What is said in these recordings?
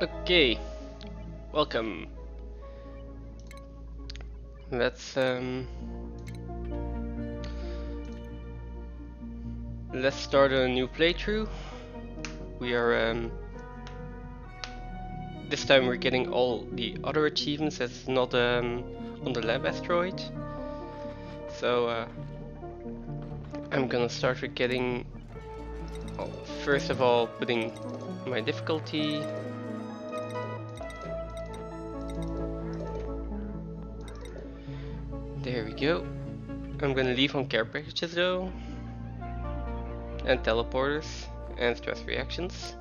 Okay, welcome. Let's start a new playthrough. We are this time we're getting all the other achievements that's not on the lab asteroid. So I'm gonna start with getting, well, first of all, putting my difficulty. There we go. I'm gonna leave on care packages though, and teleporters, and stress reactions.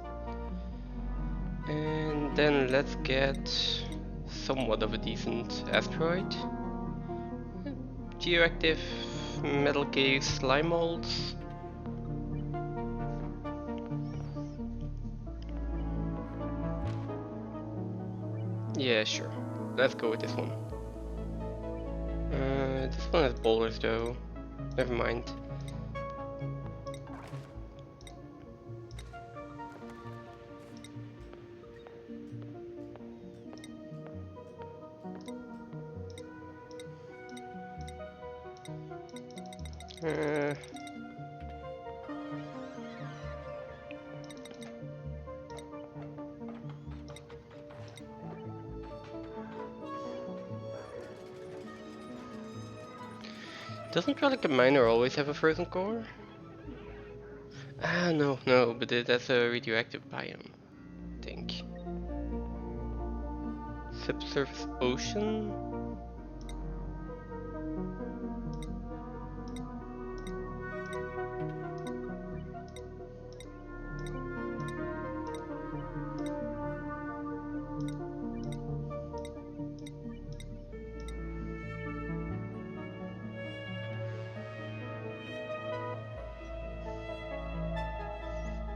And then let's get somewhat of a decent asteroid. Geoactive metal cave slime molds. Yeah, sure. Let's go with this one. This one has boulders though. Never mind. Uh, doesn't Relic and Miner always have a frozen core? Ah, no, but that's a radioactive biome, I think. Subsurface ocean?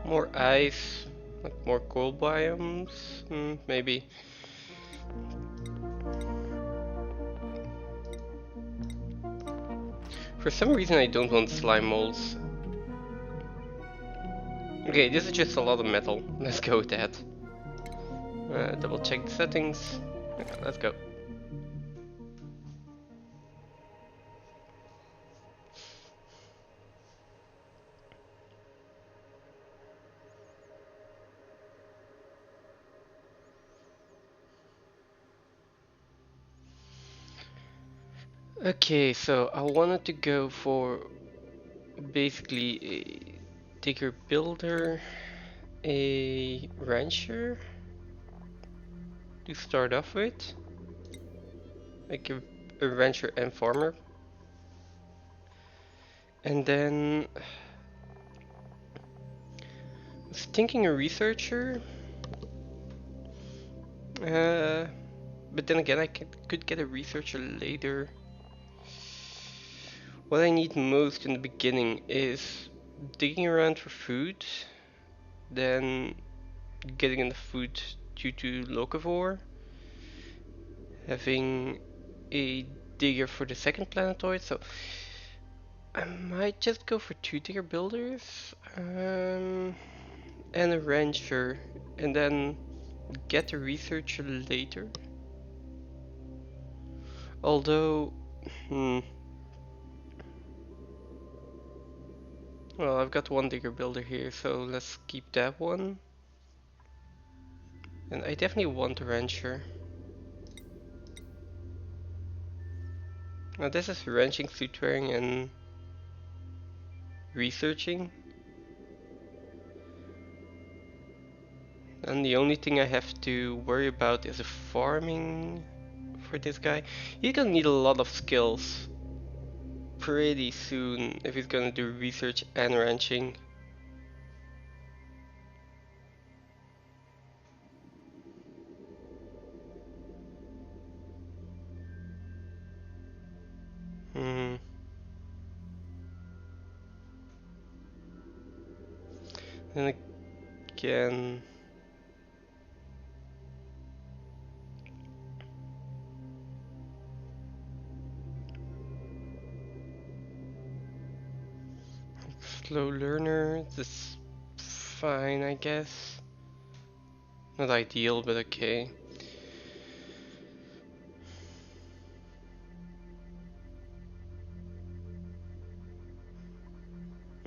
More ice, like more cold biomes? Maybe. For some reason I don't want slime molds. Okay, this is just a lot of metal. Let's go with that. Double check the settings. Okay, let's go. Okay, so I wanted to go for basically a digger builder, a rancher to start off with. Like a rancher and farmer. And then I was thinking a researcher. But then again, I could get a researcher later. What I need most in the beginning is digging around for food, then getting enough food due to locavore, having a digger for the second planetoid, so I might just go for 2 digger builders, and a rancher, and then get a researcher later. Although, well, I've got 1 digger builder here, so let's keep that one. And I definitely want a rancher. Now this is ranching, suit wearing, and researching. And the only thing I have to worry about is a farming for this guy. He's gonna need a lot of skills pretty soon if he's gonna do research and ranching. Then again, slow learner, that's fine, I guess. Not ideal, but okay.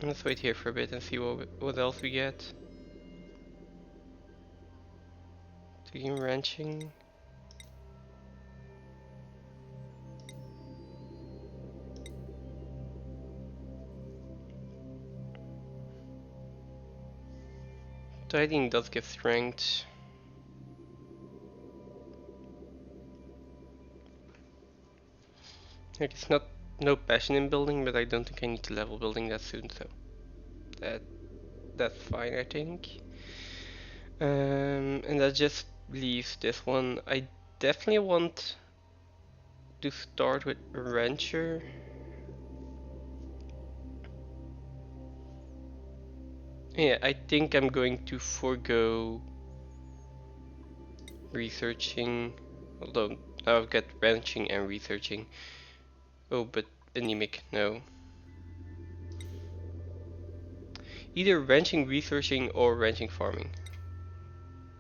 Let's wait here for a bit and see what else we get. Team ranching. Tiding does give strength. Like it's no passion in building, but I don't think I need to level building that soon, so that's fine, I think. And that just leaves this one. I definitely want to start with Rancher. Yeah, I think I'm going to forego researching, although now I've got ranching and researching. Oh, but anemic, no. Either ranching, researching, or ranching, farming.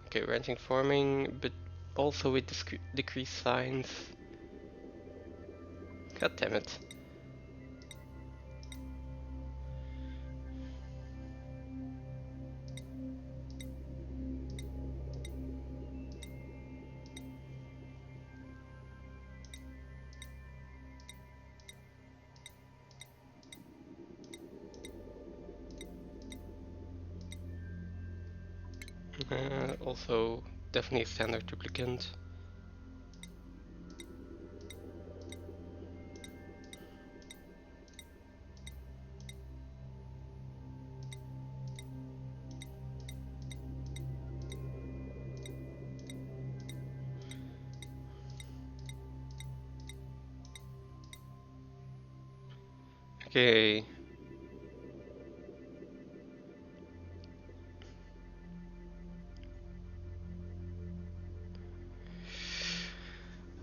Okay, ranching, farming, but also with decreased science. God damn it. Also, definitely a standard duplicant. Okay.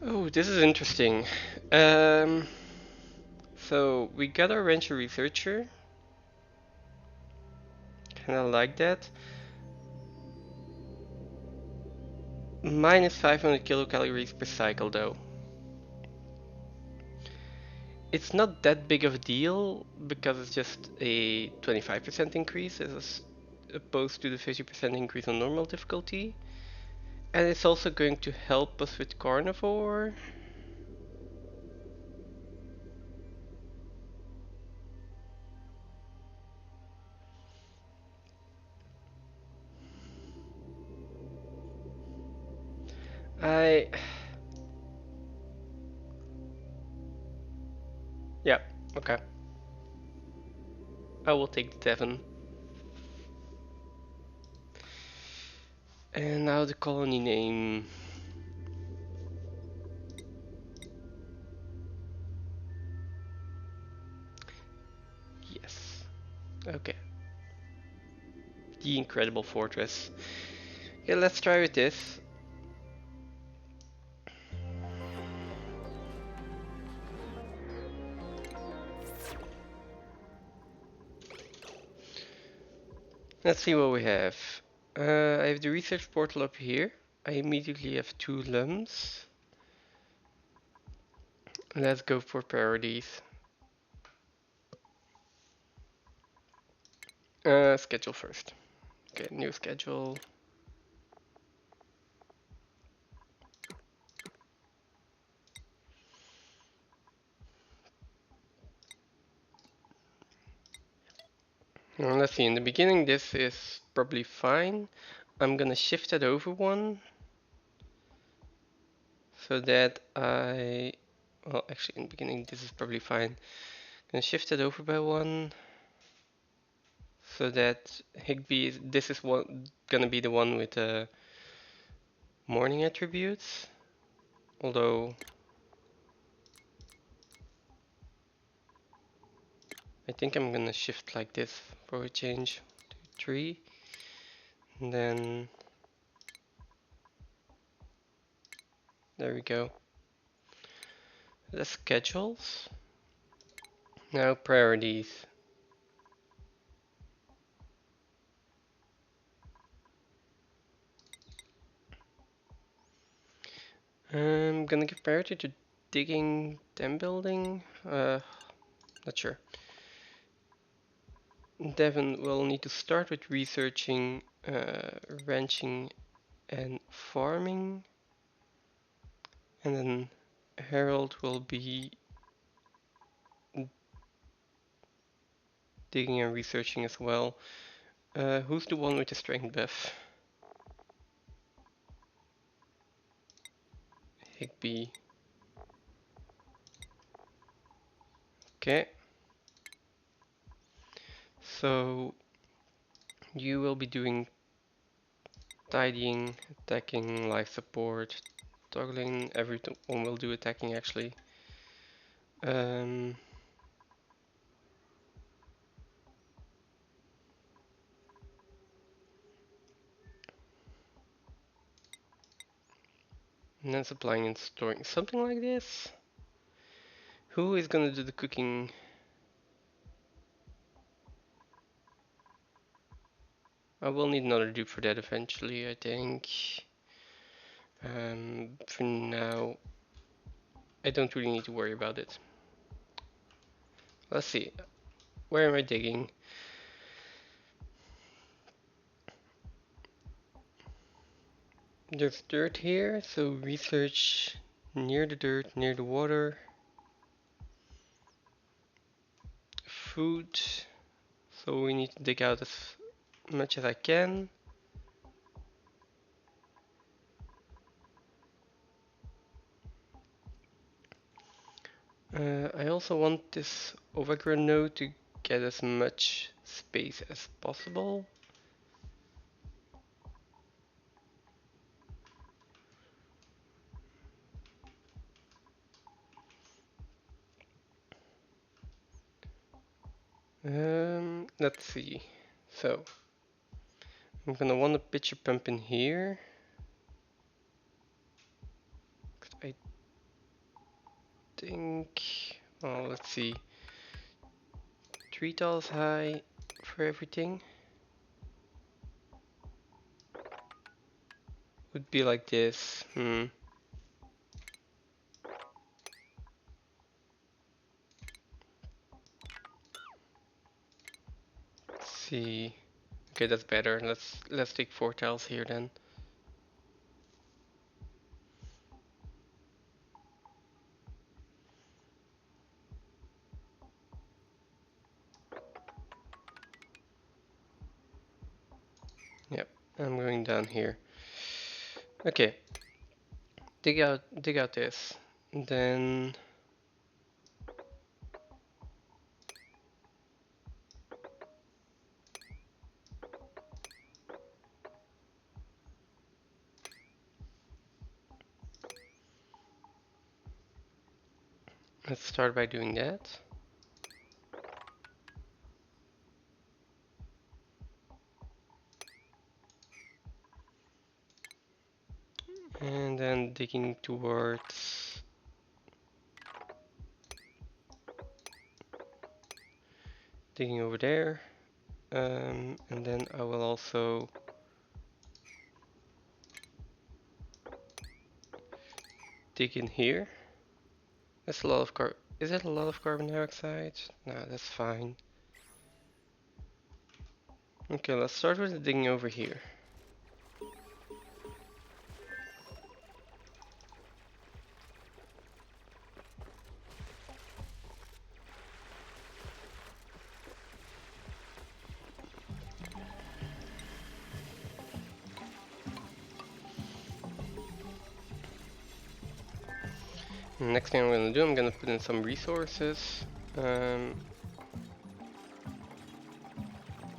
Oh, this is interesting. So we got our rancher researcher. Kinda like that. Minus 500 kilocalories per cycle though. It's not that big of a deal because it's just a 25% increase as opposed to the 50% increase on normal difficulty. And it's also going to help us with carnivore. I... Yeah, okay. I will take the Devon. And now the colony name. Yes. Okay. The Incredible Fortress. Okay, let's try with this. Let's see what we have. I have the research portal up here. I immediately have 2 lums. Let's go for priorities. Schedule first. Okay, new schedule. Now, let's see, in the beginning this is probably fine. I'm gonna shift it over one. So that well actually in the beginning this is probably fine. Gonna shift it over by one. So that Higby, this is gonna be the one with the morning attributes. Although I think I'm gonna shift like this for a change to 3. And then there we go. The schedules. Now priorities. I'm gonna give priority to digging, then building. Not sure. Devon will need to start with researching ranching and farming, and then Harold will be digging and researching as well. Who's the one with the strength buff? Higby. Okay. So you will be doing tidying, attacking, life support, toggling. Everyone will do attacking actually. And then supplying and storing. Something like this. Who is gonna do the cooking? I will need another dupe for that eventually, I think. For now, I don't really need to worry about it. Let's see. Where am I digging? There's dirt here, so research near the dirt, near the water. Food. So we need to dig out as much as I can. I also want this overgrown node to get as much space as possible. Let's see. So I'm gonna want a pitcher pump in here. I think, well, let's see. 3 tiles high for everything. Would be like this. Let's see. Okay, that's better. Let's take 4 tiles here then. Yep, I'm going down here. Okay. Dig out this. Then let's start by doing that. And then digging towards digging over there. And then I will also dig in here. That's a lot of is that a lot of carbon dioxide? No, that's fine. Okay, let's start with the digging over here. Next thing I'm gonna do, I'm gonna put in some resources. We'll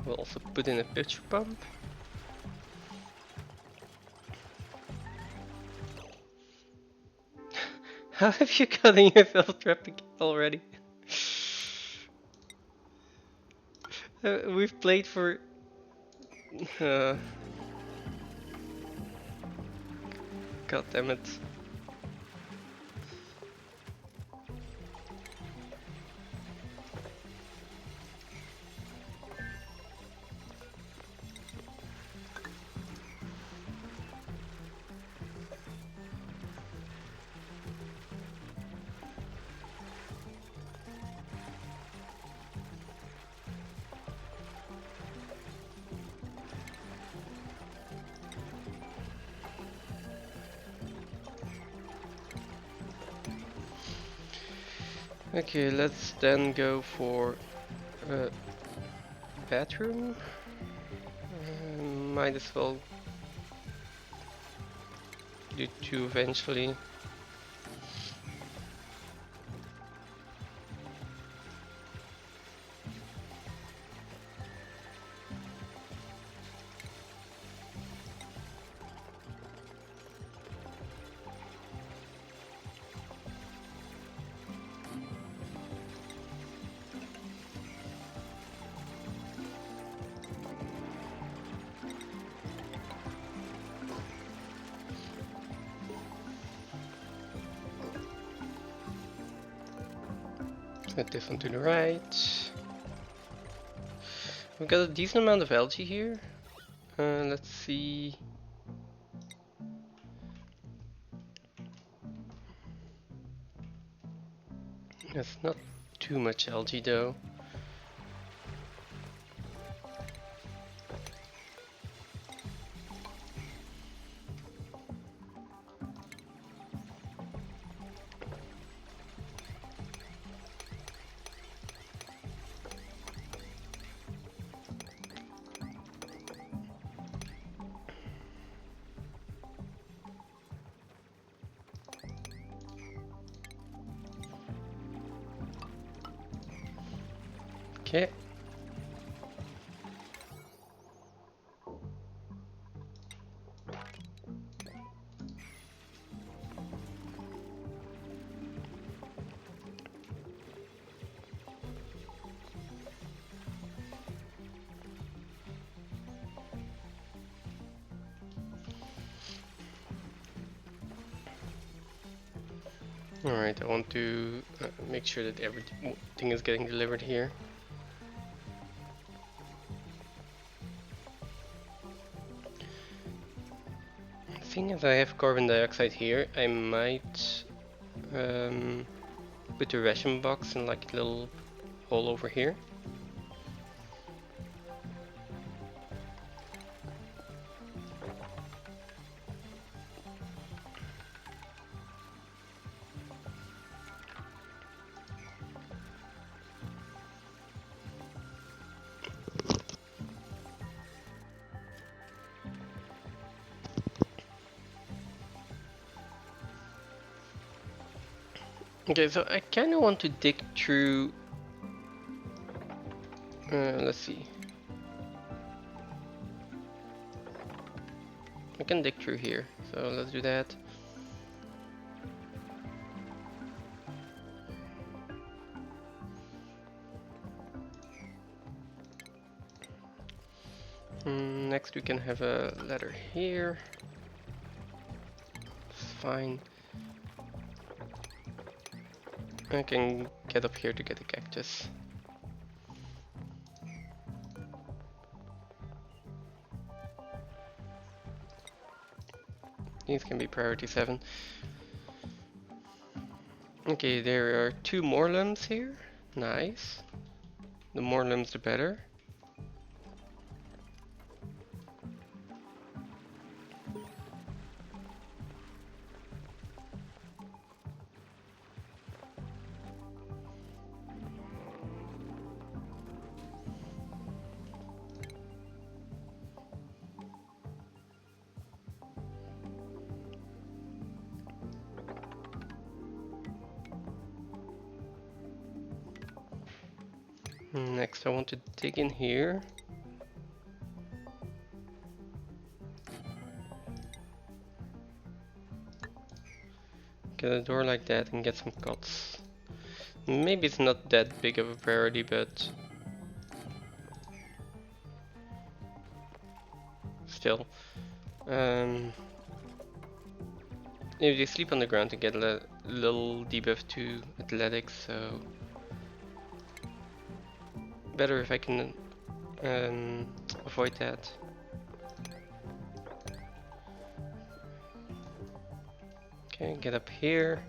also put in a pitcher pump. How have you gotten yourself trapped already? We've played for... God damn it. Okay, let's then go for a bathroom. Might as well do two eventually. Set this one to the right. We've got a decent amount of algae here. Let's see. That's not too much algae though. Okay. Alright, I want to make sure that everything is getting delivered here. Seeing as I have carbon dioxide here, I might put the ration box in like a little hole over here. Okay, so I kind of want to dig through. Let's see. I can dig through here, so let's do that. Next we can have a ladder here. It's fine. I can get up here to get a cactus. These can be priority 7. Okay, there are 2 more limbs here. Nice. The more limbs the better. Next I want to dig in here. Get a door like that and get some cots. Maybe it's not that big of a priority, but still. If they sleep on the ground, they get a little debuff to athletics, so better if I can avoid that. Okay, get up here.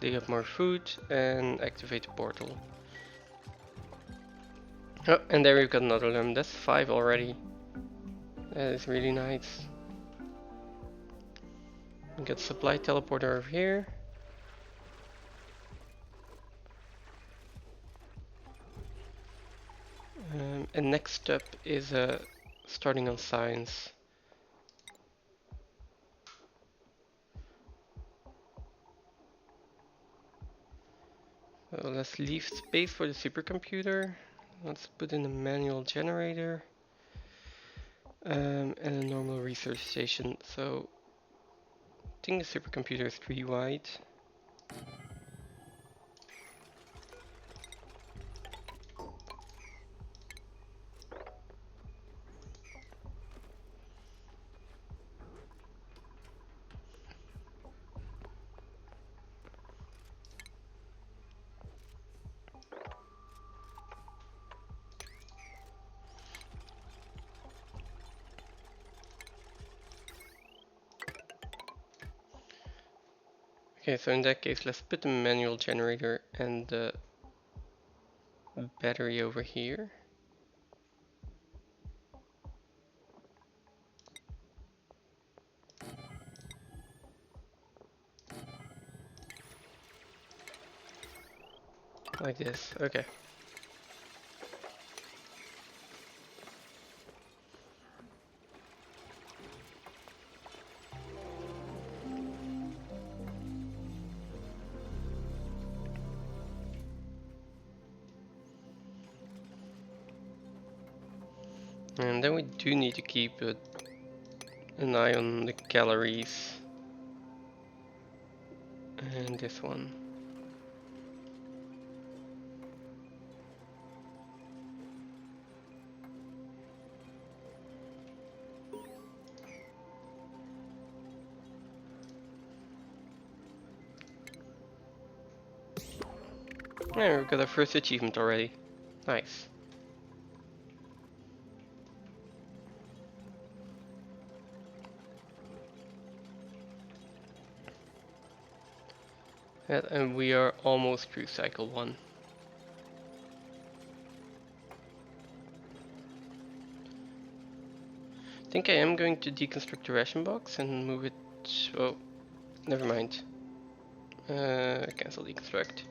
dig up more food and activate the portal. Oh, and there we've got another limb. That's 5 already. That is really nice. We got supply teleporter over here. And next up is starting on science. So let's leave space for the supercomputer. Let's put in a manual generator and a normal research station. So I think the supercomputer is 3 wide. Okay, so in that case, let's put the manual generator and the battery over here. Like this, okay. And then we do need to keep an eye on the calories. And this one. Yeah, we've got our first achievement already. Nice. And we are almost through cycle 1. I think I am going to deconstruct the ration box and move it. Oh, never mind. Cancel deconstruct.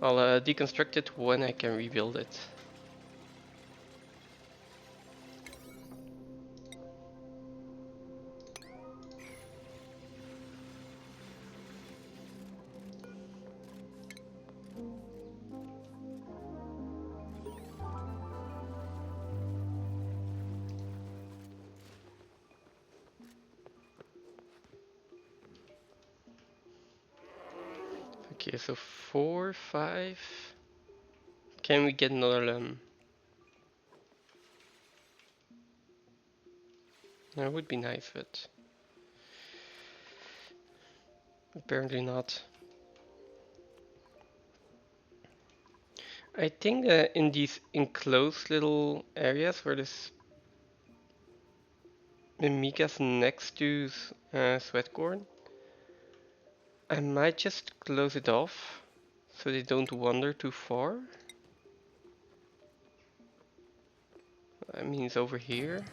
I'll deconstruct it when I can rebuild it. Okay, so 4, 5. Can we get another limb? That would be nice, but apparently not. I think that in these enclosed little areas where this Mimica's next to Sweatcorn, I might just close it off so they don't wander too far. I mean, it's over here.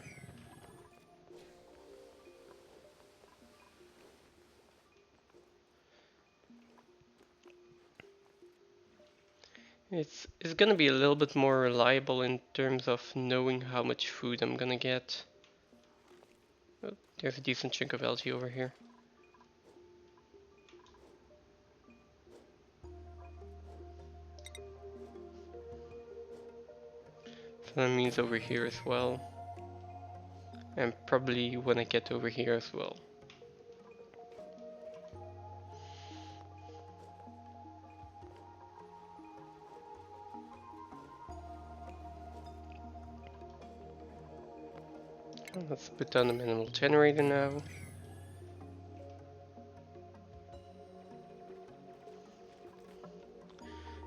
It's gonna be a little bit more reliable in terms of knowing how much food I'm gonna get. Oh, there's a decent chunk of algae over here. So that means over here as well. And probably when I get over here as well. Let's put down the manual generator now.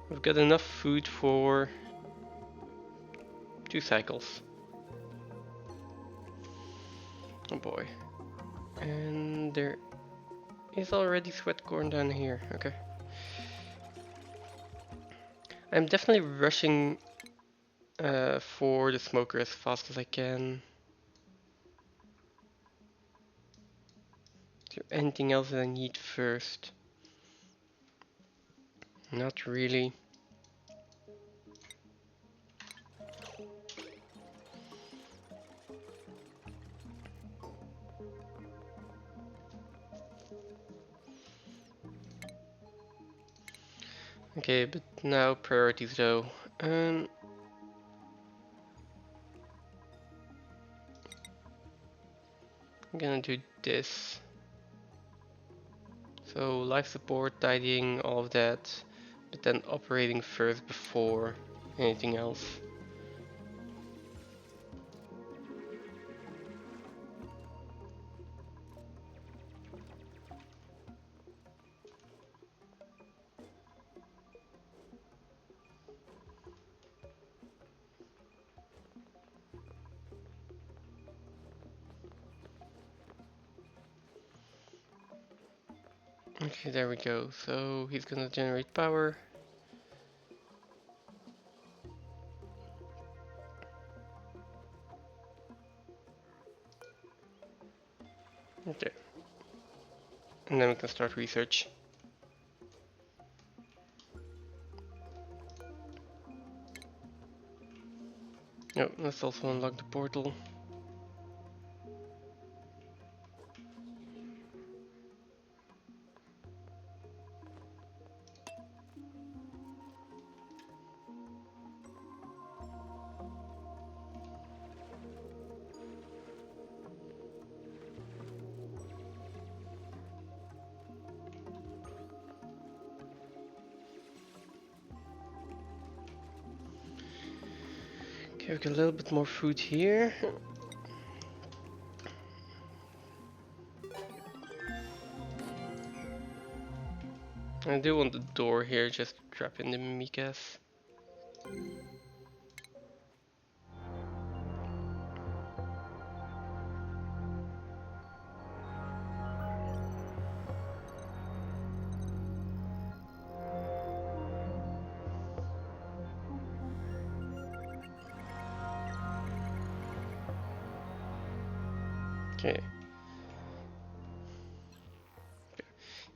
We've got enough food for 2 cycles. Oh boy. And there Is already sweatcorn down here. Okay. I'm definitely rushing for the smoker as fast as I can. Is there anything else that I need first? Not really. Okay, but now priorities though. I'm gonna do this. So life support, tidying, all of that, but then operating first before anything else. Okay, there we go. So he's gonna generate power. Okay. And then we can start research. Oh, let's also unlock the portal. Okay, we got a little bit more food here. I do want the door here, just drop in the Mikas. Okay.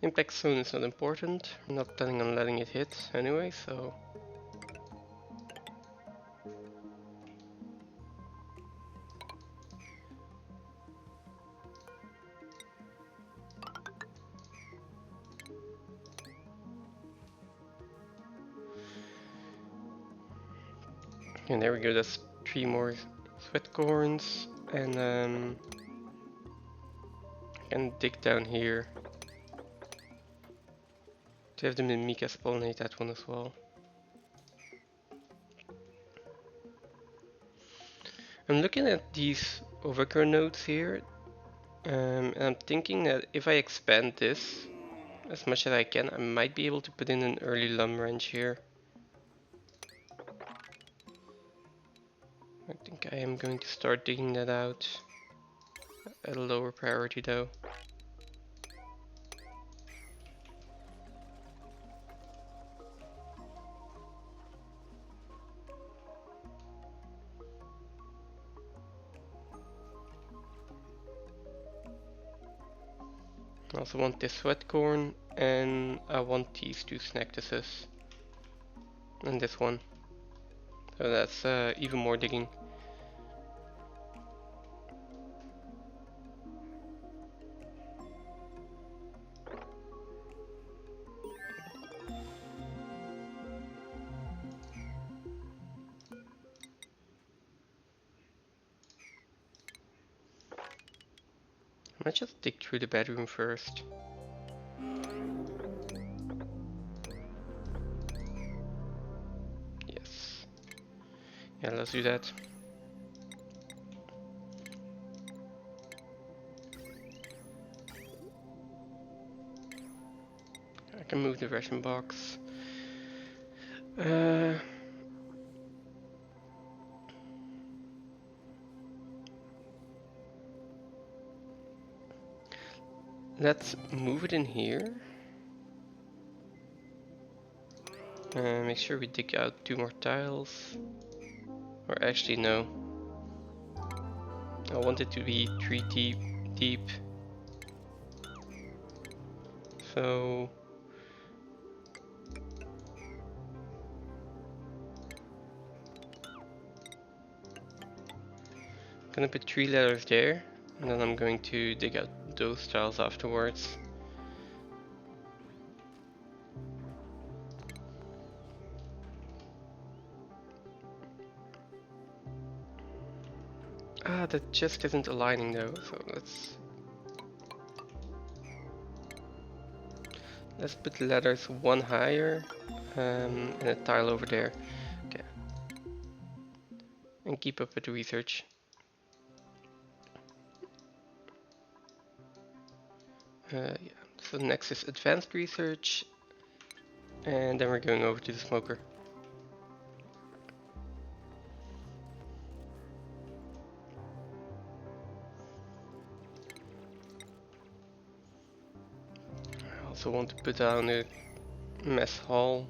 Impact zone is not important. I'm not planning on letting it hit anyway, so... And there we go, that's 3 more sweatcorns. And I can dig down here to have the Mimikas pollinate that one as well. I'm looking at these overgrown nodes here, and I'm thinking that if I expand this as much as I can, I might be able to put in an early lum ranch here. I think I am going to start digging that out at a lower priority though. I also want this sweatcorn, and I want these 2 snactuses. And this one. So that's even more digging. I might just dig through the bedroom first. Yes. Yeah, let's do that. I can move the ration box. let's move it in here. Make sure we dig out 2 more tiles. Or actually no. I want it to be 3 deep. So I'm gonna put 3 letters there, and then I'm going to dig out those tiles afterwards. Ah, that just isn't aligning though, so let's put the letters 1 higher, and a tile over there. Okay. And keep up with the research. Yeah. So next is advanced research, and then we're going over to the smoker. I also want to put down a mess hall.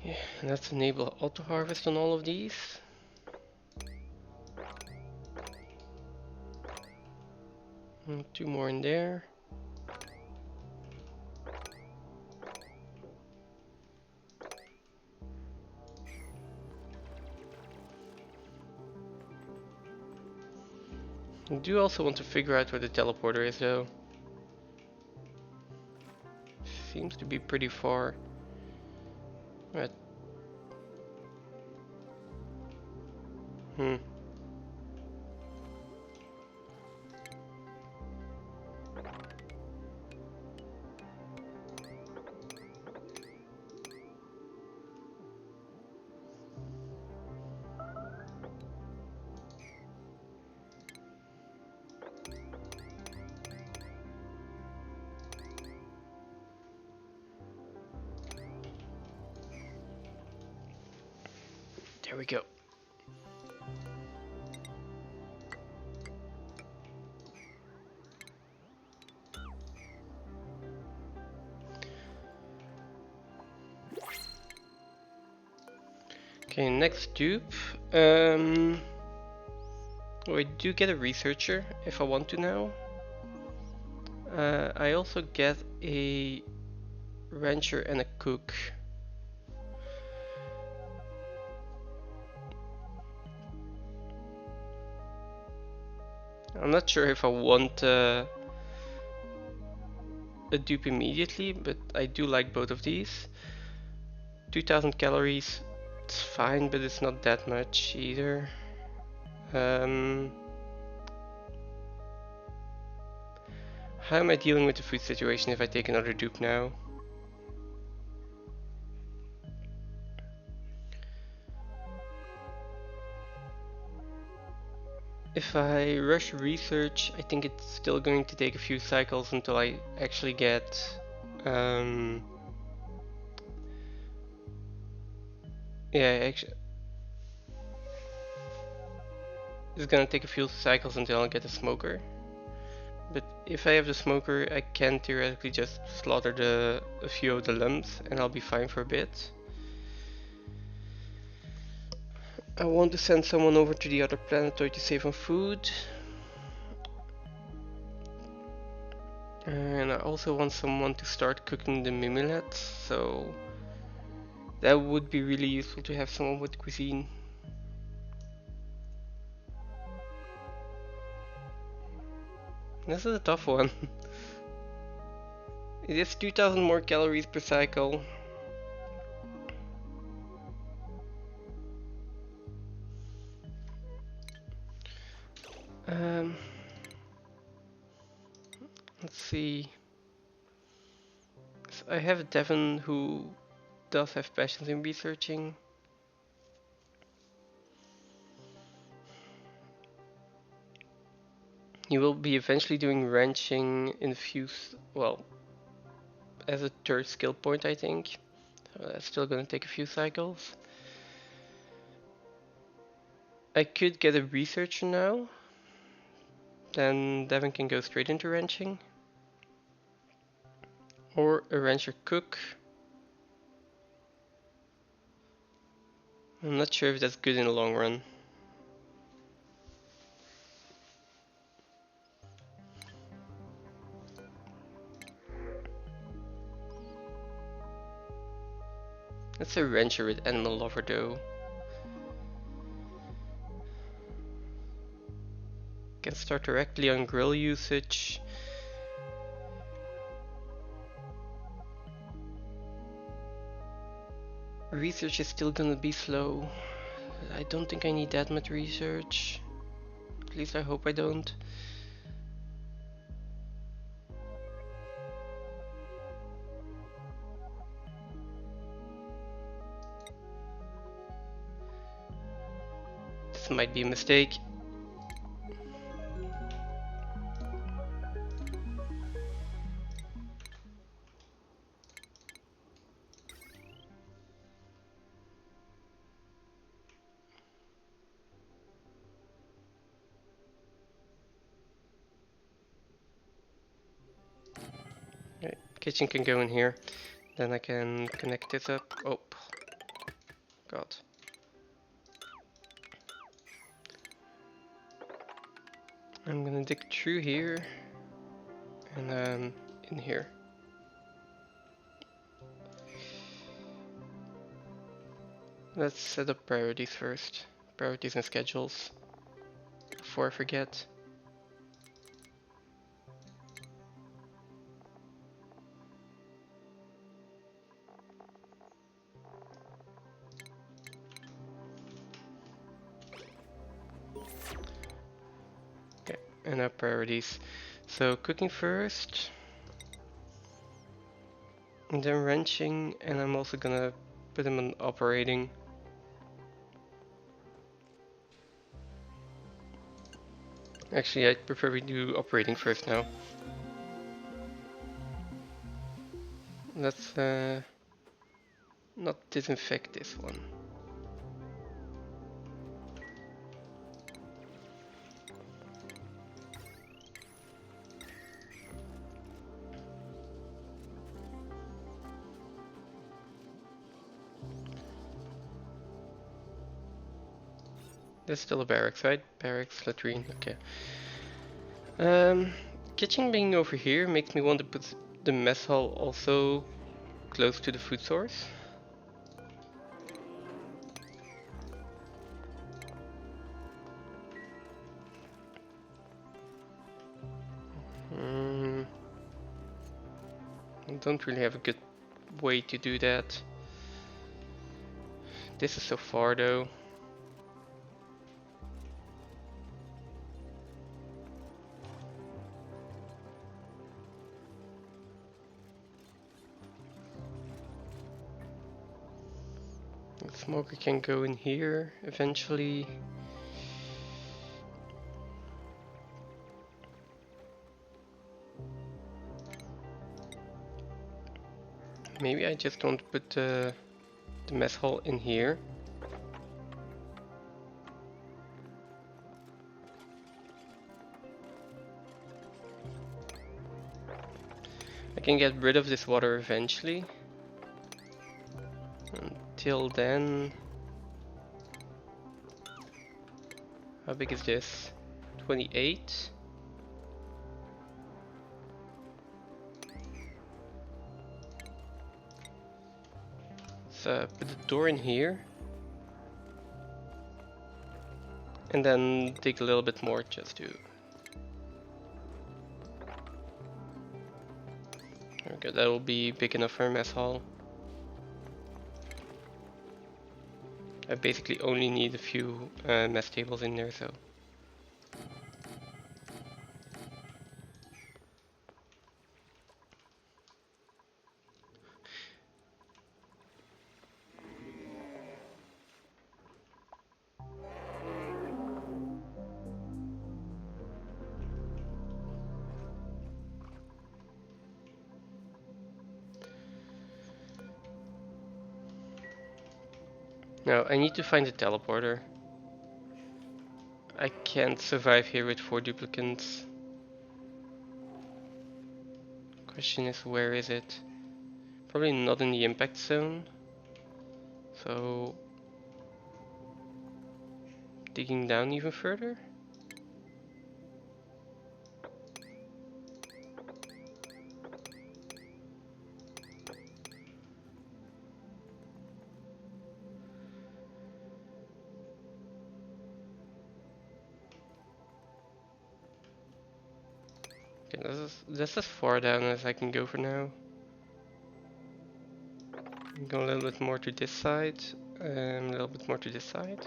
Yeah, let's enable auto harvest on all of these. And 2 more in there. I do also want to figure out where the teleporter is though. Seems to be pretty far. Right. There we go. Okay, next dupe. Oh, I do get a researcher if I want to now. I also get a rancher and a cook. I'm not sure if I want a dupe immediately, but I do like both of these. 2000 calories, it's fine, but it's not that much either. How am I dealing with the food situation if I take another dupe now? If I rush research, I think it's still going to take a few cycles until I actually get yeah, actually it's gonna take a few cycles until I get a smoker. But if I have the smoker, I can theoretically just slaughter a few of the lumps and I'll be fine for a bit. I want to send someone over to the other planetoid to save on food. And I also want someone to start cooking the mimulets, so that would be really useful to have someone with cuisine. This is a tough one. It is 2000 more calories per cycle. Let's see. So I have Devon who does have passions in researching. He will be eventually doing ranching in well, as a third skill point, I think. So that's still gonna take a few cycles. I could get a researcher now. Then Devon can go straight into ranching. Or a rancher cook. I'm not sure if that's good in the long run. That's a rancher with animal lover though. Can start directly on grill usage. Research is still gonna be slow. I don't think I need that much research. At least I hope I don't. This might be a mistake. Right, kitchen can go in here. Then I can connect this up. Oh, God. I'm gonna dig through here and then in here. Let's set up priorities first. Priorities and schedules before I forget. Okay, and our priorities. So cooking first. And then ranching, and I'm also gonna put him on operating. Actually, I'd prefer we do operating first now. Let's not disinfect this one. There's still a barracks, right? Barracks, latrine, okay. Kitchen being over here makes me want to put the mess hall also close to the food source. I don't really have a good way to do that. This is so far though. The smoker can go in here eventually. Maybe I just don't put the mess hall in here. I can get rid of this water eventually. Until then... How big is this? 28? So put the door in here. And then dig a little bit more just to... Okay, that will be big enough for a mess hall. I basically only need a few mess tables in there, so... No, I need to find a teleporter. I can't survive here with 4 duplicants. Question is, where is it? Probably not in the impact zone. So, digging down even further? Okay, that's as far down as I can go for now. Go a little bit more to this side, a little bit more to this side.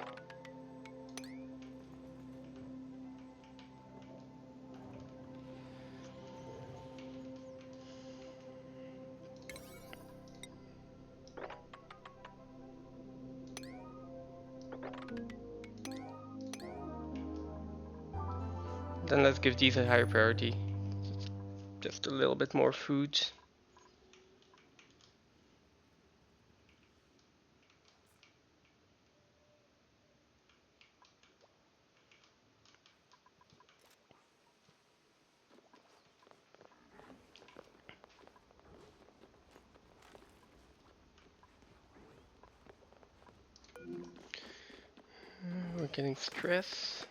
Then let's give these a higher priority. Just a little bit more food. We're getting stress.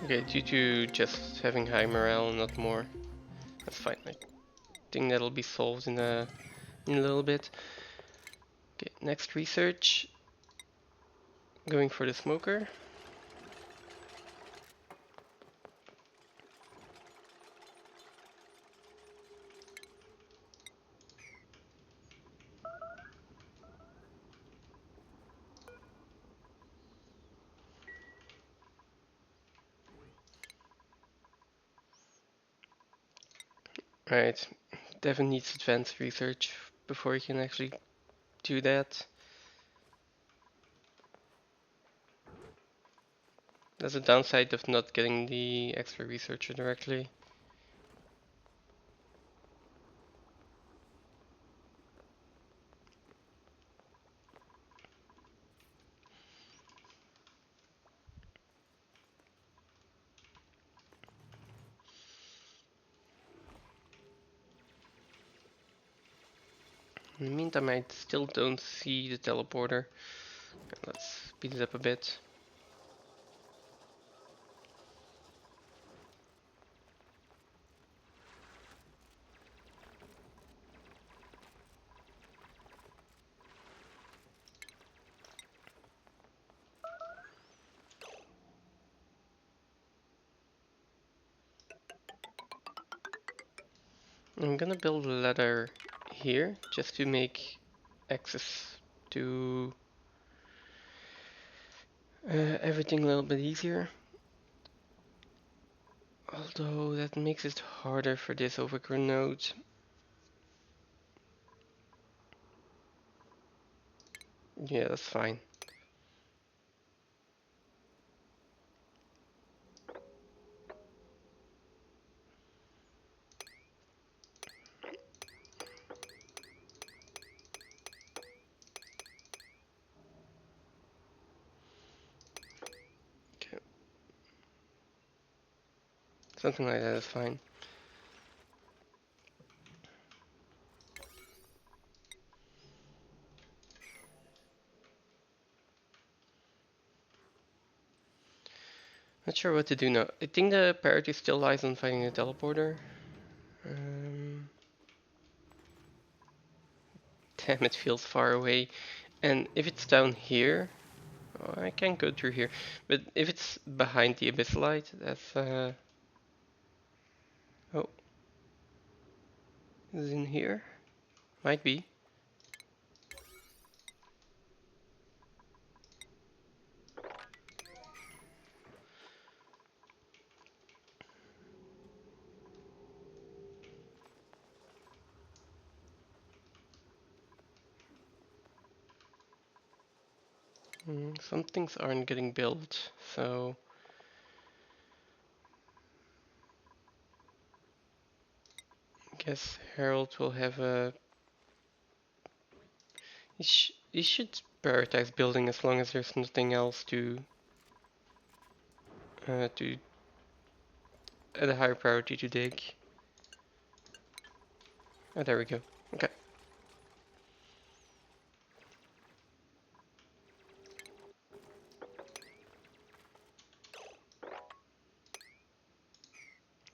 Okay, due to just having high morale, not more. That's fine. I think that'll be solved in a little bit. Okay, next research. Going for the smoker. Right, Devin needs advanced research before he can actually do that. There's a downside of not getting the extra researcher directly. In the meantime, I still don't see the teleporter. Let's speed it up a bit. I'm gonna build a ladder here just to make access to everything a little bit easier. Although that makes it harder for this overgrown node. Yeah, that's fine. Okay. Something like that is fine. Not sure what to do now. I think the priority still lies on finding the teleporter. Damn, it feels far away. And if it's down here, oh, I can't go through here. But if it's behind the abyssalite, that's oh, is it in here? Might be. Some things aren't getting built, so I guess Harold will have a You should prioritize building as long as there's nothing else to at a higher priority to dig. Oh, there we go. Okay.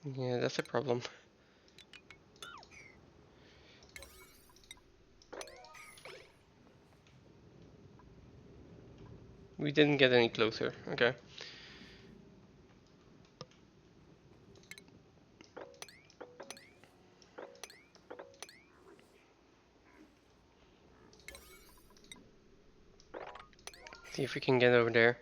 Yeah, that's a problem. We didn't get any closer. Okay. See if we can get over there.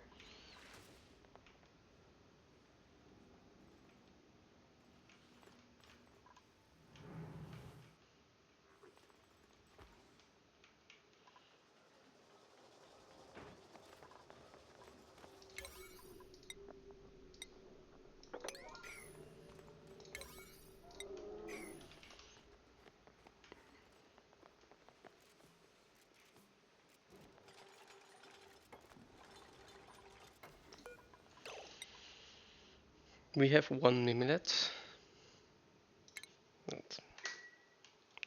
We have one mimilet.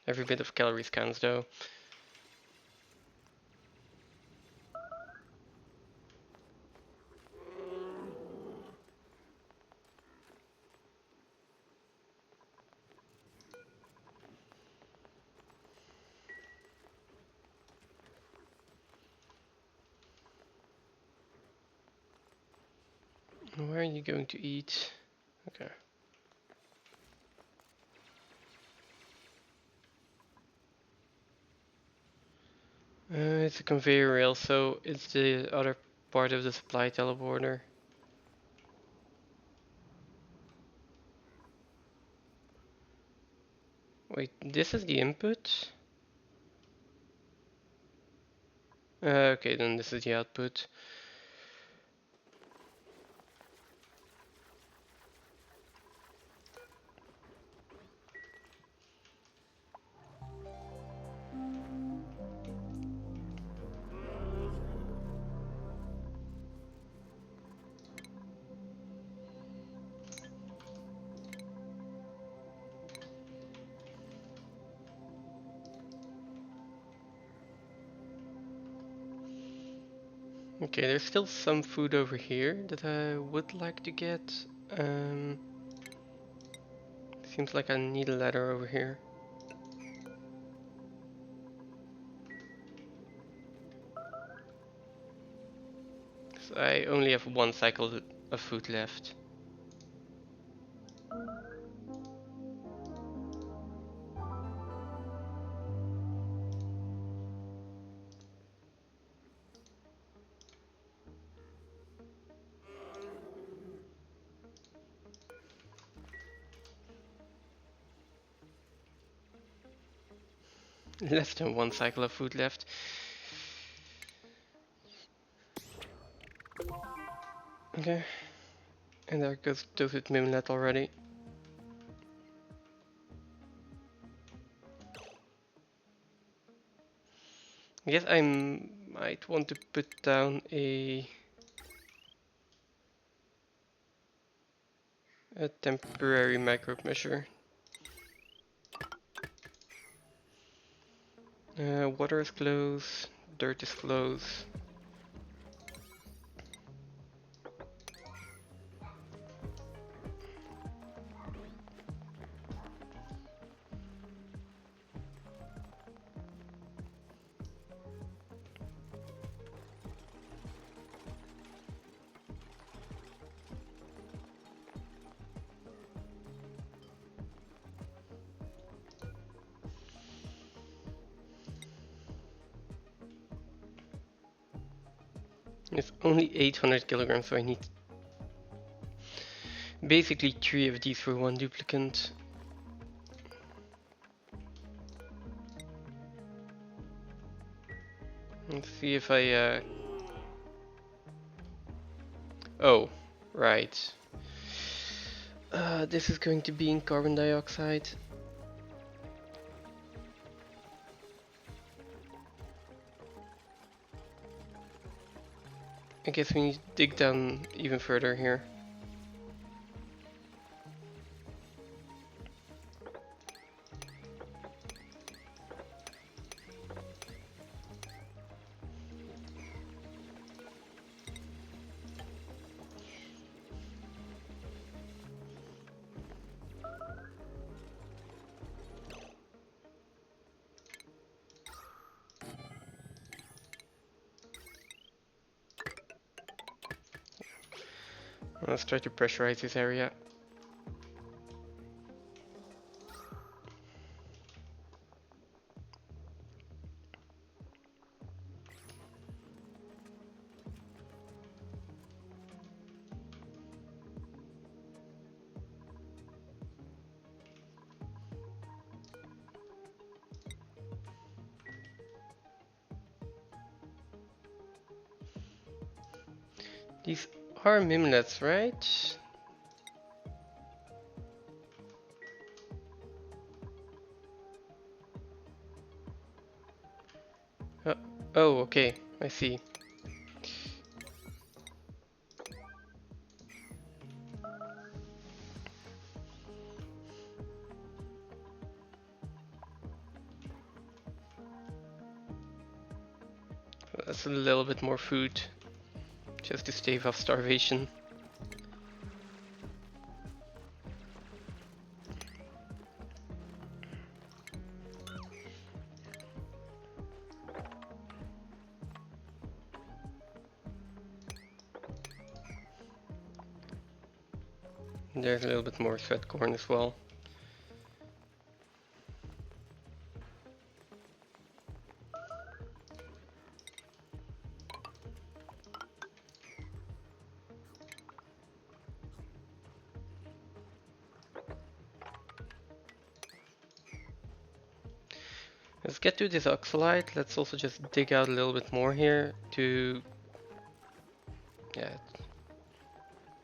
Every bit of calories counts though. Where are you going to eat? Okay. It's a conveyor rail, so it's the other part of the supply teleporter. Wait, this is the input? Okay, then this is the output. Okay, there's still some food over here that I would like to get. Um, Seems like I need a ladder over here. So I only have one cycle of food left. Less than one cycle of food left. Okay. And there goes Toasted Mimlet already. I guess I might want to put down a temporary microbe measure. Water is close, dirt is close. It's only 800 kilograms, so I need basically 3 of these for one duplicant. Let's see if I oh, right. This is going to be in carbon dioxide. I guess we need to dig down even further here. Let's try to pressurize this area. These are mimlets, right? Oh, okay, I see. That's a little bit more food, just to stave off starvation. There's a little bit more sweat corn as well. Let's get to this oxalite. Let's also just dig out a little bit more here to, yeah,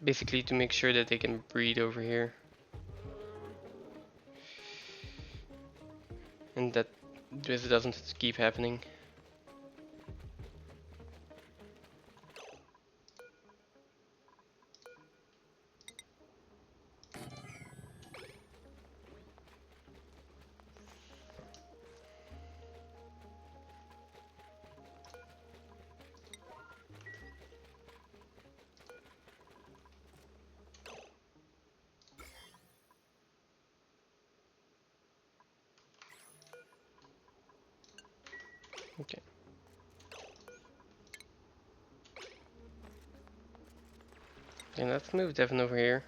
basically to make sure that they can breed over here. And that this doesn't keep happening. Okay. And let's move Devin over here.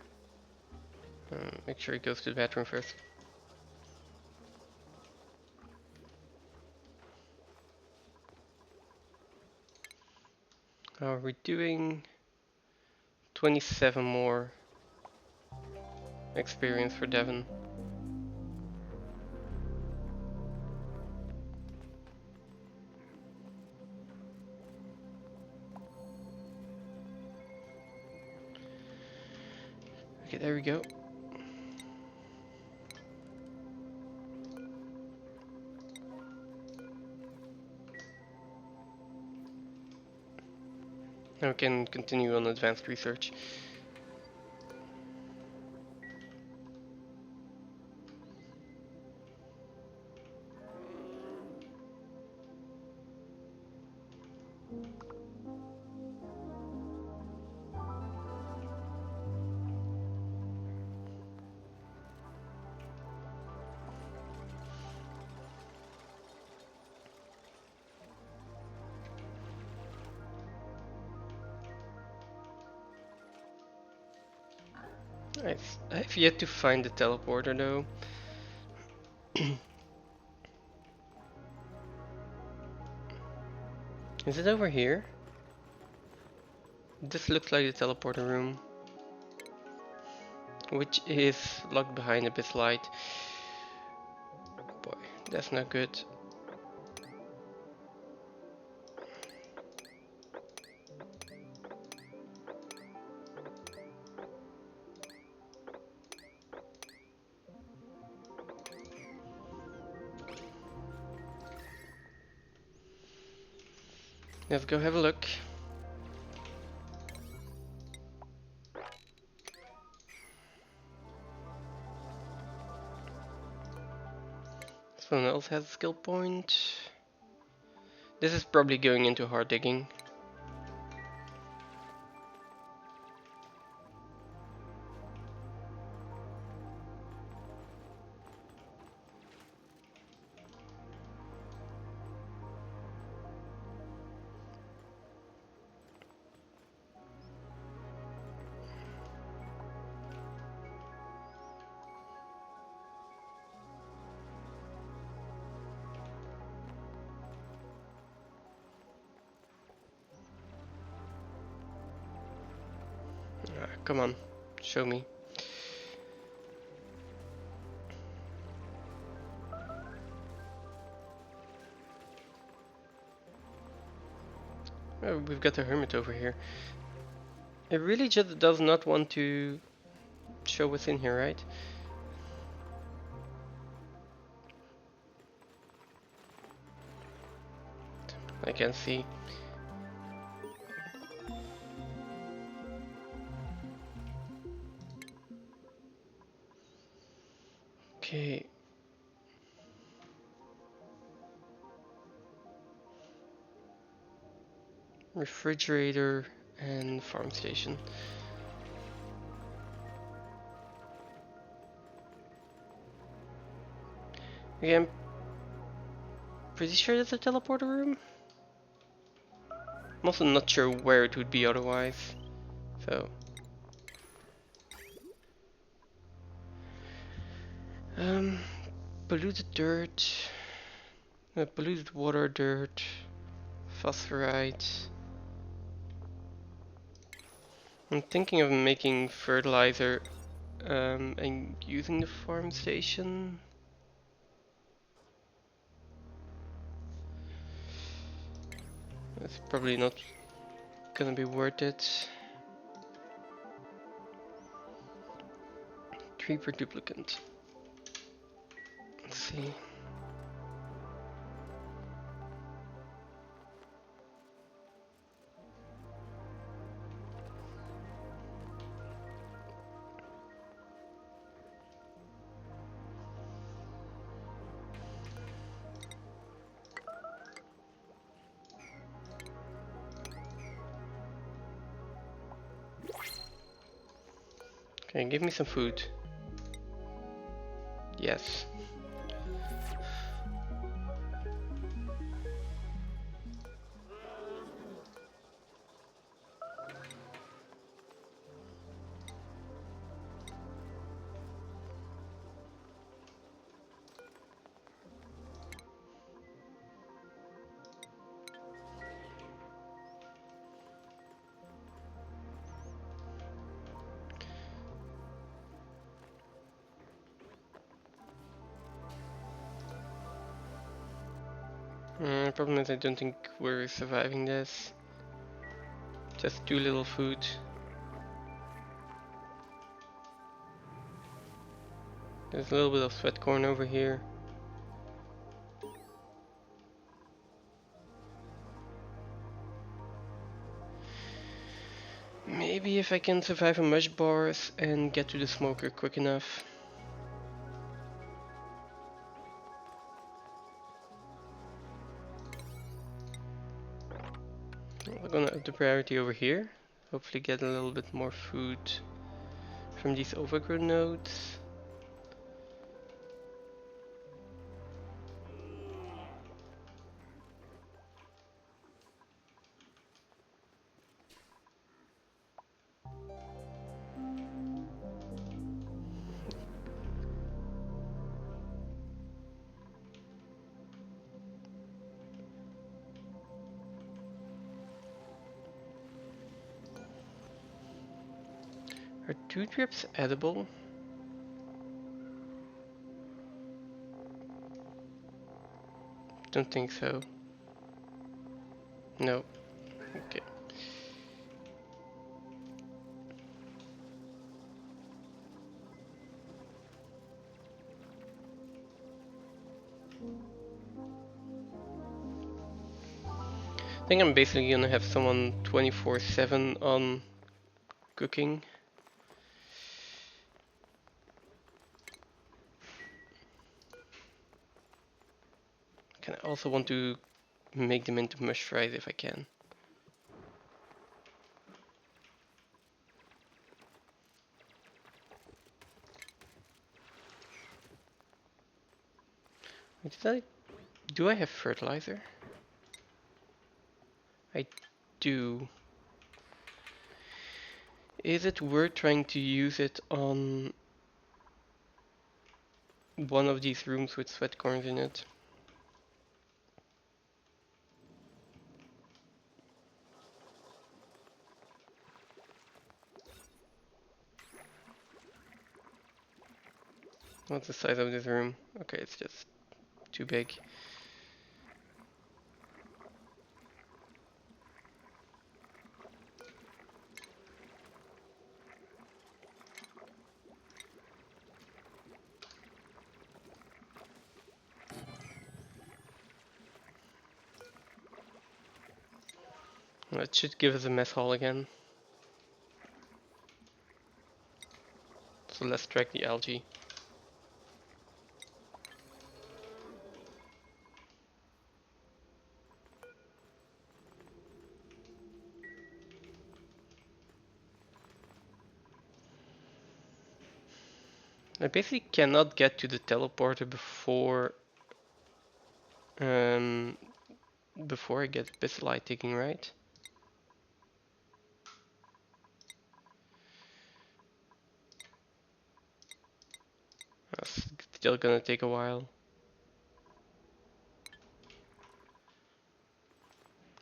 Make sure he goes to the bathroom first. How are we doing? 27 more experience for Devin. Okay, there we go. Now we can continue on advanced research. I've yet to find the teleporter though. Is it over here? This looks like the teleporter room, which is locked behind a bit light. Boy, that's not good. Let's go have a look. Someone else has a skill point. This is probably going into hard digging. Come on, show me. Oh, we've got a hermit over here. It really just does not want to show what's in here, right? I can see. Okay. Refrigerator and farm station. Again, pretty sure that's a teleporter room. I'm also not sure where it would be otherwise. So. Polluted dirt. Polluted water, dirt. Phosphorite. I'm thinking of making fertilizer and using the farm station. It's probably not gonna be worth it. 3 per duplicate. Let's see. Okay, give me some food. Yes. Problem is I don't think we're surviving this. Just too little food. There's a little bit of sweat corn over here. Maybe if I can survive on mush bars and get to the smoker quick enough. We're gonna up the priority over here. Hopefully get a little bit more food from these overgrown nodes. Are 2 drips edible? Don't think so. No. Okay. I think I'm basically gonna have someone 24/7 on cooking. I also want to make them into mush fries if I can. Do I have fertilizer? I do. Is it worth trying to use it on one of these rooms with sweat corns in it? What's the size of this room? Okay, it's just too big. That should give us a mess hall again. So let's track the algae. I basically cannot get to the teleporter um, before I get Bisselite taking, right? That's still gonna take a while.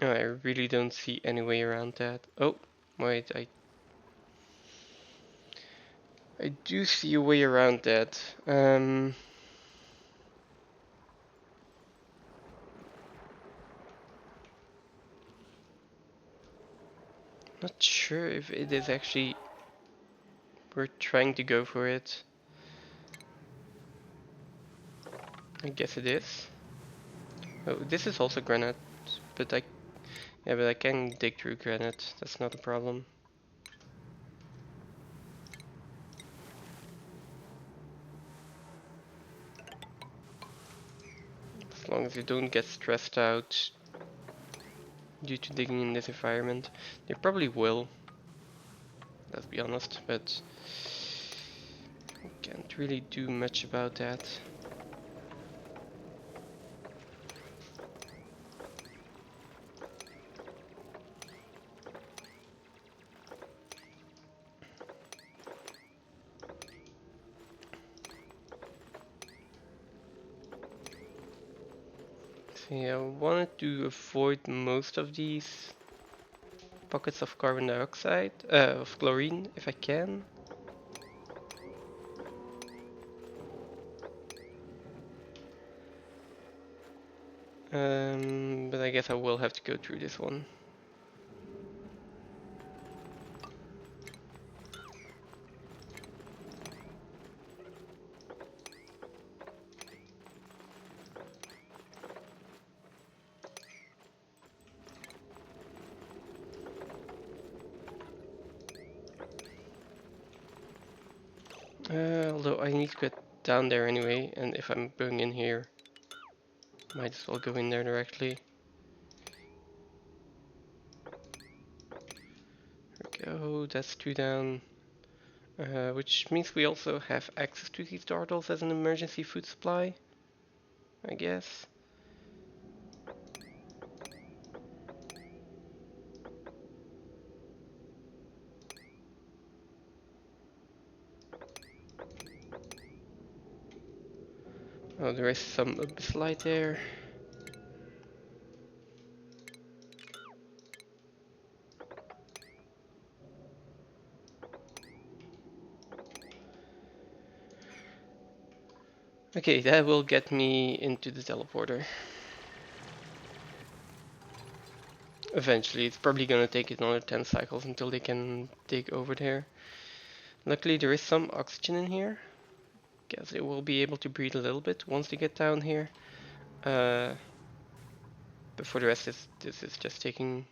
Oh, I really don't see any way around that. Oh, wait, I do see a way around that. Not sure if it is actually worth trying to go for it. I guess it is. Oh, this is also granite, but I can dig through granite. That's not a problem. As long as you don't get stressed out due to digging in this environment. They probably will, let's be honest, but I can't really do much about that. So yeah, I wanted to avoid most of these pockets of carbon dioxide, of chlorine, if I can. But I guess I will have to go through this one. Although I need to get down there anyway, and if I'm going in here, might as well go in there directly. There we go, that's 2 down. Which means we also have access to these turtles as an emergency food supply, I guess. Oh, there is some abyss light there. Okay, that will get me into the teleporter. Eventually, it's probably gonna take another 10 cycles until they can dig over there. Luckily, there is some oxygen in here. Guess they will be able to breathe a little bit once they get down here. But for the rest, this is just taking...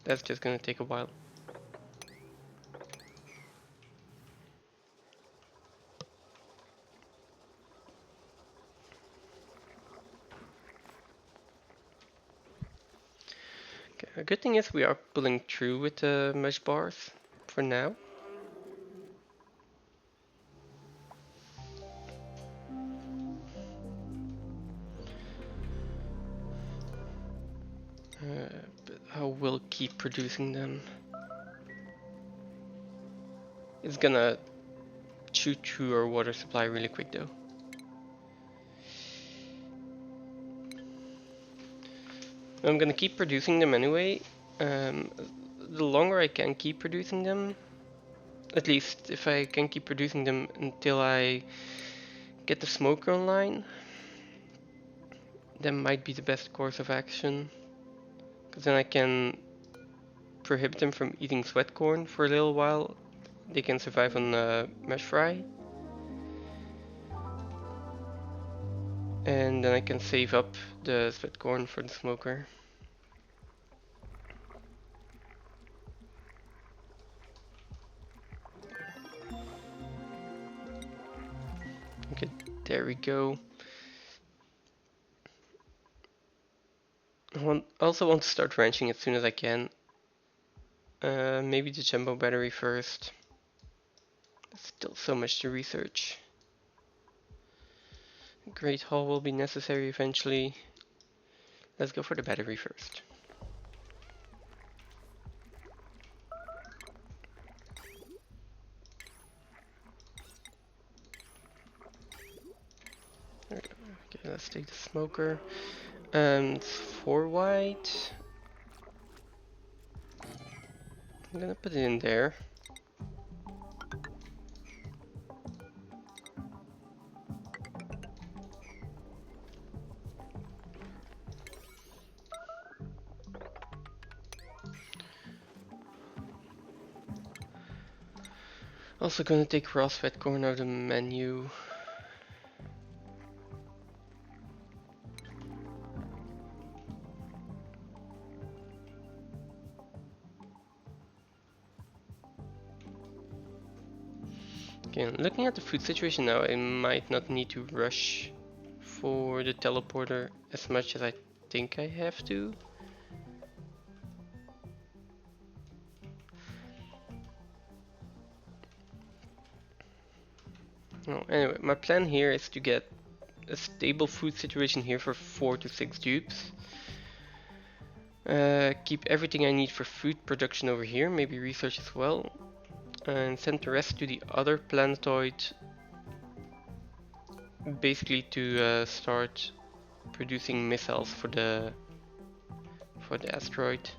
That's just gonna take a while. Okay, a good thing is we are pulling through with the mesh bars for now. But I will keep producing them. It's gonna chew through our water supply really quick though. I'm gonna keep producing them anyway. The longer I can keep producing them, at least if I can keep producing them until I get the smoker online, that might be the best course of action. Because then I can prohibit them from eating sweat corn for a little while. They can survive on mesh fry. And then I can save up the sweat corn for the smoker. Okay, there we go. I also want to start ranching as soon as I can. Maybe the jumbo battery first. There's still so much to research. Great Hall will be necessary eventually. Let's go for the battery first. There we go. Okay, let's take the smoker. It's 4 white. I'm gonna put it in there. Also gonna take raw sweat corn out of the menu. Okay, looking at the food situation now, I might not need to rush for the teleporter as much as I think I have to. Oh, anyway, my plan here is to get a stable food situation here for 4 to 6 dupes. Keep everything I need for food production over here, maybe research as well. And send the rest to the other planetoid, basically to start producing missiles for the asteroid.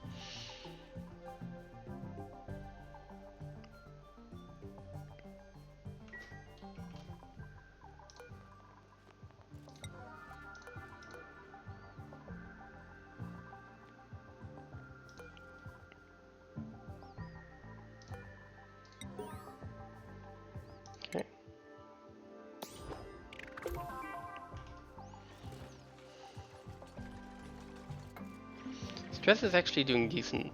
Okay. Stress is actually doing decent.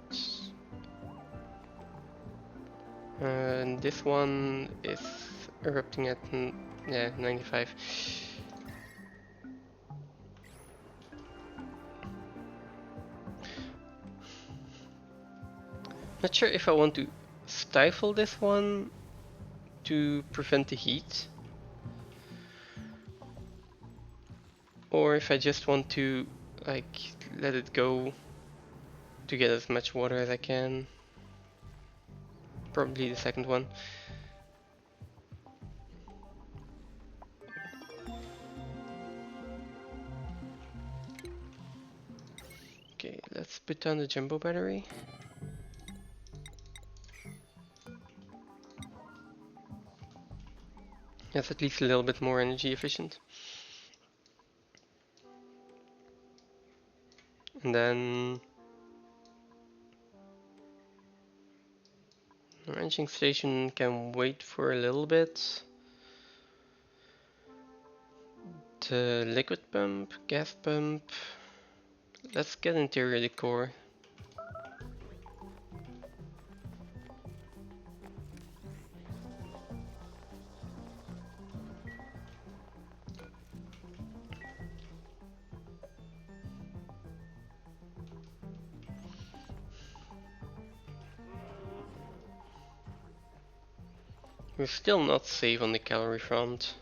And this one is erupting at 95. Not sure if I want to stifle this one to prevent the heat, or if I just want to like let it go to get as much water as I can. Probably the second one. Okay, let's put down the jumbo battery. That's at least a little bit more energy efficient. And then the ranching station can wait for a little bit. The liquid pump, gas pump. Let's get interior decor. We're still not safe on the calorie front.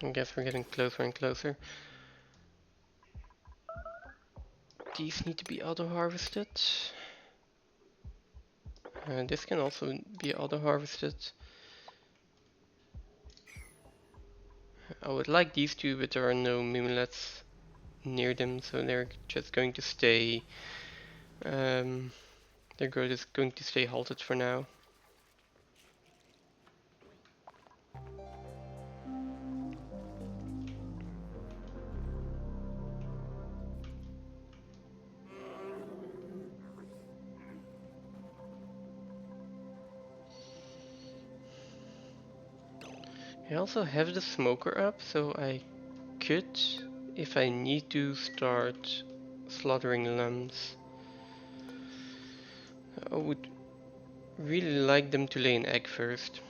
I guess we're getting closer and closer. These need to be auto-harvested. This can also be auto-harvested. I would like these two, but there are no mimulets near them, so they're just going to stay. Their growth is going to stay halted for now. I also have the smoker up, so I could, if I need to, start slaughtering lambs. I would really like them to lay an egg first.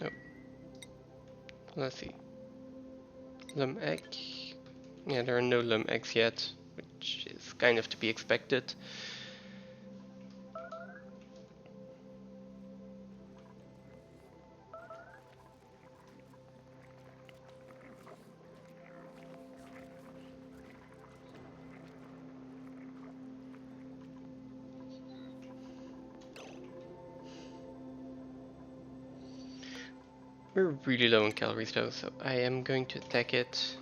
No. Let's see. Lamb egg. Yeah, there are no lamb eggs yet, which is kind of to be expected. We're really low in calories though, so I am going to attack it.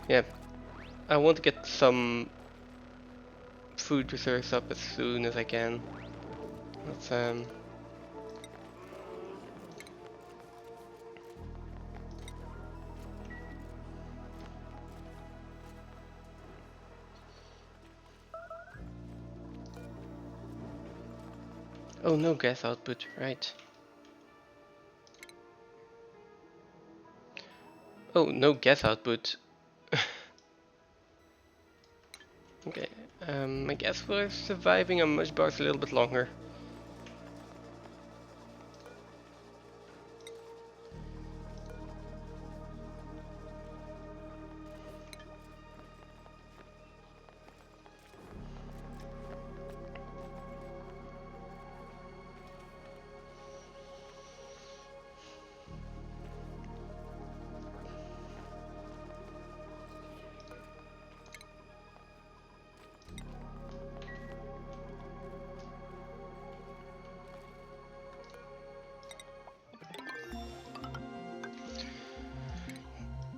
Yeah, I want to get some food reserves up as soon as I can. Let's Oh, no gas output, right. Oh, no gas output. Okay, I guess we're surviving on mush bars a little bit longer.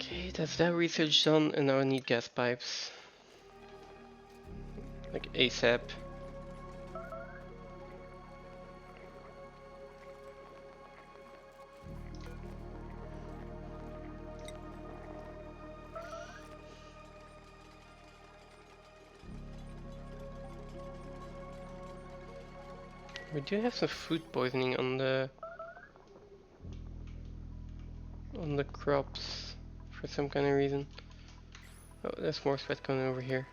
Okay, that's that research done, and now I need gas pipes. Like ASAP. We do have some food poisoning on the crops for some kind of reason. Oh, there's more sweat coming over here.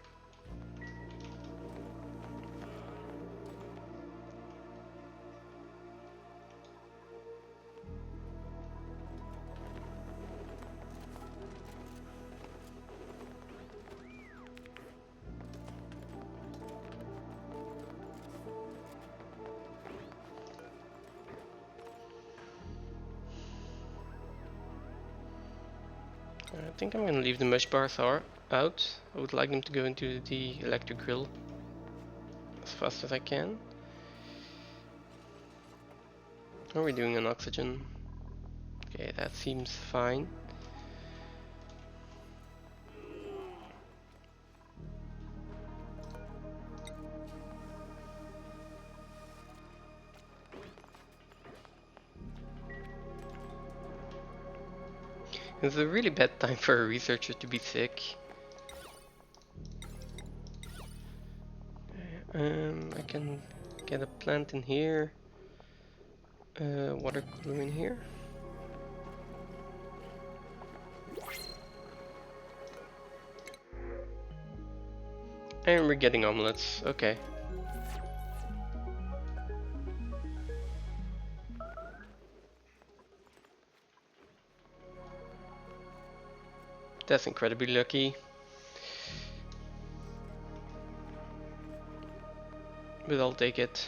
I think I'm gonna leave the mush bars out. I would like them to go into the electric grill as fast as I can. How are we doing on oxygen? Okay, that seems fine. It's a really bad time for a researcher to be sick. I can get a plant in here. Water cooler in here. And we're getting omelets, okay. That's incredibly lucky. But I'll take it.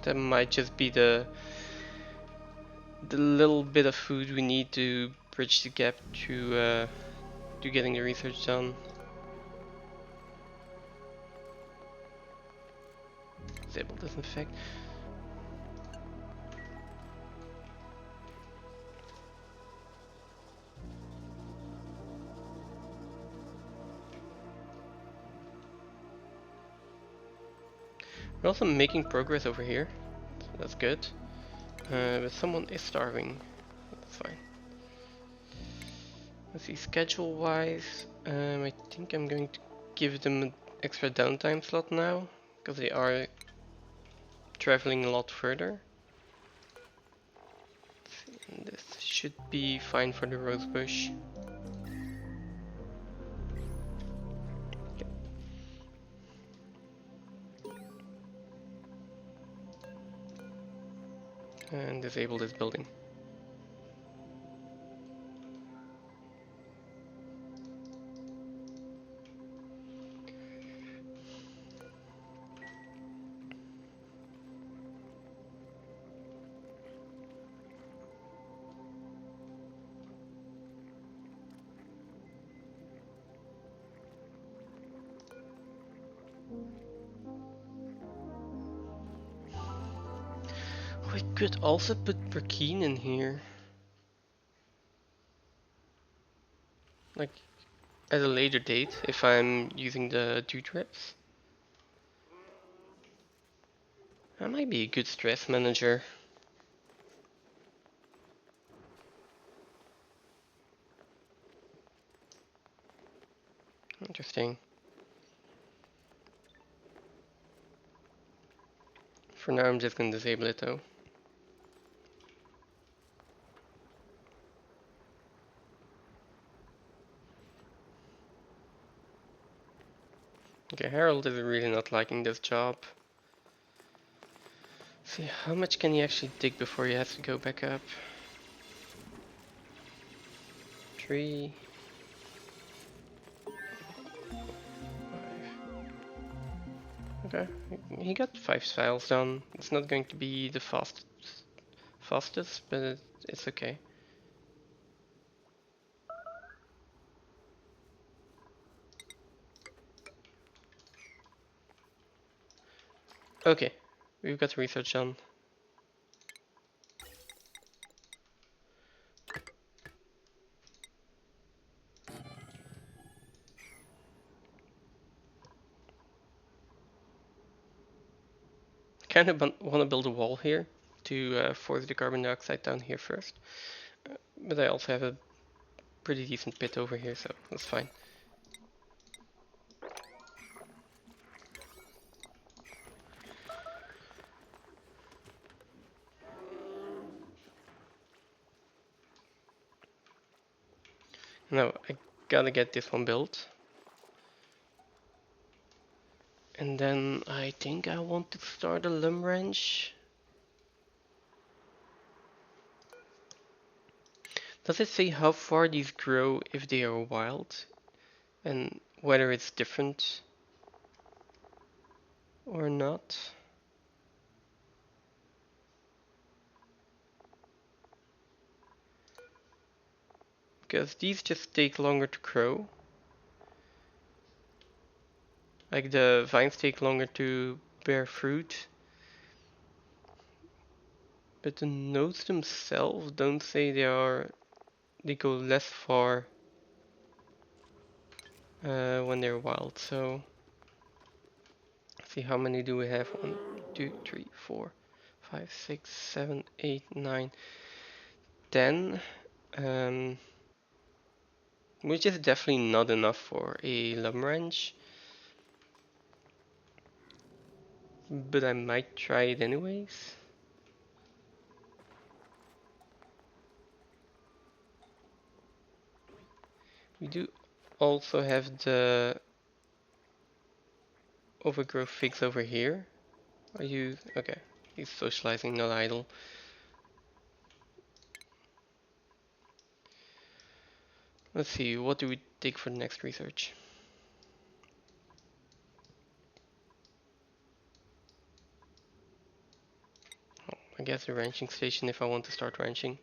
That might just be the little bit of food we need to bridge the gap to getting the research done. Disable disinfect. We're also making progress over here, so that's good. But someone is starving. That's fine. Let's see, schedule-wise, I think I'm going to give them an extra downtime slot now, because they are traveling a lot further. And this should be fine for the rosebush. And disable this building. We could also put Burkeen in here. Like, at a later date, if I'm using the dew traps. That might be a good stress manager. Interesting. For now I'm just gonna disable it though. Okay, Harold is really not liking this job. See, how much can he actually dig before he has to go back up? 3, 5. Okay, he got 5 files done. It's not going to be the fastest, but it's okay. Okay, we've got research done. Kind of want to build a wall here to force the carbon dioxide down here first. But I also have a pretty decent pit over here, so that's fine. Now I gotta get this one built. And then I think I want to start a lumber ranch. Does it say how far these grow if they are wild? And whether it's different or not? Because these just take longer to grow. Like the vines take longer to bear fruit. But the nodes themselves don't say they go less far when they're wild, so See, how many do we have? 1, 2, 3, 4, 5, 6, 7, 8, 9, 10. Which is definitely not enough for a lumber wrench. But I might try it anyways. We do also have the overgrowth figs over here. Are you okay? He's socializing, not idle. Let's see, what do we take for the next research? Oh, I guess the ranching station if I want to start ranching.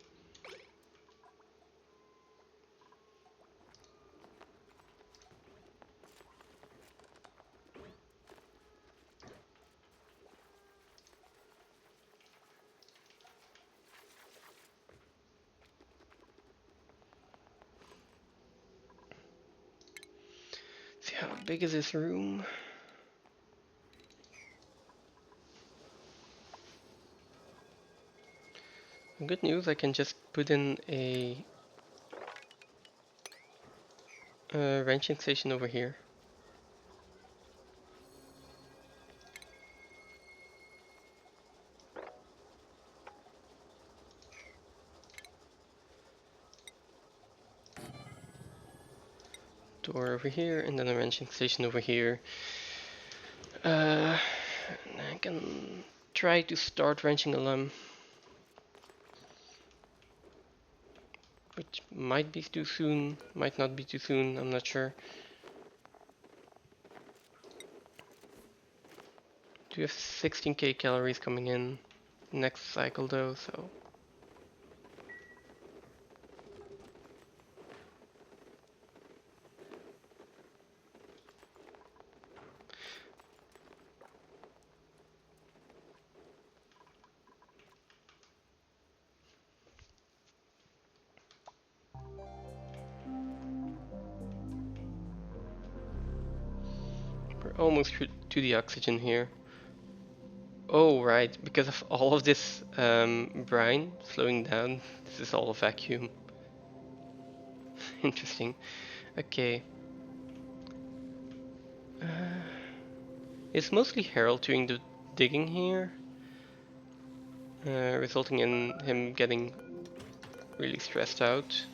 See, how big is this room? Good news, I can just put in a ranching station over here. Door over here, and then a ranching station over here. I can try to start ranching a lamb, which might be too soon, might not be too soon, I'm not sure. Do have 16k calories coming in next cycle though, so. We're almost to the oxygen here. Oh, right, because of all of this brine slowing down, this is all a vacuum. Interesting. Okay. It's mostly Harold doing the digging here, resulting in him getting really stressed out.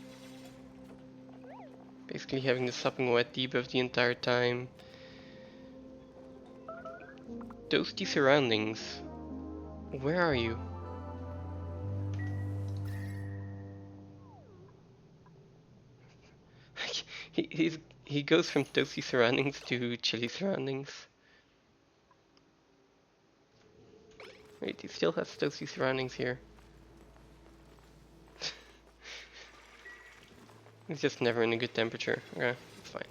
Basically having the sopping wet debuff the entire time. Toasty surroundings. Where are you? he goes from toasty surroundings to chilly surroundings. Wait, he still has toasty surroundings here. He's just never in a good temperature. Okay, that's fine.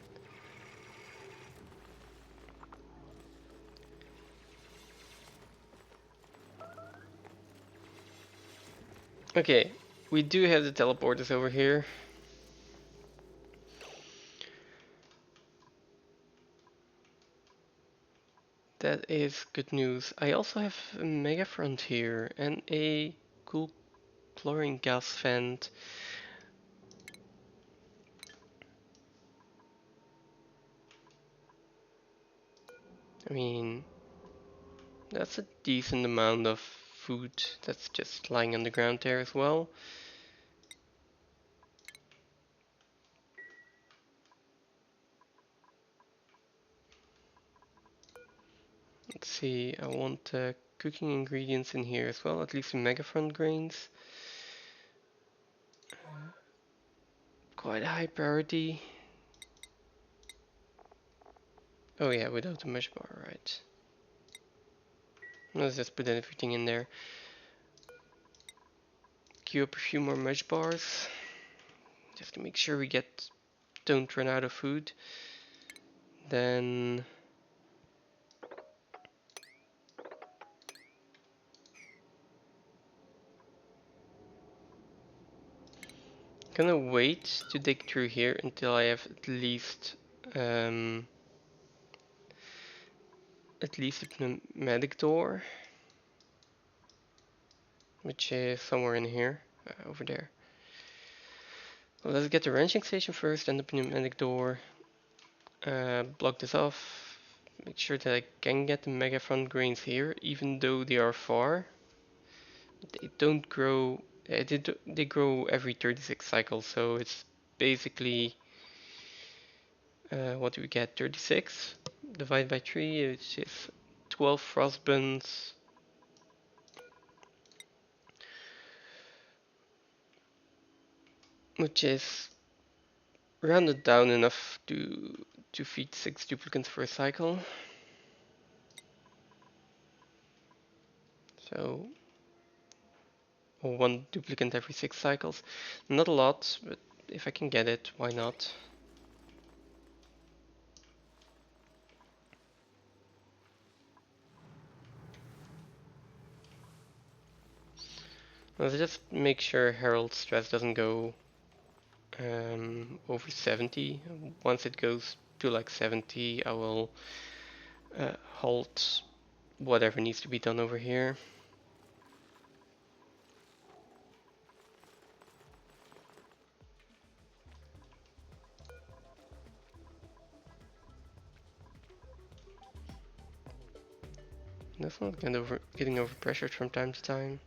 Okay, we do have the teleporters over here. That is good news. I also have a Mega Front here and a cool chlorine gas vent. I mean, that's a decent amount of food that's just lying on the ground there as well. Let's see, I want cooking ingredients in here as well, at least some Megafront grains. Quite a high priority. Oh yeah, without the mesh bar, right. Let's just put everything in there. Queue up a few more mesh bars, just to make sure we don't run out of food. Then gonna wait to dig through here until I have at least at least a pneumatic door, which is somewhere in here, over there. Well, let's get the wrenching station first and the pneumatic door. Block this off. Make sure that I can get the mega front grains here, even though they are far. They don't grow. They grow every 36 cycles, so it's basically what do we get? 36 divided by 3, which is 12 frost buns. Which is rounded down enough to feed 6 duplicants per cycle. So, or 1 duplicant every 6 cycles. Not a lot, but if I can get it, why not? Let's just make sure Herald's stress doesn't go over 70. Once it goes to like 70, I will halt whatever needs to be done over here. That's not getting over pressured from time to time.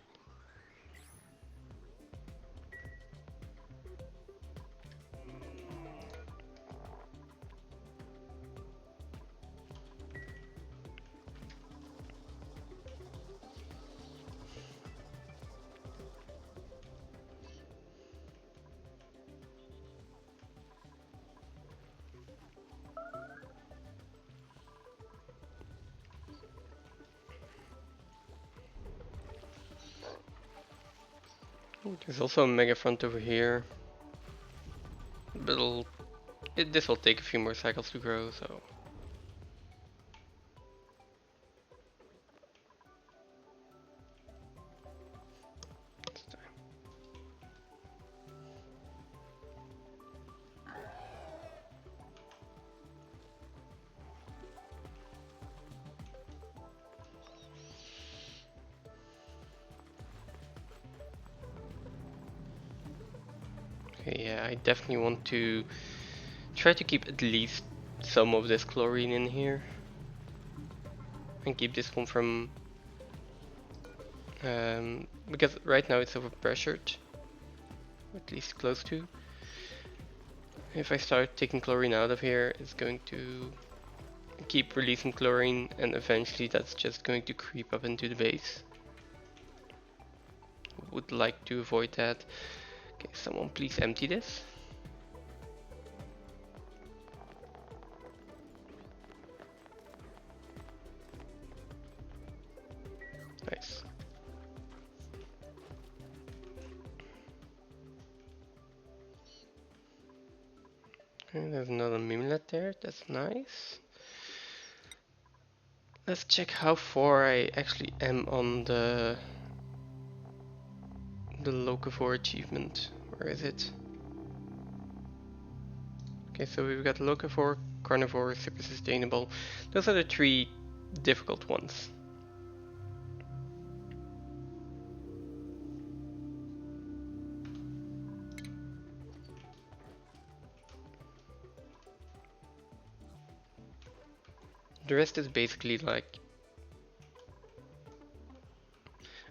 There's also a mega front over here, but this will take a few more cycles to grow, so. Okay, yeah, I definitely want to try to keep at least some of this chlorine in here and keep this one from because right now it's overpressured, at least close to. If I start taking chlorine out of here, it's going to keep releasing chlorine, and eventually that's just going to creep up into the base. Would like to avoid that. Okay, someone please empty this. Nice. Okay, there's another mimlet there, that's nice. Let's check how far I actually am on the locavore achievement. Where is it? Okay, so we've got locavore, carnivore, super sustainable. Those are the 3 difficult ones. The rest is basically like,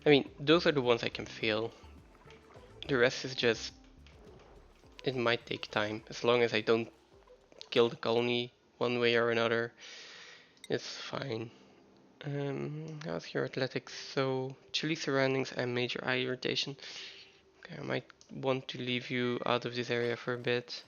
I mean, those are the ones I can fail. The rest is just, it might take time. As long as I don't kill the colony one way or another, it's fine. How's your athletics? So, chilly surroundings and major eye irritation. Okay, I might want to leave you out of this area for a bit.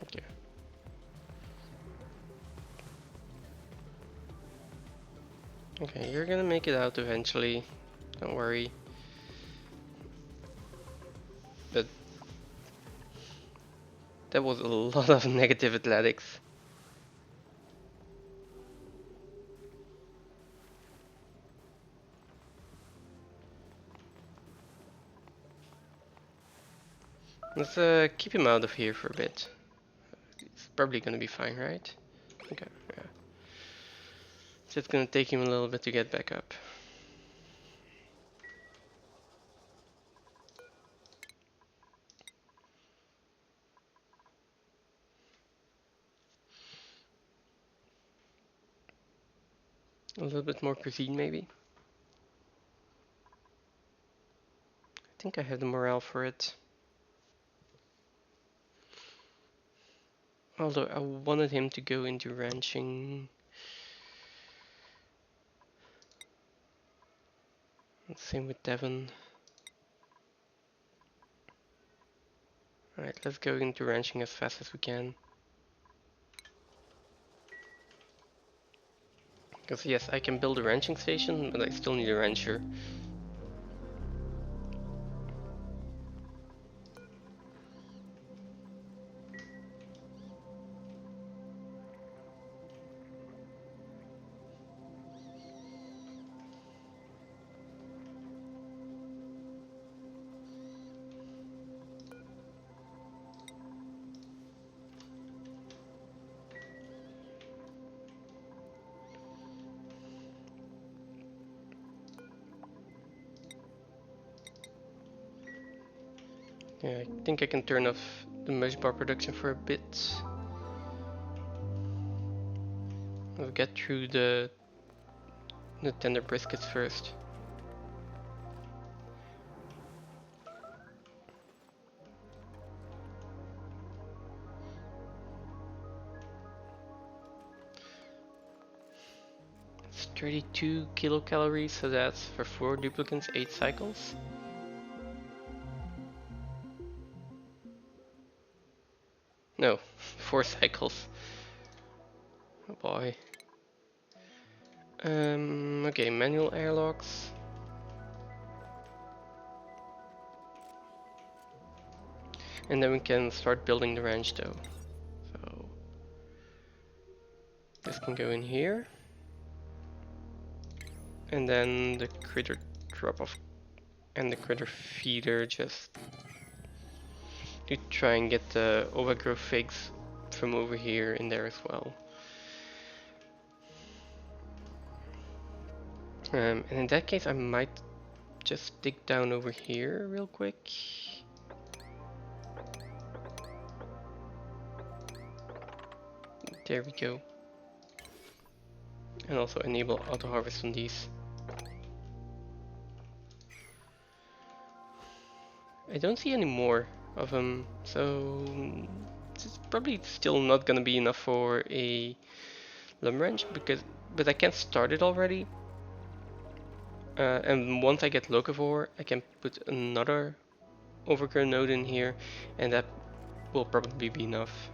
Okay. Okay, you're gonna make it out eventually. Don't worry. But that was a lot of negative athletics. Let's keep him out of here for a bit. It's probably gonna be fine, right? Okay, yeah. So it's gonna take him a little bit to get back up. A little bit more cuisine, maybe. I think I have the morale for it. Although I wanted him to go into ranching. Same with Devon. Alright, let's go into ranching as fast as we can. Because yes, I can build a ranching station, but I still need a rancher. Yeah, I think I can turn off the mush bar production for a bit. We'll get through the tender briskets first. It's 32 kilocalories, so that's for 4 duplicants, 8 cycles. No, 4 cycles. Oh boy. Okay, manual airlocks. And then we can start building the ranch though. So this can go in here. And then the critter drop off and the critter feeder just to try and get the overgrowth figs from over here in there as well. And in that case I might just dig down over here real quick. There we go. And also enable auto harvest on these. I don't see any more of them, so it's probably still not gonna be enough for a lumber ranch, but I can start it already. And once I get locavore, I can put another overgrown node in here, and that will probably be enough.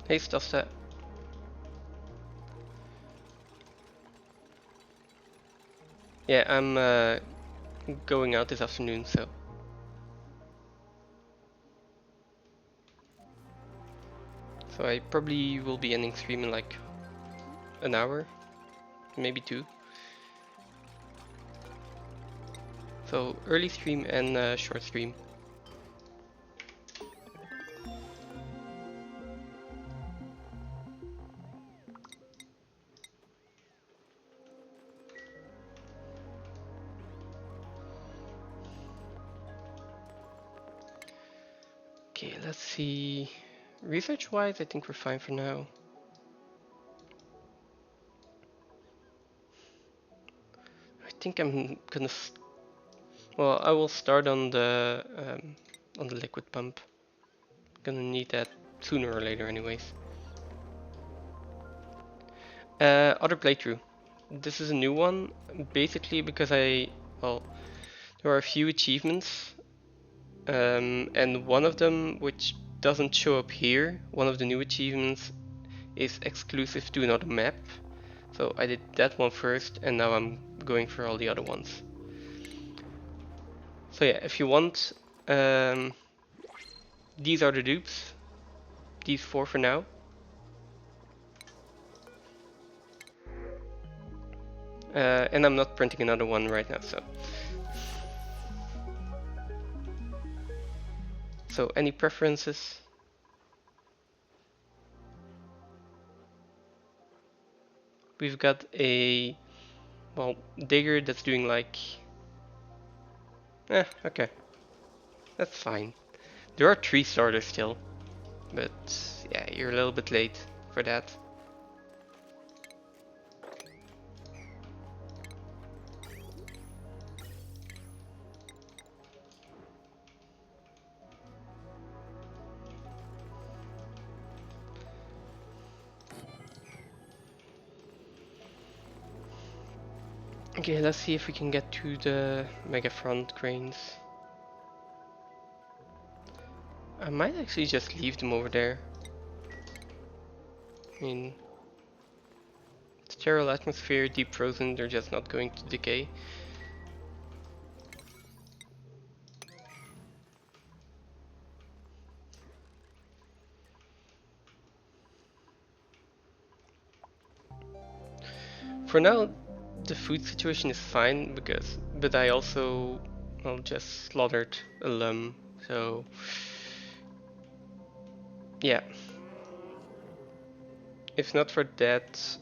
Hey, Stasta. Yeah, I'm going out this afternoon, so. So I probably will be ending stream in like an hour, maybe 2. So early stream and short stream. Okay, let's see. Research wise, I think we're fine for now. I think I'm gonna. Well, I will start on the liquid pump. Gonna need that sooner or later, anyways. Other playthrough. This is a new one, basically because well, there are a few achievements, and one of them, which doesn't show up here, one of the new achievements is exclusive to another map. So I did that one first, and now I'm going for all the other ones. So yeah, if you want, these are the dupes. These 4 for now. And I'm not printing another one right now, so. So any preferences? We've got a, well, digger that's doing like, okay, that's fine. There are 3 starters still, but yeah, you're a little bit late for that. Okay, let's see if we can get to the Mega Front cranes. I might actually just leave them over there. I mean, sterile atmosphere, deep frozen, they're just not going to decay. For now, the food situation is fine but I also, well, just slaughtered a lum, so yeah. If not for that,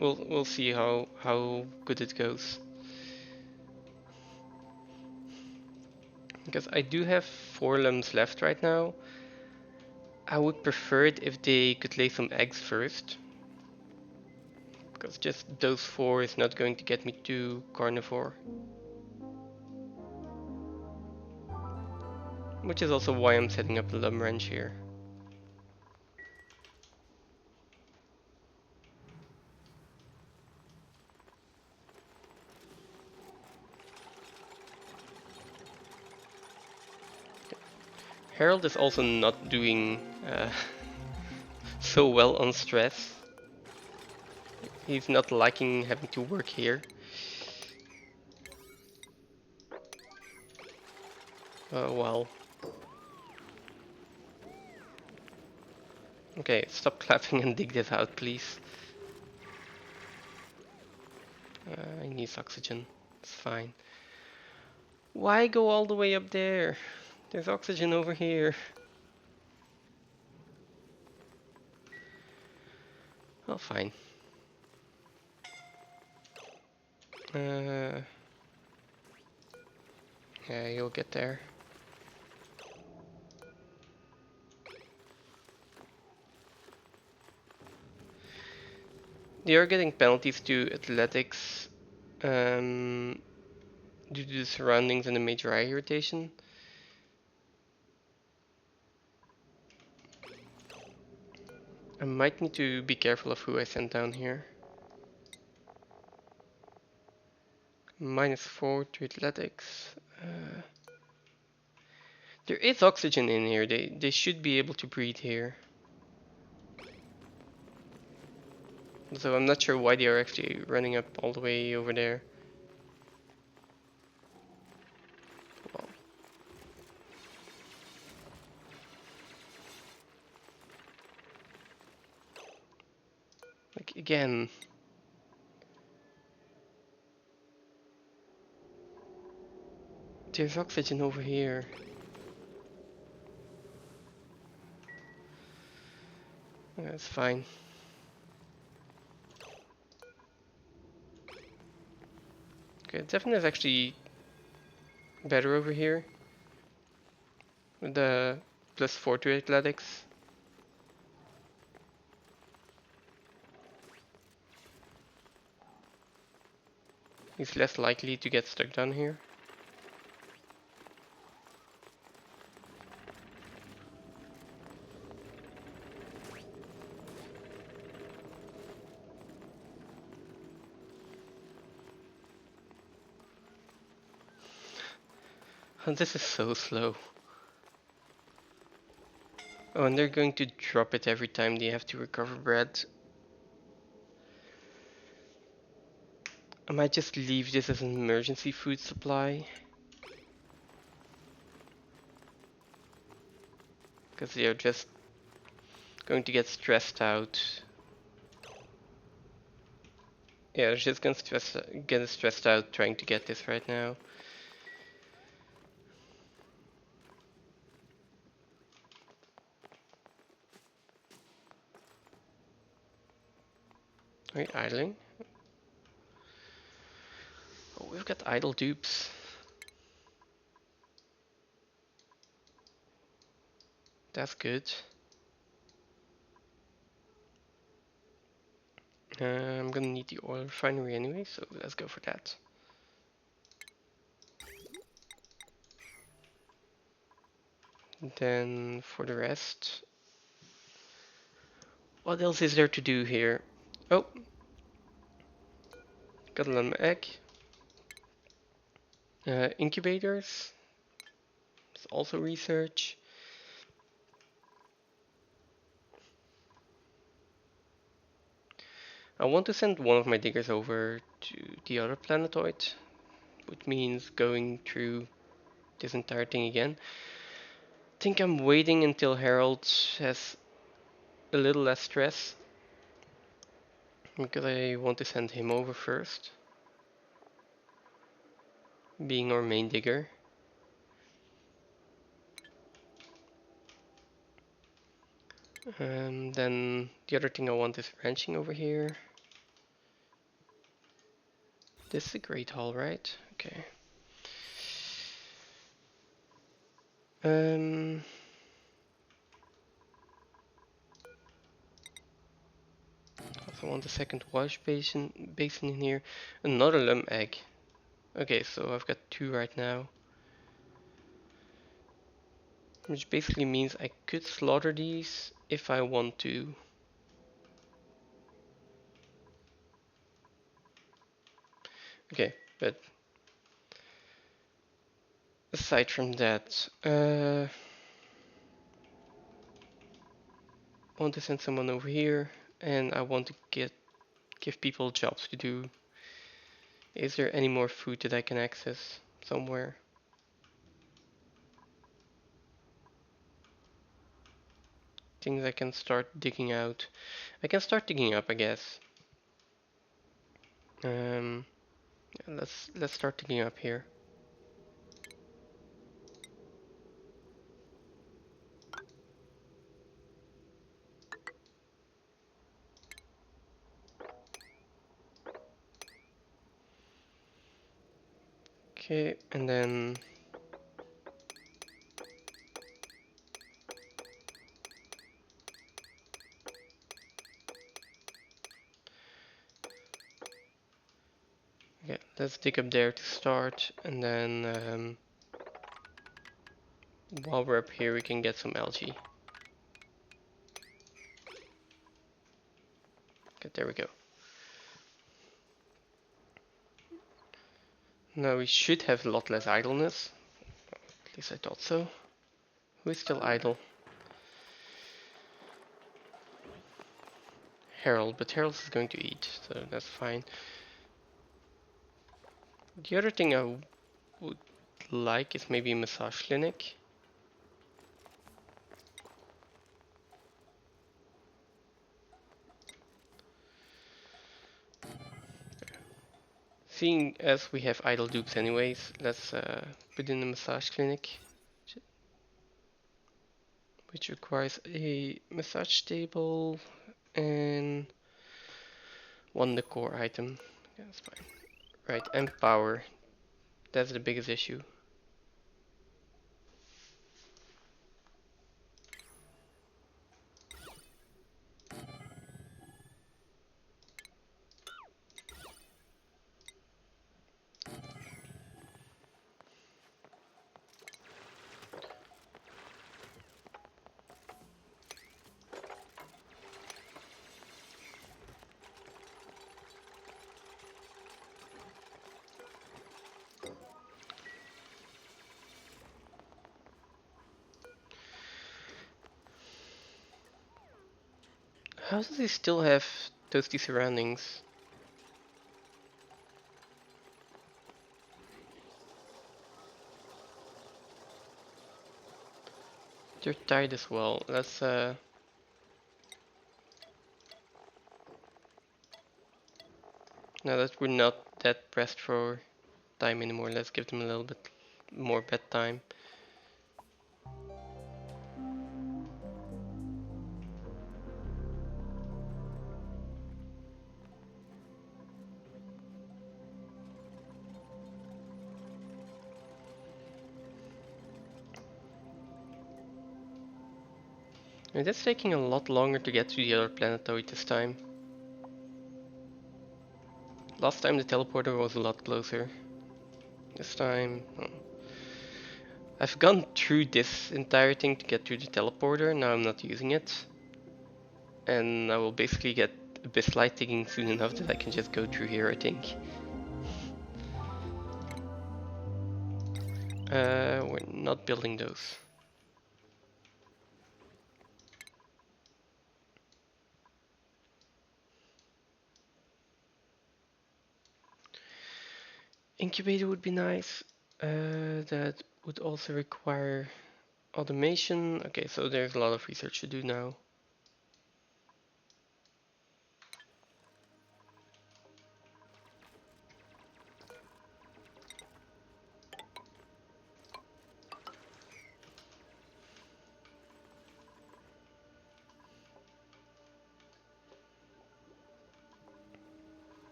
we'll see how good it goes. Because I do have 4 lums left right now. I would prefer it if they could lay some eggs first. Because just those 4 is not going to get me to carnivore. Which is also why I'm setting up the lum ranch here. Harold is also not doing so well on stress. He's not liking having to work here. Well. Okay, stop clapping and dig this out, please. I need oxygen. It's fine. Why go all the way up there? There's oxygen over here. Oh, fine. Yeah, you'll get there. They are getting penalties to athletics due to the surroundings and the major eye irritation. I might need to be careful of who I send down here. -4 to athletics. There is oxygen in here. They should be able to breathe here. So I'm not sure why they are actually running up all the way over there. Well. Like again. There's oxygen over here. That's fine. Okay, Devin is actually better over here. With the +4 to athletics. He's less likely to get stuck down here. This is so slow. Oh, and they're going to drop it every time they have to recover bread. I might just leave this as an emergency food supply. Because they are just going to get stressed out. Yeah, they're just going to get stressed out trying to get this right now. Are you idling? Oh, we've got idle dupes. That's good. I'm gonna need the oil refinery anyway, so let's go for that. Then for the rest, what else is there to do here? Oh, got a lemon egg. Incubators. It's also research. I want to send one of my diggers over to the other planetoid, which means going through this entire thing again. I think I'm waiting until Harold has a little less stress, because I want to send him over first, being our main digger. Then the other thing I want is ranching over here. This is a great hall, right? Okay. Also want a second wash basin in here. Another lum egg. Okay, so I've got 2 right now. Which basically means I could slaughter these if I want to. Okay, but aside from that, I want to send someone over here, and I want to give people jobs to do. Is there any more food that I can access somewhere? Things I can start digging out. I can start digging up, I guess. Yeah, let's start digging up here. Okay, and then okay, let's dig up there to start, and then while we're up here, we can get some algae. Okay, there we go. Now we should have a lot less idleness. At least I thought so. Who is still idle? Harold, but Harold is going to eat, so that's fine. The other thing I would like is maybe a massage clinic. Seeing as we have idle dupes anyways, let's put in a massage clinic, which requires a massage table and 1 decor item. Yeah, that's fine. Right, and power. That's the biggest issue. How does he still have toasty surroundings? They're tired as well. Let's now that we're not that pressed for time anymore, let's give them a little bit more bedtime. And it's taking a lot longer to get to the other planetoid this time. Last time the teleporter was a lot closer. This time... I've gone through this entire thing to get to the teleporter, now I'm not using it. And I will basically get Abyss Light taking soon enough that I can just go through here, I think. We're not building those. Incubator would be nice. That would also require automation. Okay, so there's a lot of research to do now.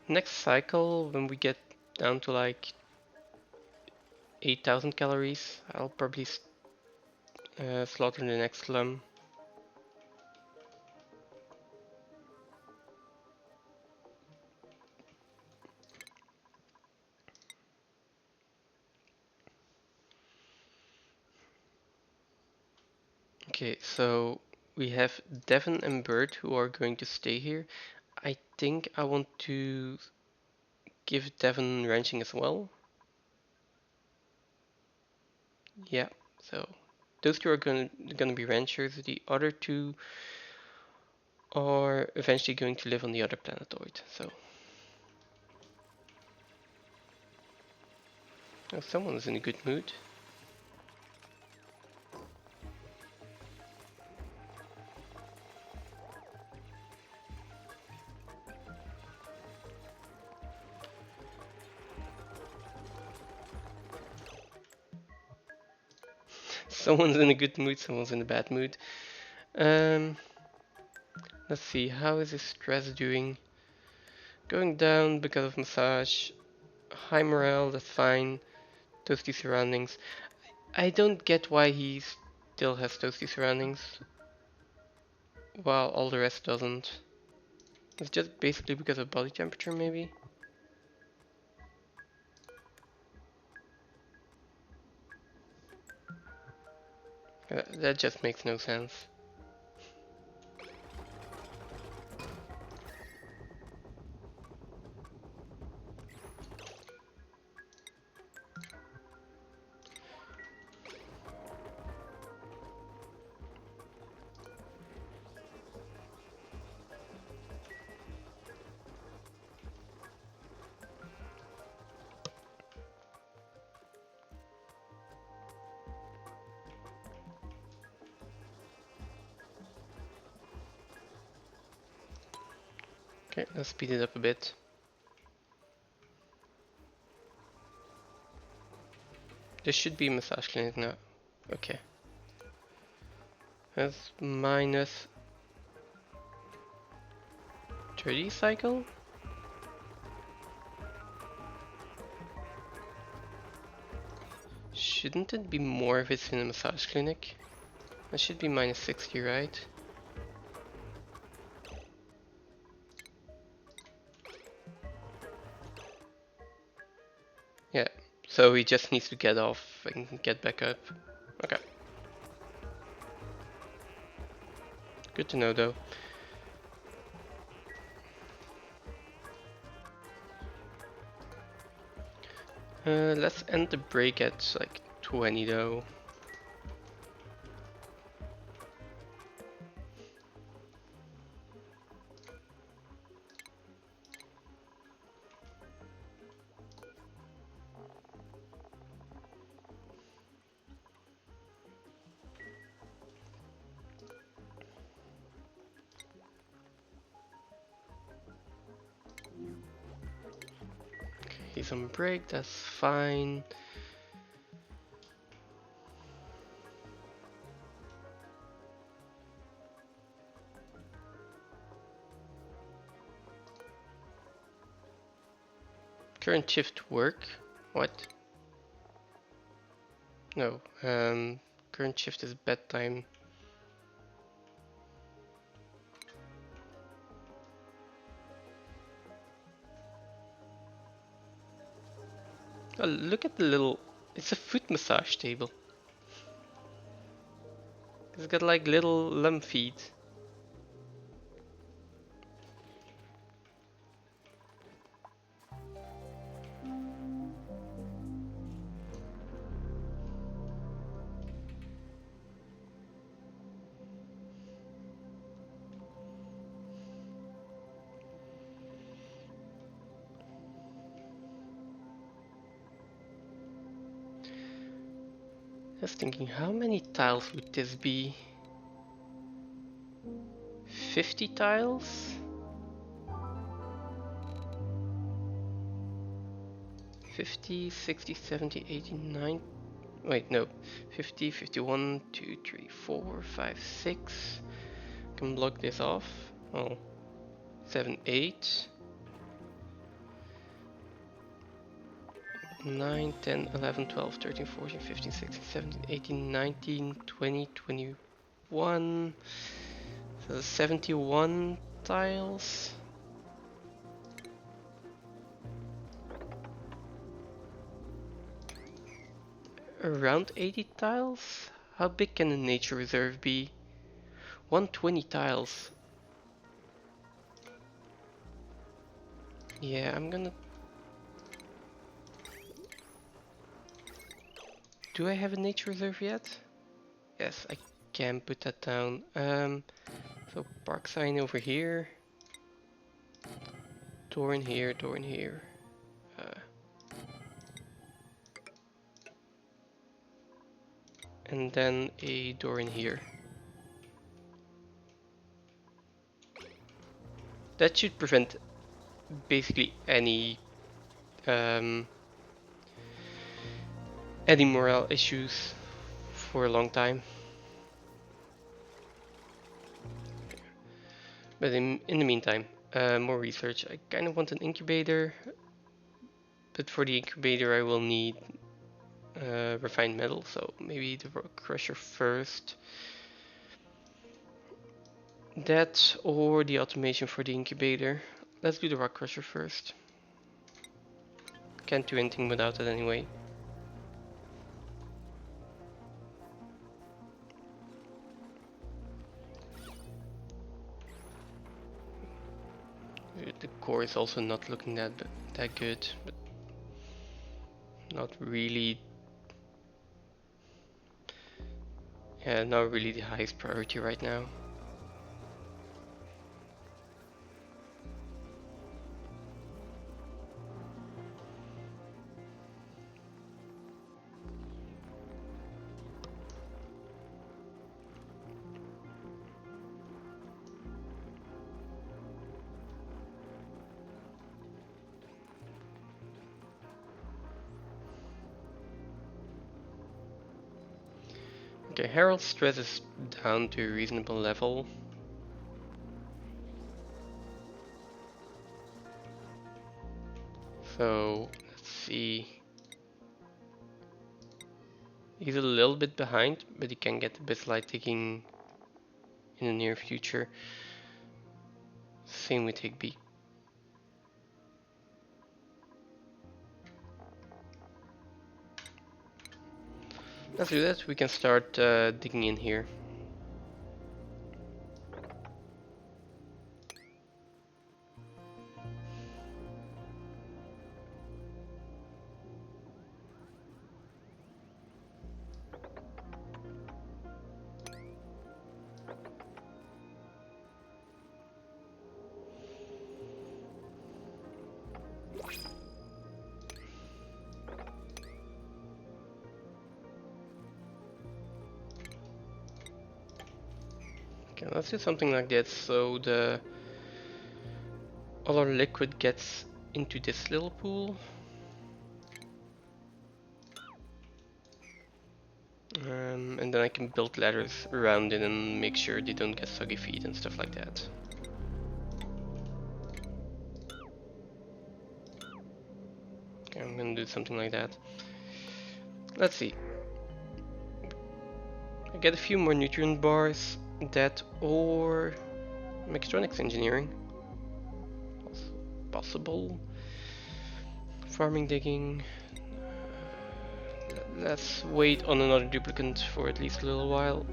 Next cycle, when we get down to like 8,000 calories, I'll probably slaughter the next slum. Okay, so we have Devon and Bird who are going to stay here. I think I want to give Devon ranching as well. Yeah, so those two are gonna be ranchers. The other two are eventually going to live on the other planetoid. So, oh, someone is in a good mood. Someone's in a good mood, someone's in a bad mood. Um, let's see, how is his stress doing? Going down because of massage. High morale, that's fine. Toasty surroundings. I don't get why he still has toasty surroundings while all the rest doesn't. It's just basically because of body temperature, maybe? That just makes no sense. Okay, let's speed it up a bit. This should be massage clinic now. Okay. That's minus 30 cycle? Shouldn't it be more if it's in a massage clinic? That should be minus 60, right? Yeah, so he just needs to get off and get back up. Okay. Good to know though. Let's end the break at like 20 though. He's on break, that's fine. Current shift work? What? No, current shift is bedtime. Oh, look at the little, it's a foot massage table. It's got like little lamb feet. Just thinking, how many tiles would this be? 50 tiles? 50, 60, 70, 80, 90. Wait, no. 50, 51, 2, 3, 4, 5, 6. Can block this off. Oh, 7, 8. 9, 10, 11, 12, 13, 14, 15, 16, 17, 18, 19, 20, 21. So 71 tiles. Around 80 tiles? How big can a nature reserve be? 120 tiles. Yeah, I'm gonna... Do I have a nature reserve yet? Yes, I can put that down. So park sign over here. Door in here, door in here. And then a door in here. That should prevent basically any morale issues for a long time. But in the meantime, more research. I kind of want an incubator, but for the incubator I will need refined metal, so maybe the rock crusher first. That or the automation for the incubator. Let's do the rock crusher first. Can't do anything without it anyway. The core is also not looking that good, but not really. Yeah, not really the highest priority right now. Okay, Harold's stress is down to a reasonable level. So, let's see. He's a little bit behind, but he can get a bit light taking in the near future. Same with Higby. Let's do that. We can start digging in here. Okay, let's do something like that, so all our liquid gets into this little pool. And then I can build ladders around it and make sure they don't get soggy feet and stuff like that. Okay, I'm gonna do something like that. Let's see. I get a few more nutrient bars, that or mechatronics engineering. Possible. Farming, digging. Let's wait on another duplicant for at least a little while.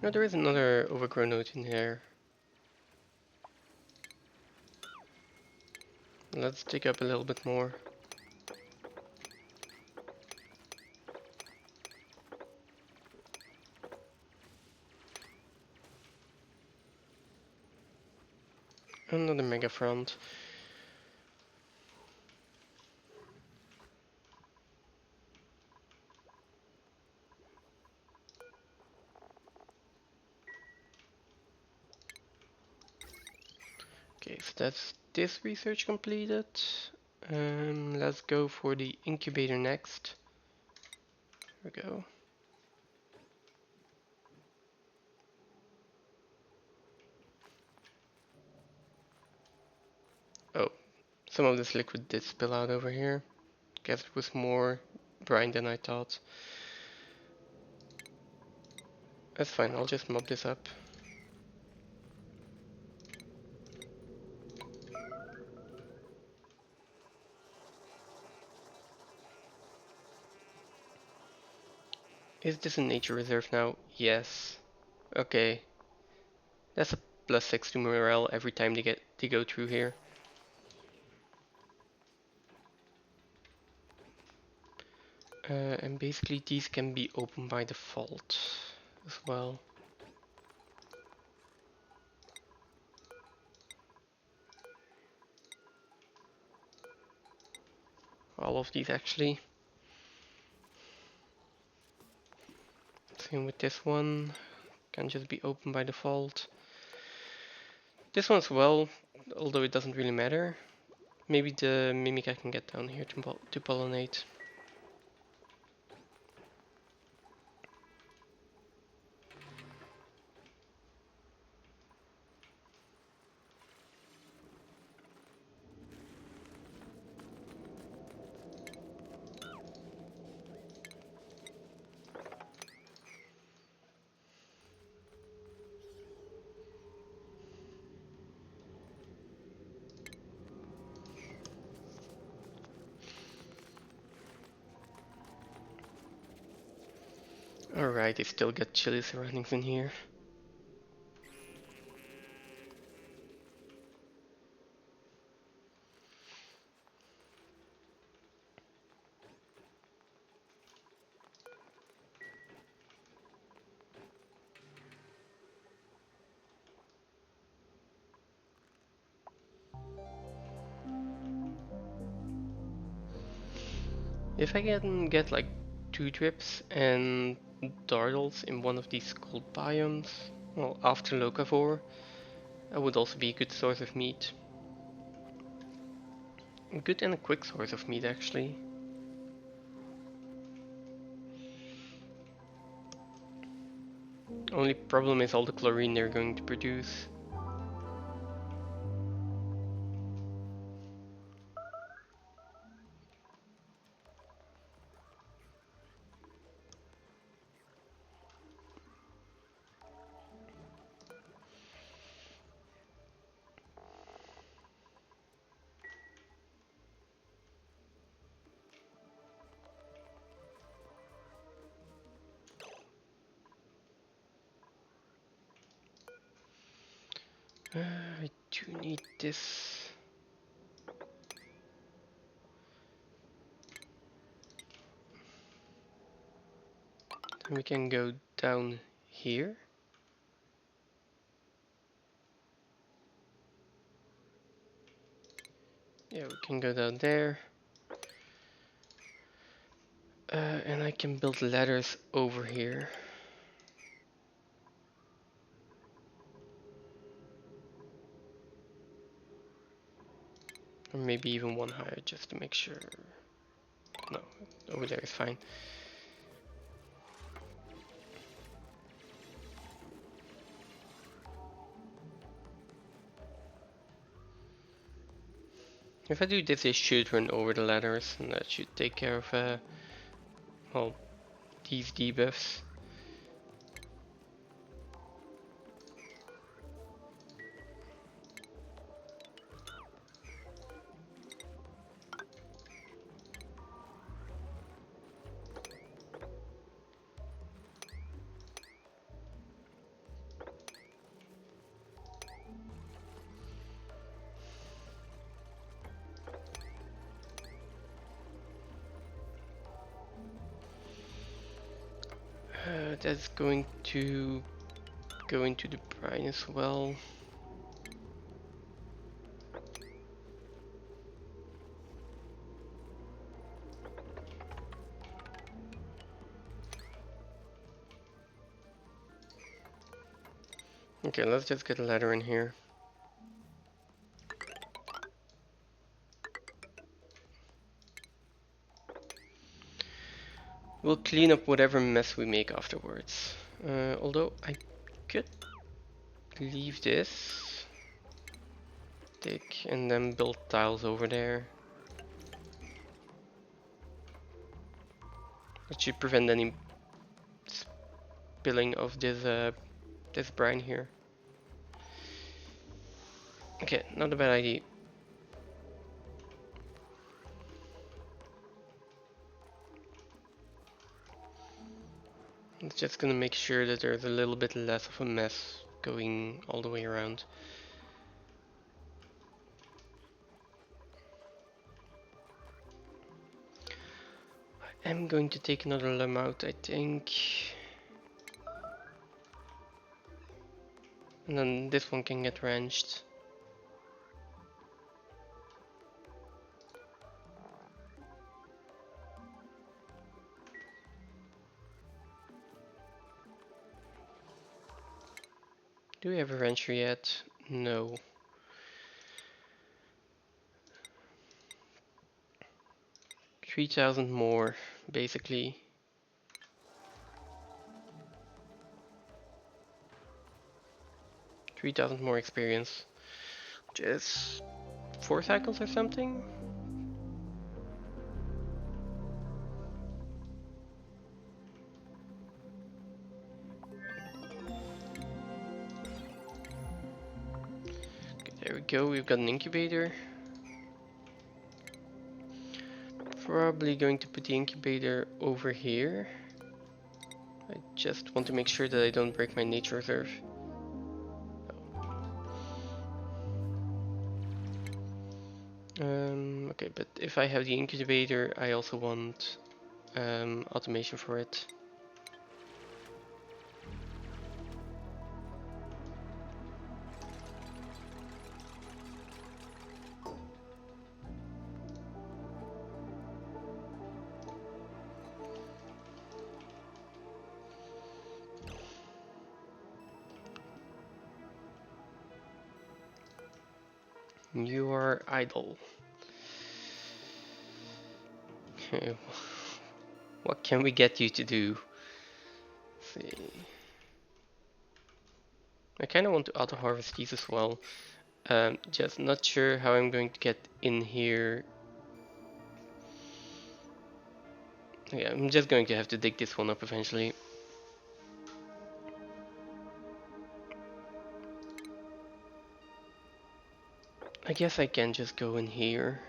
Oh, there is another overgrown node in here. Let's dig up a little bit more. Another mega front. Okay, so that's this research completed. Let's go for the incubator next. Here we go. Oh, some of this liquid did spill out over here. Guess it was more brine than I thought. That's fine, I'll just mop this up. Is this a nature reserve now? Yes. Okay. That's a +6 to morale every time they go through here. And basically these can be opened by default as well. All of these actually. Same with this one. Can just be opened by default. This one as well, although it doesn't really matter. Maybe the mimic I can get down here to pollinate. Alright, they still got chilly surroundings in here. If I can get like 2 drips and dartles in one of these cold biomes, well, after locavore, that would also be a good source of meat. A good and a quick source of meat actually. Only problem is all the chlorine they're going to produce. I do need this. Then we can go down here. Yeah, we can go down there. And I can build ladders over here. Or maybe even one higher just to make sure. No, over there is fine. If I do this, it should run over the ladders, and that should take care of, well, these debuffs. That's going to go into the brine as well. Okay, let's just get a ladder in here. We'll clean up whatever mess we make afterwards. Although I could leave this, take and then build tiles over there. That should prevent any spilling of this brine here. Okay, not a bad idea. It's just gonna make sure that there's a little bit less of a mess going all the way around. I'm going to take another lemon out, I think. And then this one can get wrenched. Do we have a wrencher yet? No. $3,000 more, basically. $3,000 more experience. Just 4 cycles or something? Okay, there we go, we've got an incubator. Probably going to put the incubator over here. I just want to make sure that I don't break my nature reserve. Okay, but if I have the incubator, I also want automation for it. You are idle. What can we get you to do? Let's see. I kind of want to auto harvest these as well. Just not sure how I'm going to get in here. Yeah, I'm just going to have to dig this one up eventually. I guess I can just go in here.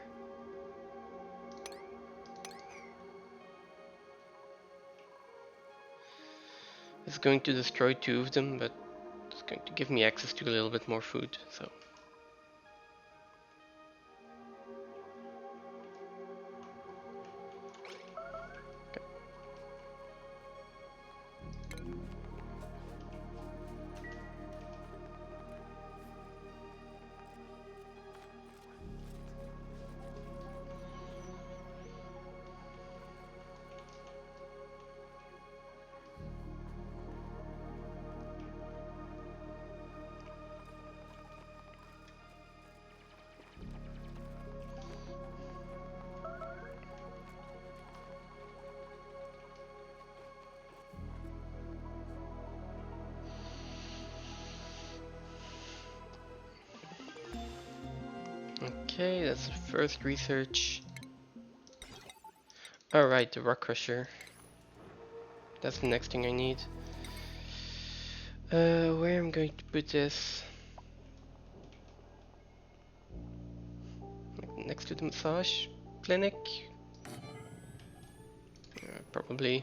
It's going to destroy 2 of them, but it's going to give me access to a little bit more food, so. Okay. Okay, that's the first research. Alright, the rock crusher. That's the next thing I need. Where I'm going to put this? Next to the massage clinic? Probably.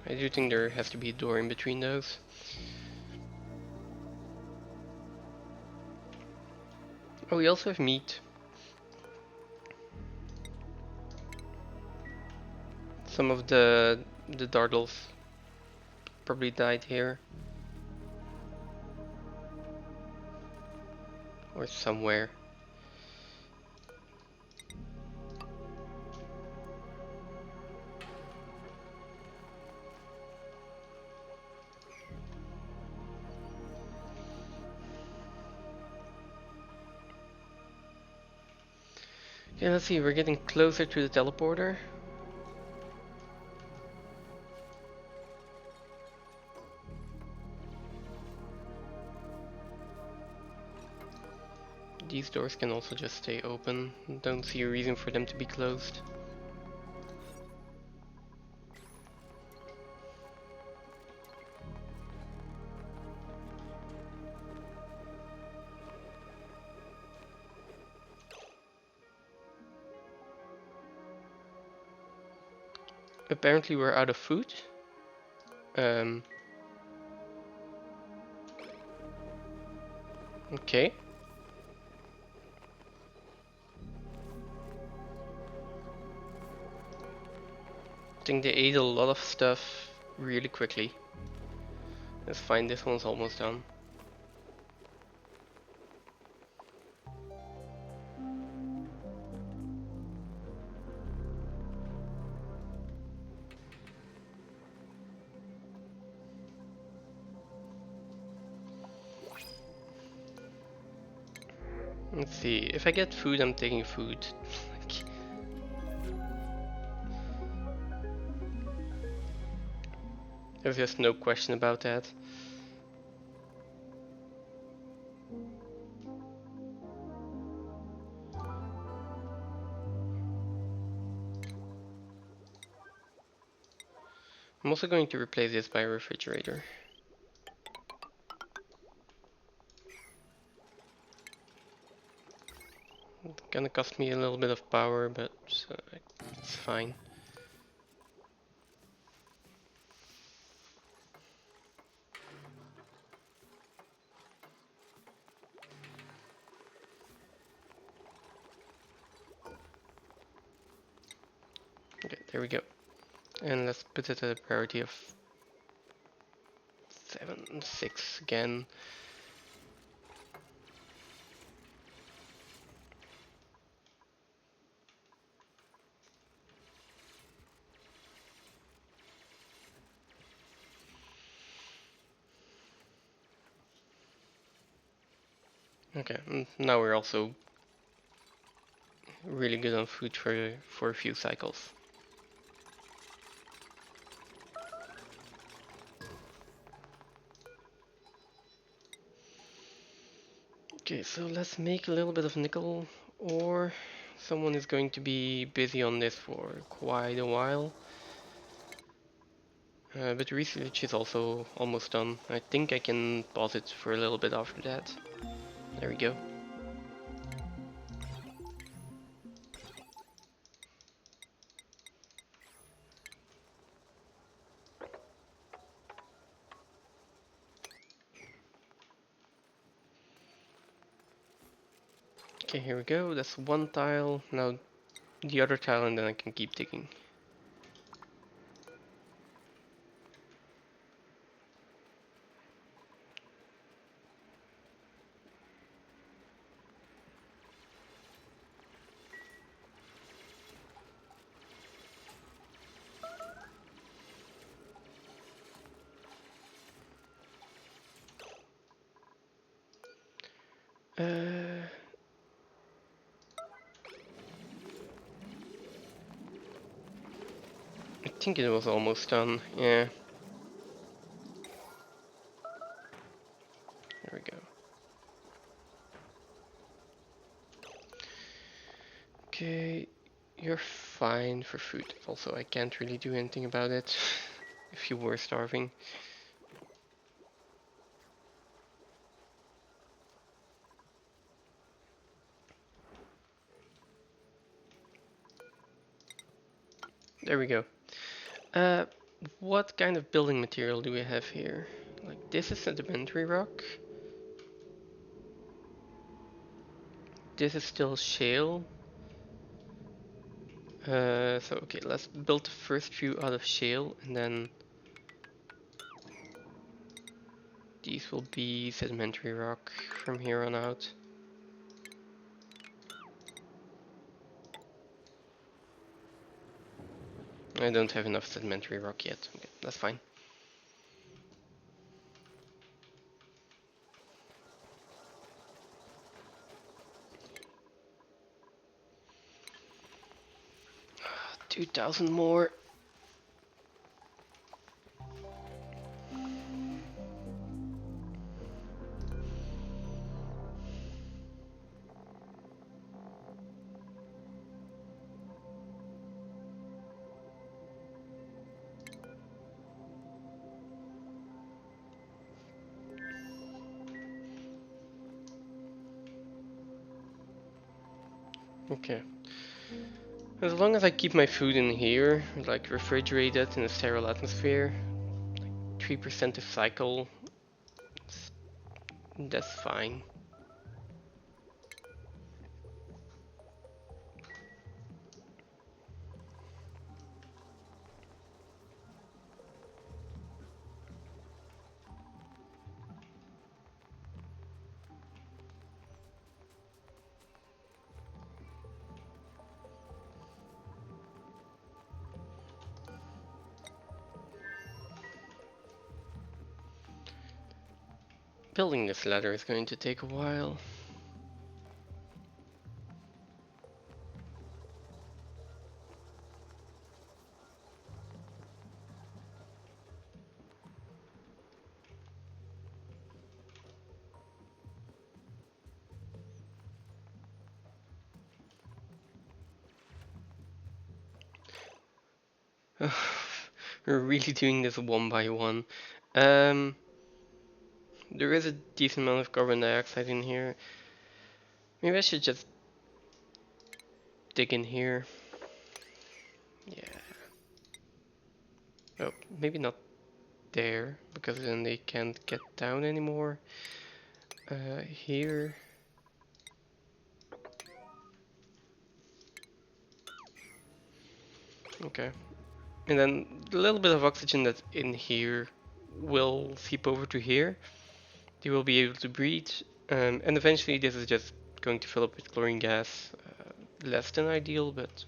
I do think there has to be a door in between those. Oh, we also have meat. Some of the dartles probably died here. Or somewhere. Okay, let's see, we're getting closer to the teleporter. These doors can also just stay open. Don't see a reason for them to be closed. Apparently we're out of food. Okay. I think they ate a lot of stuff really quickly. That's fine, this one's almost done. Let's see, if I get food, I'm taking food. There's just no question about that. I'm also going to replace this by a refrigerator. It's gonna cost me a little bit of power, but it's fine. Okay, there we go. And let's put it at a priority of 7, 6 again. Okay, now we're also really good on food for a few cycles. Okay, so let's make a little bit of nickel, or someone is going to be busy on this for quite a while. But research is also almost done. I think I can pause it for a little bit after that. There we go. Okay, here we go. That's one tile. Now the other tile, and then I can keep digging. I think it was almost done, yeah. There we go. Okay, you're fine for food. Also, I can't really do anything about it if you were starving. There we go. What kind of building material do we have here? Like, this is sedimentary rock. This is still shale. So okay, let's build the first few out of shale, and then these will be sedimentary rock from here on out. I don't have enough sedimentary rock yet. Okay, that's fine. Ah, 2,000 more. Okay. As long as I keep my food in here, like refrigerated in a sterile atmosphere, 3% to cycle, that's fine. Building this ladder is going to take a while. We're really doing this one by one. There is a decent amount of carbon dioxide in here. Maybe I should just dig in here. Yeah. Oh, maybe not there, because then they can't get down anymore. Here. Okay. And then the little bit of oxygen that's in here will seep over to here. They will be able to breathe, and eventually this is just going to fill up with chlorine gas. Less than ideal, but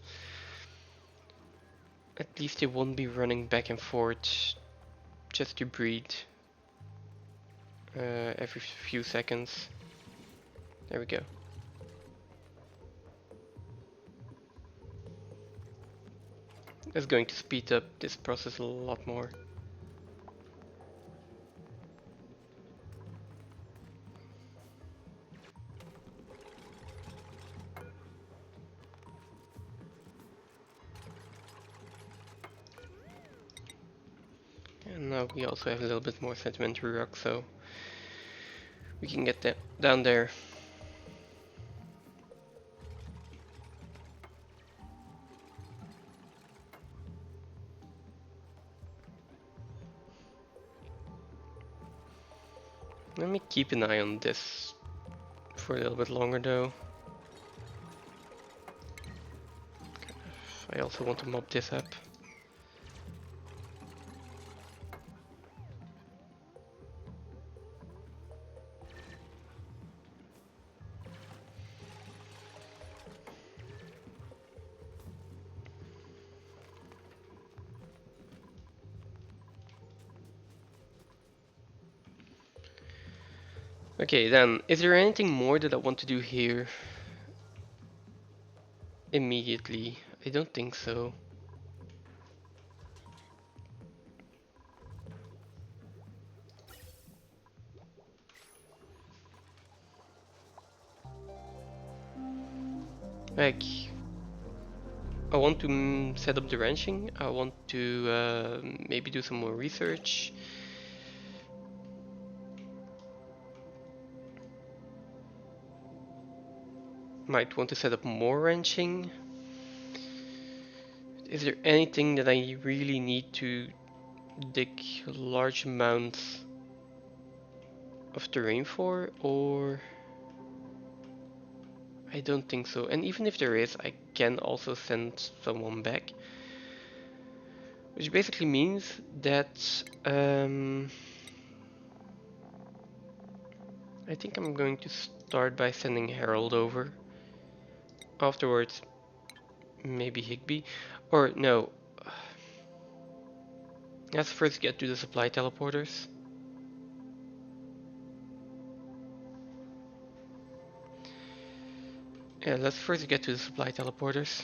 at least they won't be running back and forth just to breathe every few seconds. There we go. That's going to speed up this process a lot more. And now we also have a little bit more sedimentary rock, so we can get that down there. Let me keep an eye on this for a little bit longer though. I also want to mob this up. Okay, then, is there anything more that I want to do here immediately? I don't think so. Like, I want to set up the ranching. I want to maybe do some more research. Might want to set up more ranching. Is there anything that I really need to dig large amounts of terrain for, or I don't think so. And even if there is, I can also send someone back, which basically means that I think I'm going to start by sending Harold over. Afterwards, maybe Higby, or no. Let's first get to the supply teleporters. Yeah, let's first get to the supply teleporters.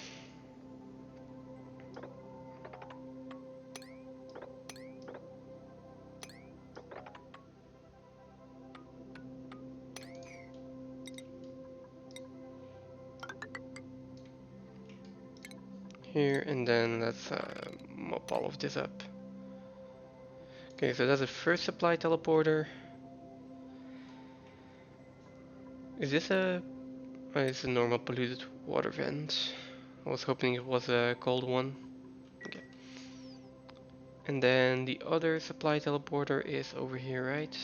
Here, and then let's mop all of this up. Okay, so that's the first supply teleporter. Is this a... Oh, it's a normal polluted water vent. I was hoping it was a cold one. Okay. And then the other supply teleporter is over here, right?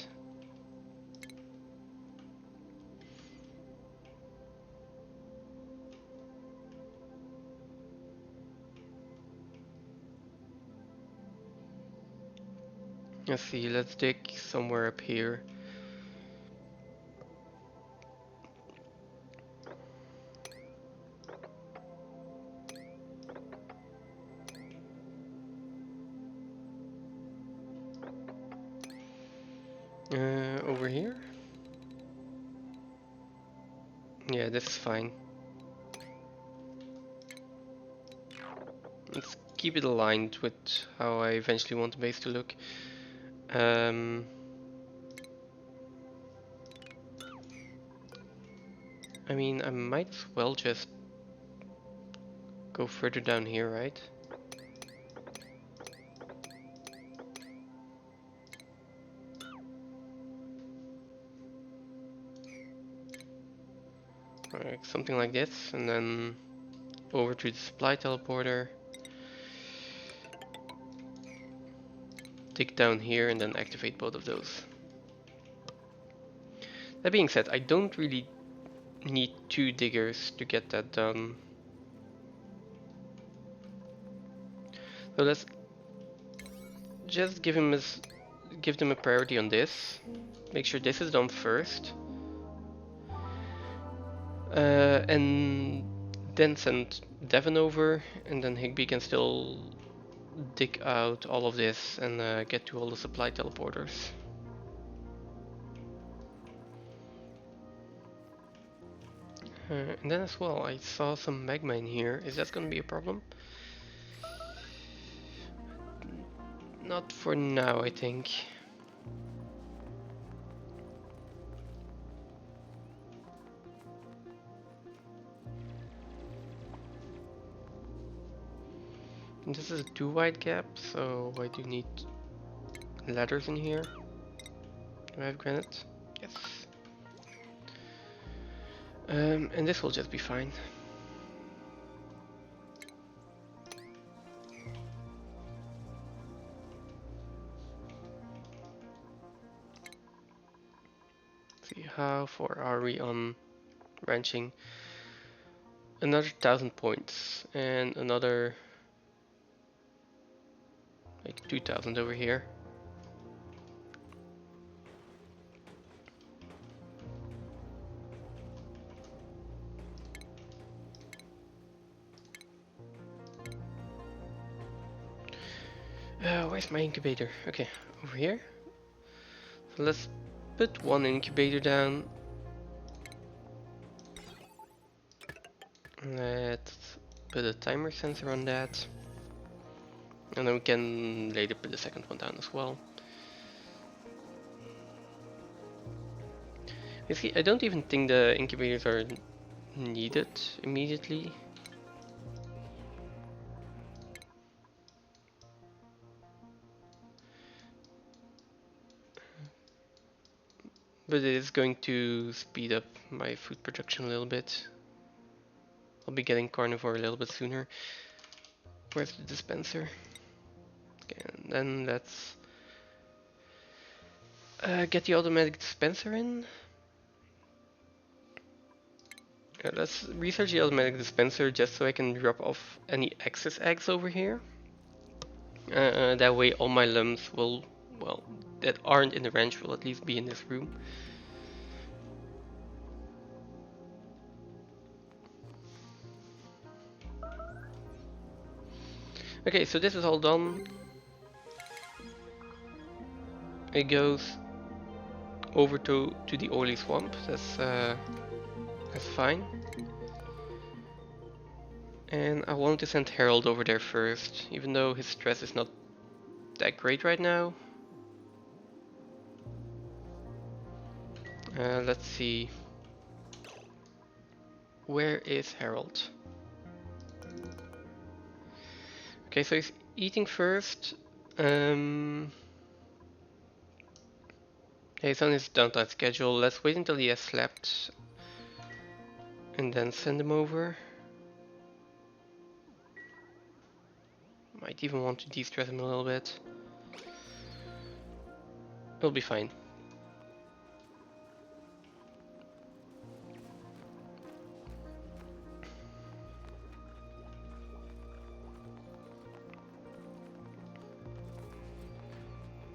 Let's see, let's dig somewhere up here. Over here? Yeah, this is fine. Let's keep it aligned with how I eventually want the base to look. I mean, I might as well just go further down here, right? Alright, something like this, and then over to the supply teleporter. Dig down here and then activate both of those. That being said, I don't really need 2 diggers to get that done. So let's just give them a priority on this. Make sure this is done first. And then send Devon over, and then Higby can still dig out all of this and get to all the supply teleporters. And then as well, I saw some magma in here. Is that gonna be a problem? Not for now, I think. And this is a 2 wide gap, so I do need ladders in here. Do I have granite? Yes. And this will just be fine. See, how far are we on ranching? Another 1000 points and another like 2000 over here. Where's my incubator? Okay, over here. So let's put 1 incubator down. Let's put a timer sensor on that. And then we can later put the second one down as well. You see, I don't even think the incubators are need it immediately. But it is going to speed up my food production a little bit. I'll be getting carnivore a little bit sooner. Where's the dispenser? Okay, and then let's get the automatic dispenser in. Let's research the automatic dispenser just so I can drop off any excess eggs over here. That way all my lumps will, well, that aren't in the ranch will at least be in this room. Okay, so this is all done. It goes over to the oily swamp. That's fine. And I wanted to send Harold over there first, even though his stress is not that great right now. Let's see. Where is Harold? Okay, so he's eating first. He's on his downtime schedule. Let's wait until he has slept and then send him over. Might even want to de-stress him a little bit. It'll be fine.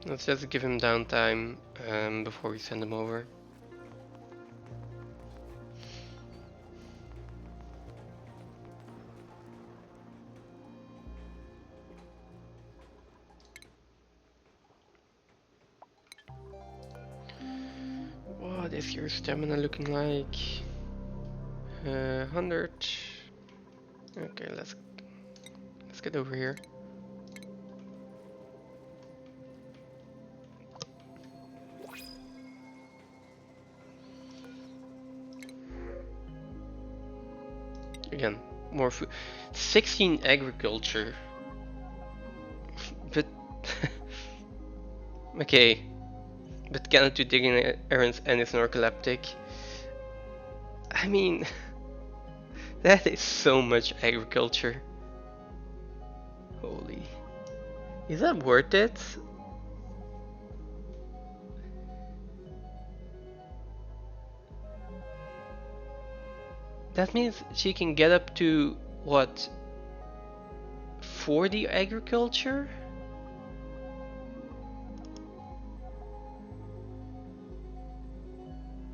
Let's just give him downtime before we send him over. What is your stamina looking like? 100. Okay, let's get over here. Again, more food. 16 agriculture. But okay. But cannot do digging errands and is narcoleptic. I mean, that is so much agriculture. Holy. Is that worth it? That means she can get up to, what, 40 agriculture?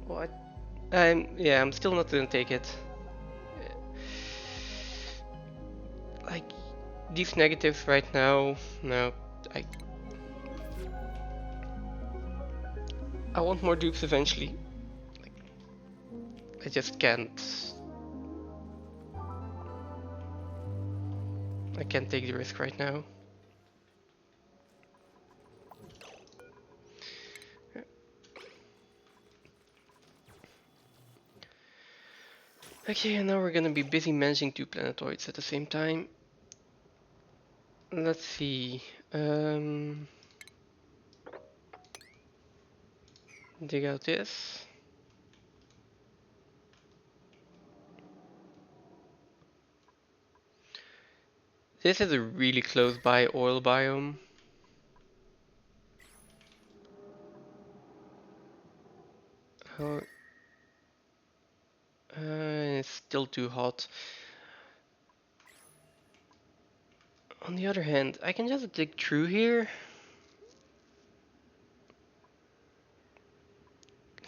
What? Yeah, I'm still not gonna take it. Like, these negatives right now, no, I want more dupes eventually. Like, I just can't. I can't take the risk right now. Okay, and now we're gonna be busy managing 2 planetoids at the same time. Let's see. Dig out this. This is a really close by oil biome. Oh, it's still too hot. On the other hand, I can just dig through here.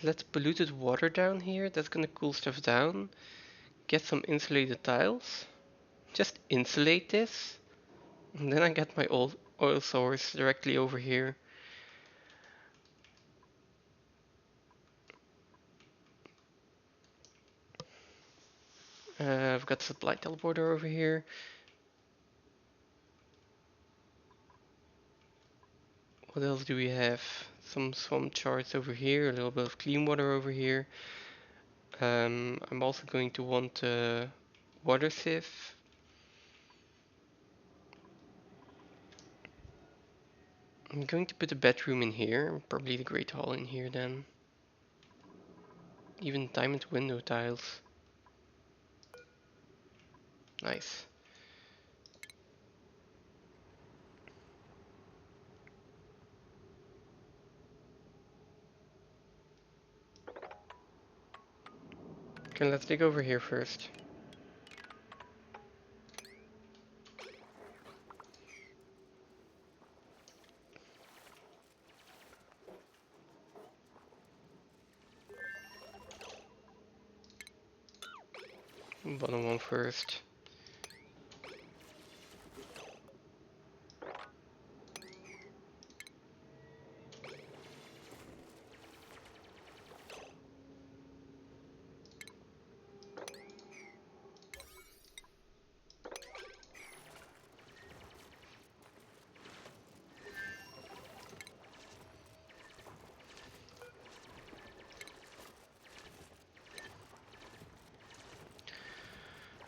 Let polluted water down here. That's gonna cool stuff down. Get some insulated tiles. Just insulate this. And then I get my old oil source directly over here. I've got supply teleporter over here. What else do we have? Some swamp charts over here, a little bit of clean water over here. I'm also going to want a water sieve. I'm going to put a bedroom in here, probably the Great Hall in here then. Even diamond window tiles. Nice. Okay, let's dig over here first. Bottom one first.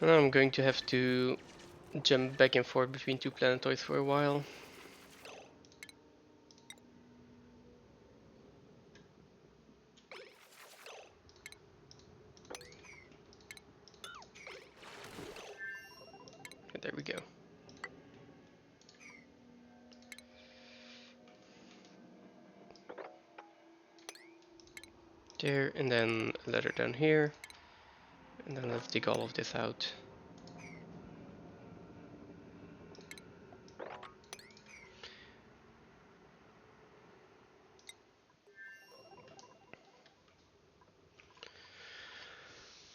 And now I'm going to have to jump back and forth between two planetoids for a while. There we go. There, and then a ladder down here. And then let's dig all of this out.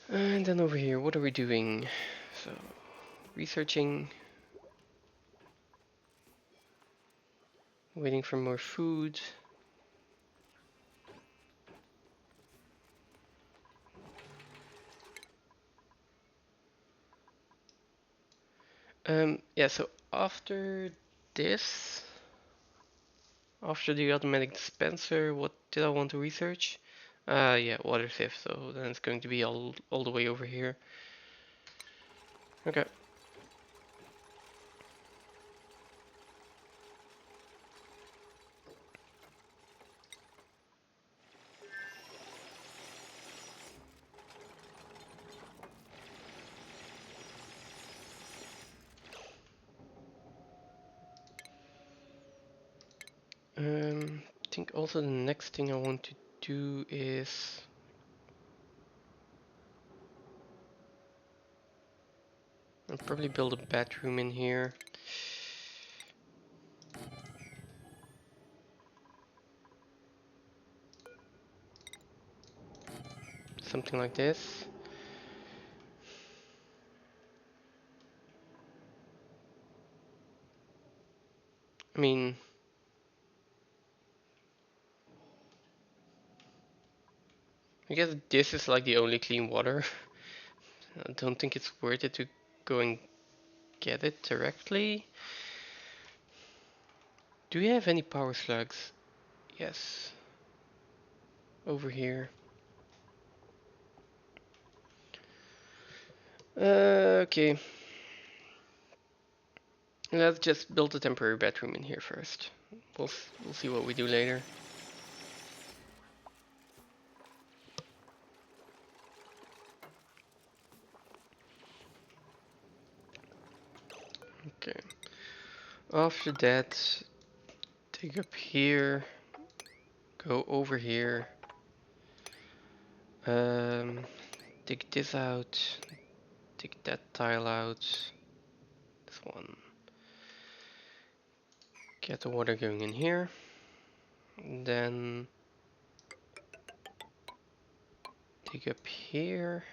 And then over here, what are we doing? So, researching. Waiting for more food. Yeah, so after this, after the automatic dispenser, what did I want to research? Yeah, water sieve, so then it's going to be all the way over here. Okay. I think also the next thing I want to do is I'll probably build a bedroom in here. Something like this. I mean, I guess this is like the only clean water. I don't think it's worth it to go and get it directly. Do we have any power slugs? Yes. Over here. Okay. Let's just build a temporary bedroom in here first. We'll see what we do later. Okay. After that, dig up here. Go over here. Dig this out. Dig that tile out. This one. Get the water going in here. And then dig up here.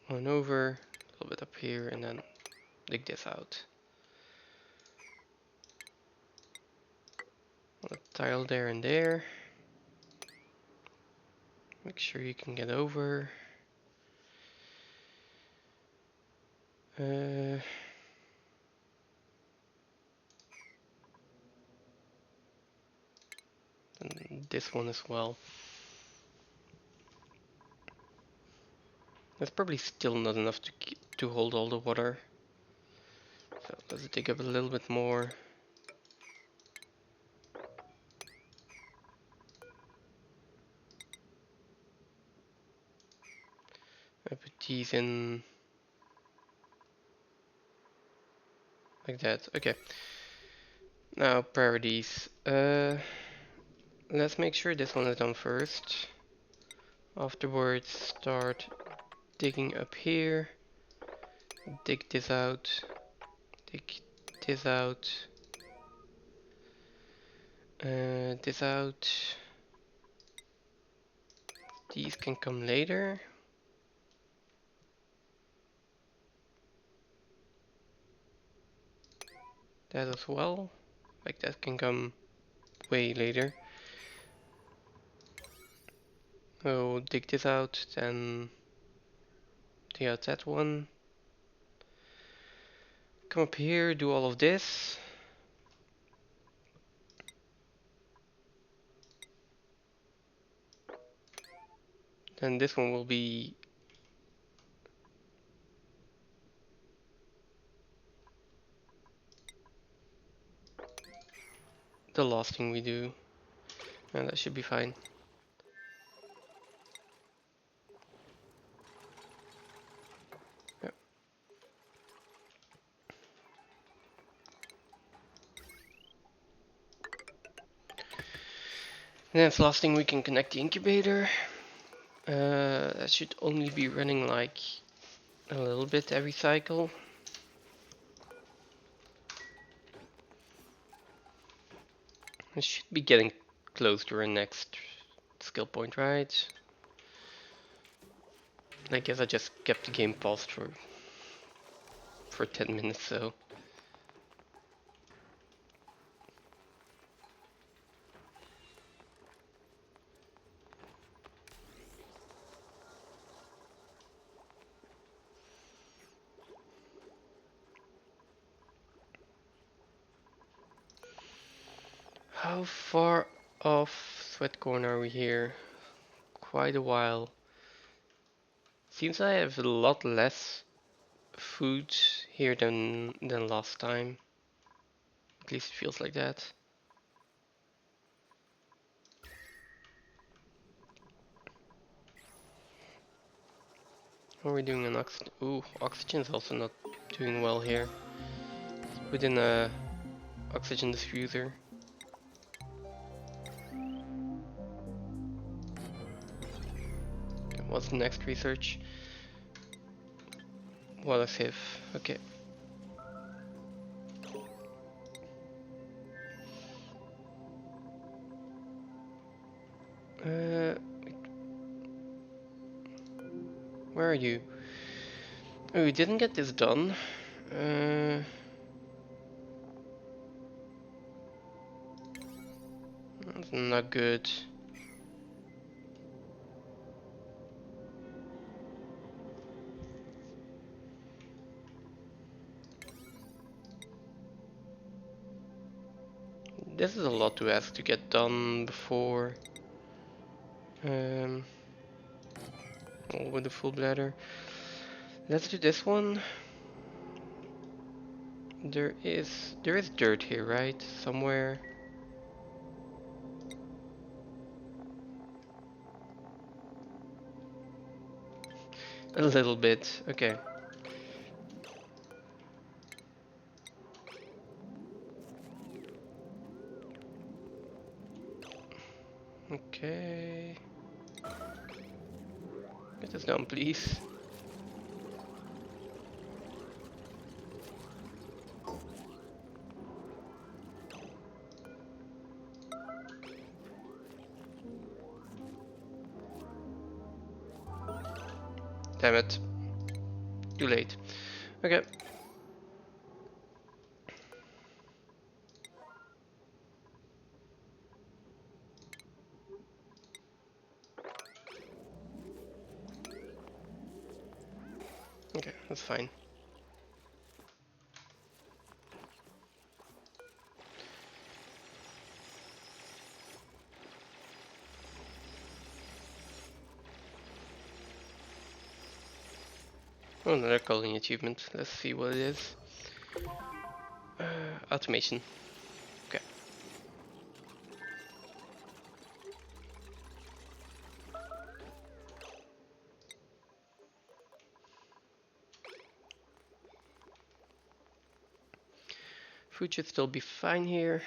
One over, a little bit up here, and then dig this out. A tile there and there. Make sure you can get over. this one as well. That's probably still not enough to hold all the water. So let's dig up a little bit more. I put these in like that. Okay. Now priorities. Let's make sure this one is done first. Afterwards, start digging up here. Dig this out. Dig this out. This out. These can come later. That as well. Like that can come way later. So dig this out, then dig out that one. Come up here, do all of this. Then this one will be the last thing we do. And that should be fine. Yep. And then the last thing we can connect the incubator. That should only be running like a little bit every cycle. It should be getting close to our next skill point, right? I guess I just kept the game paused for 10 minutes, so. How far off Sweatcorn are we here? Quite a while. Seems I have a lot less food here than last time. At least it feels like that. How are we doing on oxygen? Ooh, oxygen's also not doing well here. Let's put in a oxygen diffuser. Okay, what's the next research? What a sieve. Okay. Where are you? Oh, we didn't get this done. That's not good. This is a lot to ask to get done before with the full bladder. Let's do this one. There is dirt here, right? Somewhere. A little bit. Okay. Okay. Get this down, please. Damn it. Too late. Okay. Okay, that's fine. Oh, another calling achievement. Let's see what it is. Automation. Okay. Food should still be fine here.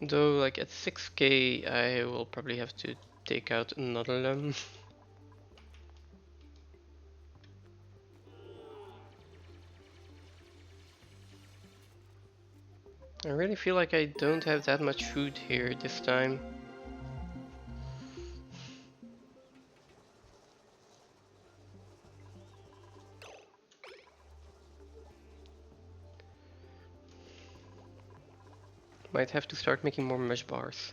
Though, like at 6k, I will probably have to take out another lamb. I really feel like I don't have that much food here this time. Might have to start making more mush bars.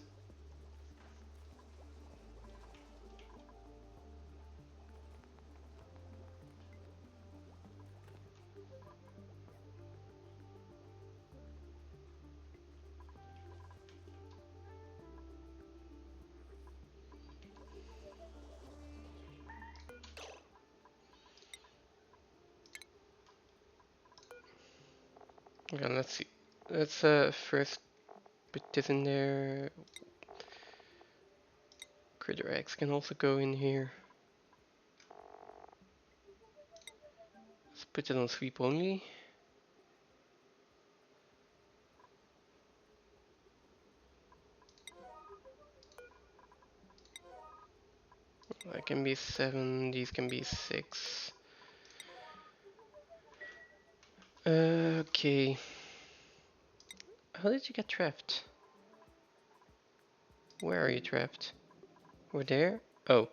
Okay, let's see. Let's first put this in there. Critter eggs can also go in here. Let's put it on sweep only. That can be 7, these can be 6. Okay. How did you get trapped? Where are you trapped? Over there? Oh.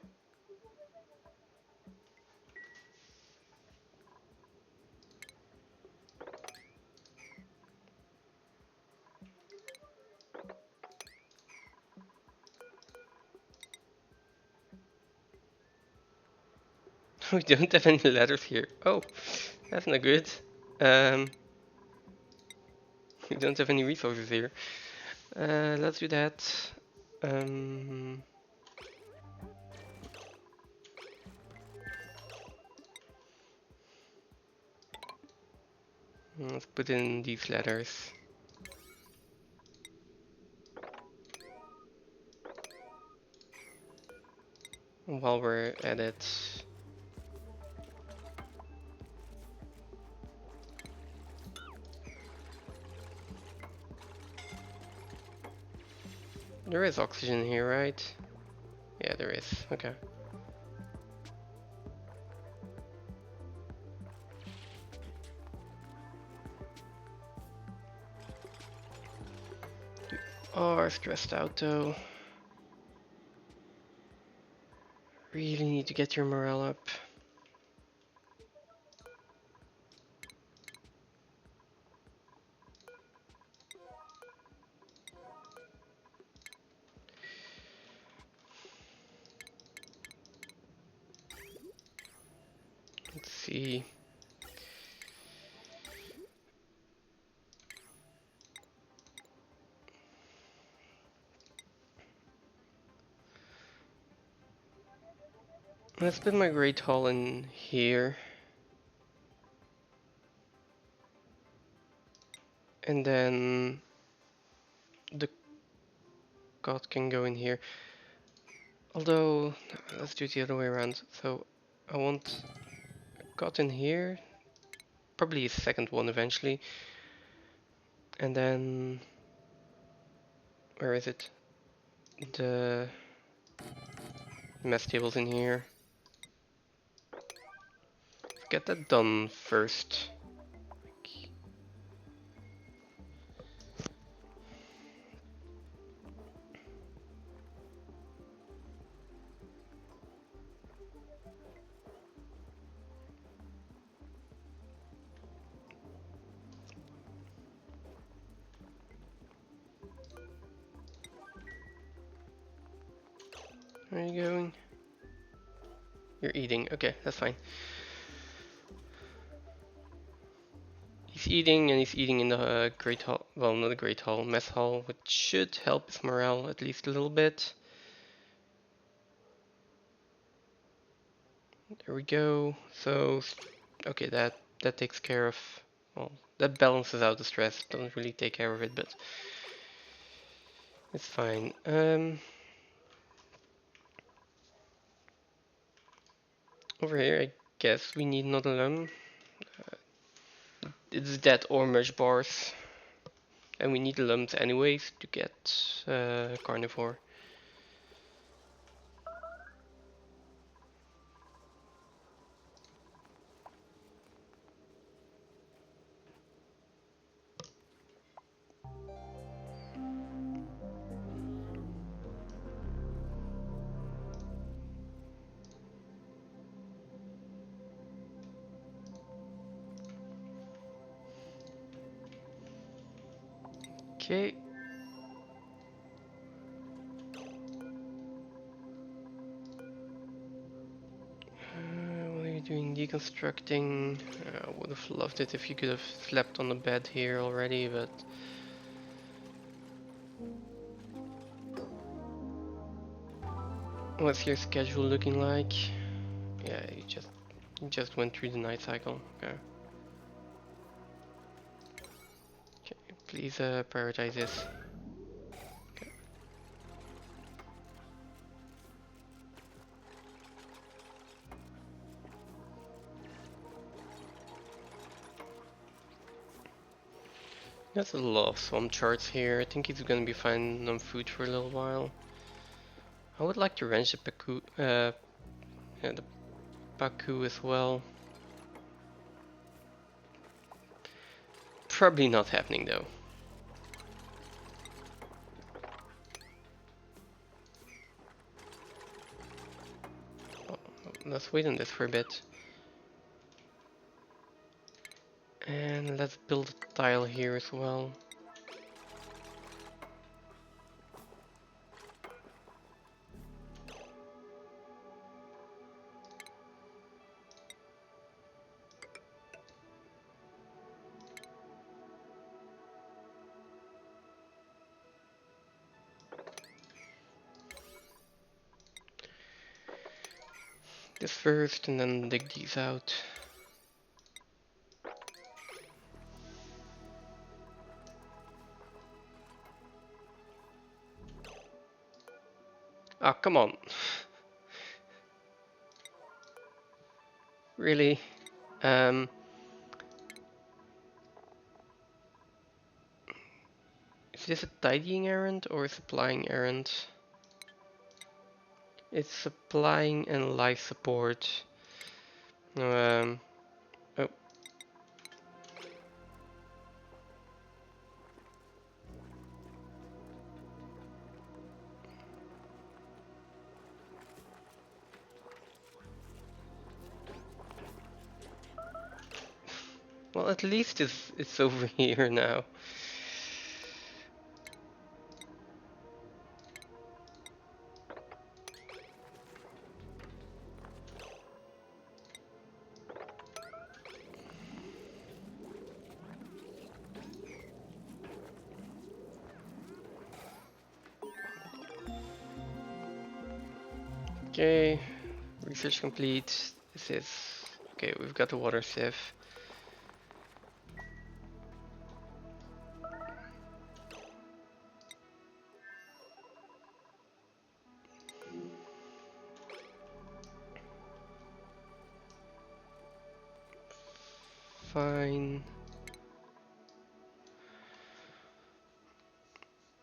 We don't have any ladders here. Oh, that's not good. We don't have any resources here. Let's do that. Let's put in these ladders. While we're at it. There is oxygen here, right? Yeah, there is. Okay. You are stressed out though. Really need to get your morale up. Let's see. Let's put my great hall in here. And then the god can go in here. Although, let's do it the other way around. So I want a god in here. Probably a second one eventually. And then, where is it? The mess tables in here. Let's get that done first. Where are you going? You're eating. Okay, that's fine. He's eating, and he's eating in the great hall. Well, not the great hall, mess hall, which should help his morale at least a little bit. There we go. So, okay, that takes care of. Well, that balances out the stress. Doesn't really take care of it, but it's fine. Over here, I guess we need another lum. It's dead orange bars, and we need the lumps anyways to get carnivore. Okay. What are you doing? Deconstructing. I would have loved it if you could have slept on the bed here already, but what's your schedule looking like? Yeah, you just went through the night cycle. Okay. Okay, please prioritize this. Okay. That's a lot of swamp charts here. I think he's gonna be finding on food for a little while. I would like to range the the Paku as well. Probably not happening though. Oh, let's wait on this for a bit. And let's build a tile here as well. This first and then dig these out. Ah, come on. Really? Um, is this a tidying errand or a supplying errand? It's supplying and life support. Oh. Well, at least it's over here now. Okay, research complete. This is okay. We've got the water sieve. Fine.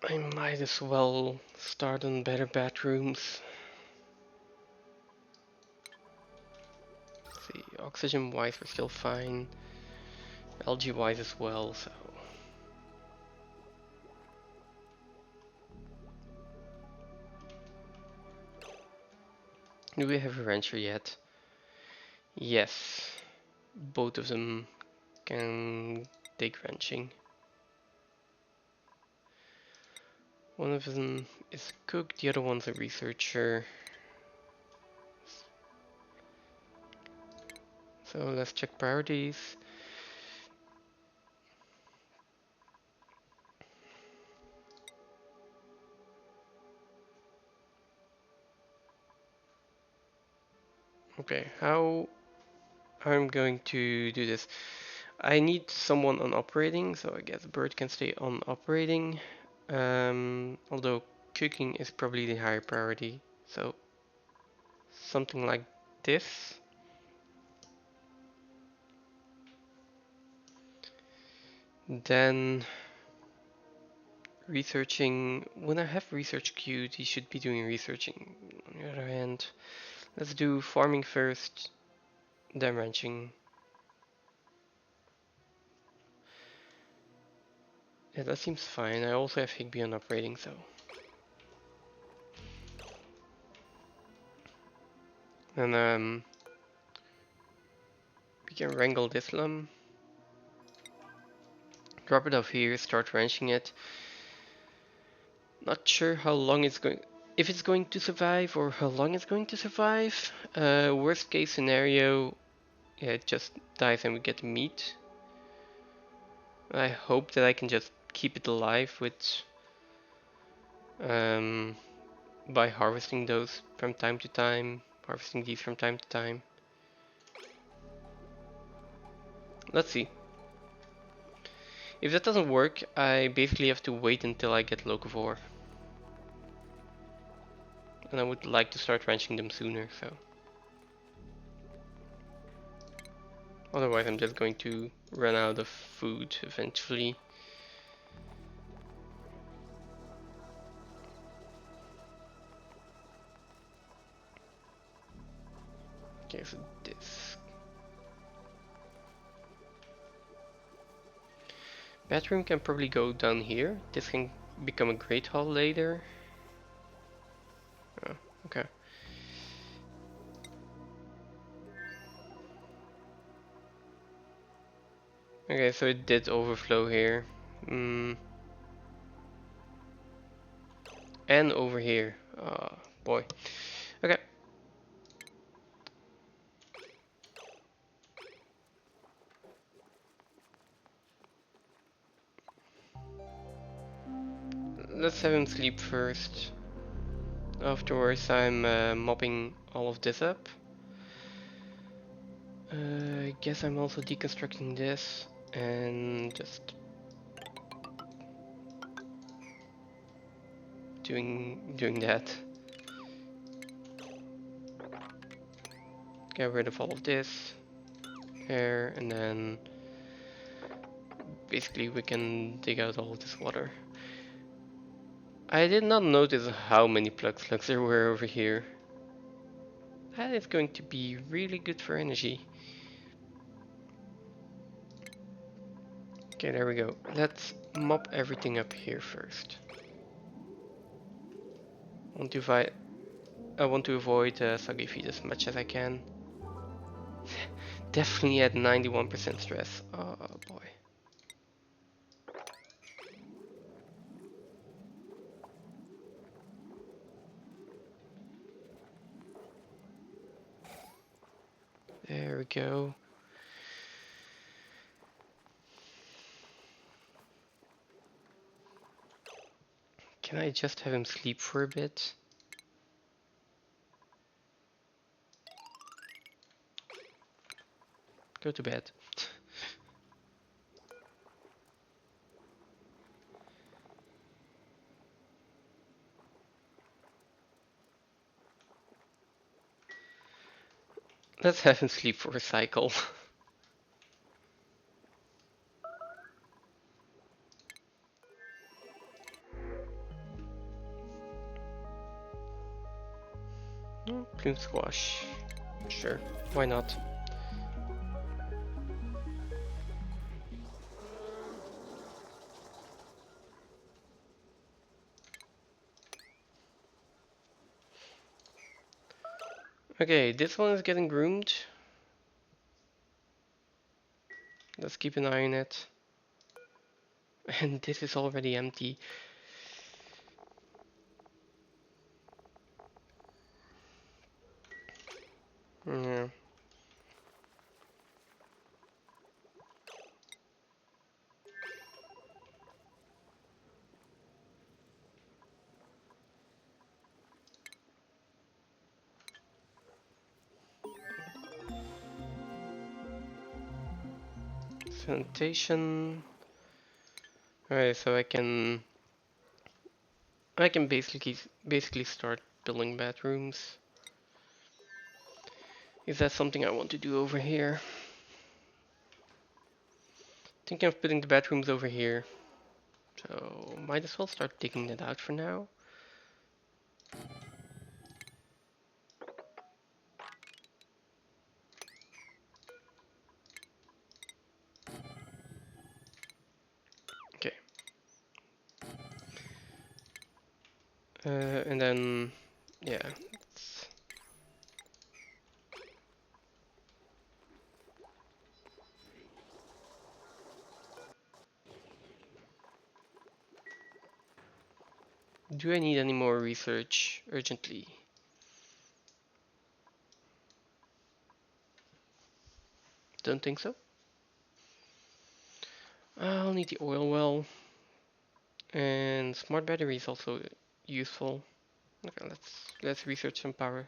I might as well start on better bathrooms. Let's see, oxygen wise we're still fine. Algae wise as well, so. Do we have a rancher yet? Yes. Both of them can take ranching. One of them is a cook, the other one's a researcher. So let's check priorities. Okay, how I'm going to do this. I need someone on operating, so I guess Bird can stay on operating. Although cooking is probably the higher priority, so something like this. Then researching, when I have research queued, he should be doing researching. On the other hand, let's do farming first, then ranching. Yeah, that seems fine. I also have Higby on operating, so. And we can wrangle this lump. Drop it off here, start ranching it. Not sure how long it's going, if it's going to survive or how long it's going to survive. Worst case scenario, yeah, it just dies and we get meat. I hope that I can just keep it alive with by harvesting those from time to time, harvesting these from time to time. Let's see. If that doesn't work, I basically have to wait until I get locavore. And I would like to start ranching them sooner, so. Otherwise I'm just going to run out of food eventually. Okay, so this. Bathroom can probably go down here. This can become a great hall later. Oh, okay. Okay, so it did overflow here. And over here. Oh, boy. Okay. Let's have him sleep first. Afterwards I'm mopping all of this up. I guess I'm also deconstructing this and just doing that. Get rid of all of this here, and then basically we can dig out all of this water. I did not notice how many plug slugs there were over here. That is going to be really good for energy. Okay, there we go. Let's mop everything up here first. I want to avoid soggy feet as much as I can. Definitely at 91% stress. Oh boy. There we go. Can I just have him sleep for a bit? Go to bed. Let's have him sleep for a cycle. Plume squash. Sure, why not? Okay, this one is getting groomed. Let's keep an eye on it. And this is already empty. Yeah. Sanitation. Alright, so I can basically start building bathrooms. Is that something I want to do over here? Thinking of putting the bathrooms over here. So might as well start digging that out for now. Okay. And then, yeah. Do I need any more research urgently? Don't think so. I'll need the oil well. And smart battery is also useful. Okay, let's research some power.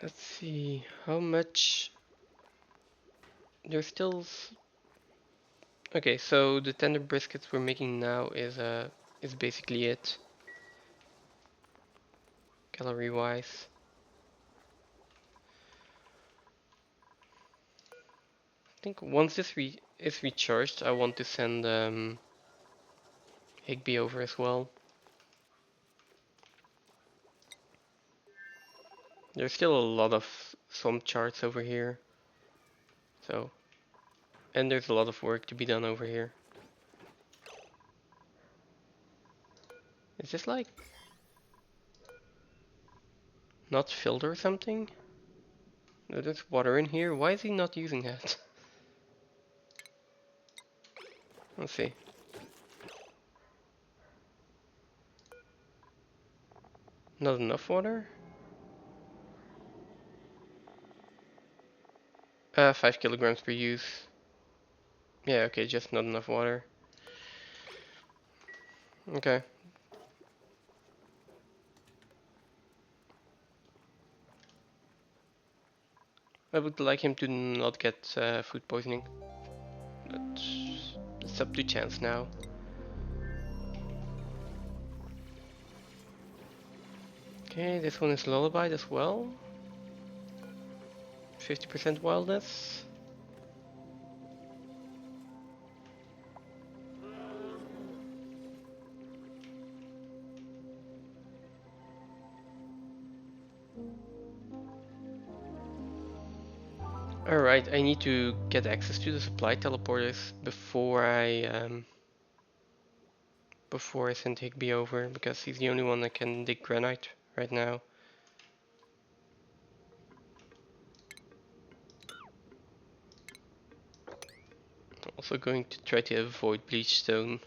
Let's see how much. There's still. Okay, so the tender briskets we're making now is basically it, calorie wise. I think once this is recharged, I want to send Higby over as well. There's still a lot of some charts over here, so and there's a lot of work to be done over here. Is this like not filled or something? No, there's water in here. Why is he not using that? Let's see. Not enough water? 5 kilograms per use. Yeah, okay, just not enough water. Okay. I would like him to not get food poisoning. But it's up to chance now. Okay, this one is lullabied as well. 50% wildness. Alright, I need to get access to the supply teleporters before I send Higby over, because he's the only one that can dig granite right now. Also going to try to avoid bleach stone.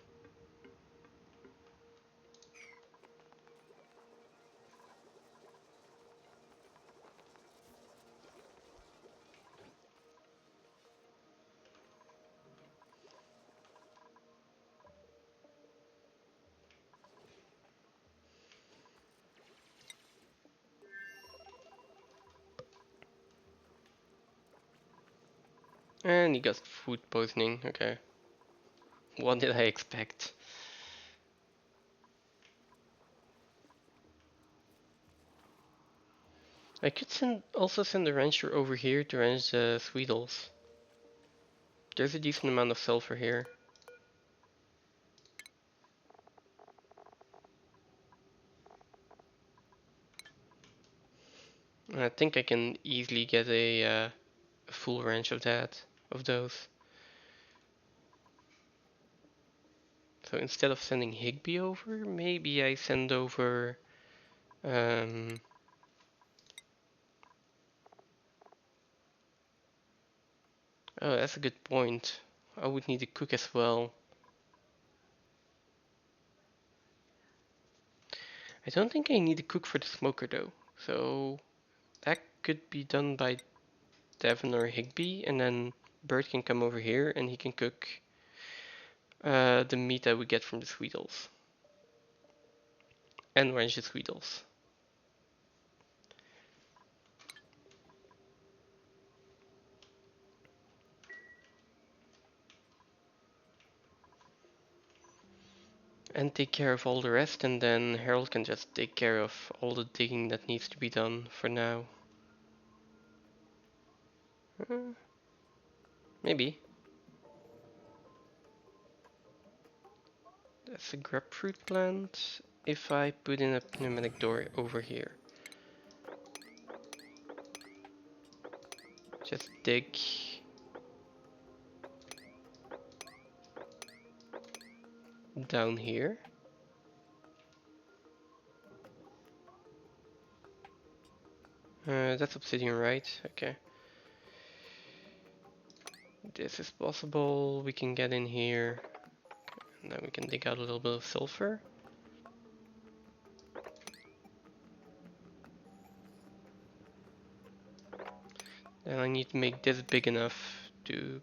And he got food poisoning, okay. What did I expect? I could also send a rancher over here to ranch the Sweetles. There's a decent amount of sulfur here. I think I can easily get a full ranch of those. So instead of sending Higby over, maybe I send over oh, that's a good point. I would need to cook as well. I don't think I need to cook for the smoker though. So that could be done by Devon or Higby, and then Bert can come over here and he can cook the meat that we get from the Sweetles. And ranch the Sweetles. And take care of all the rest, and then Harold can just take care of all the digging that needs to be done for now. Maybe. That's a grapefruit plant. If I put in a pneumatic door over here. Just dig. Down here. That's obsidian, right? Okay. This is possible. We can get in here. And then we can dig out a little bit of sulfur. Then I need to make this big enough to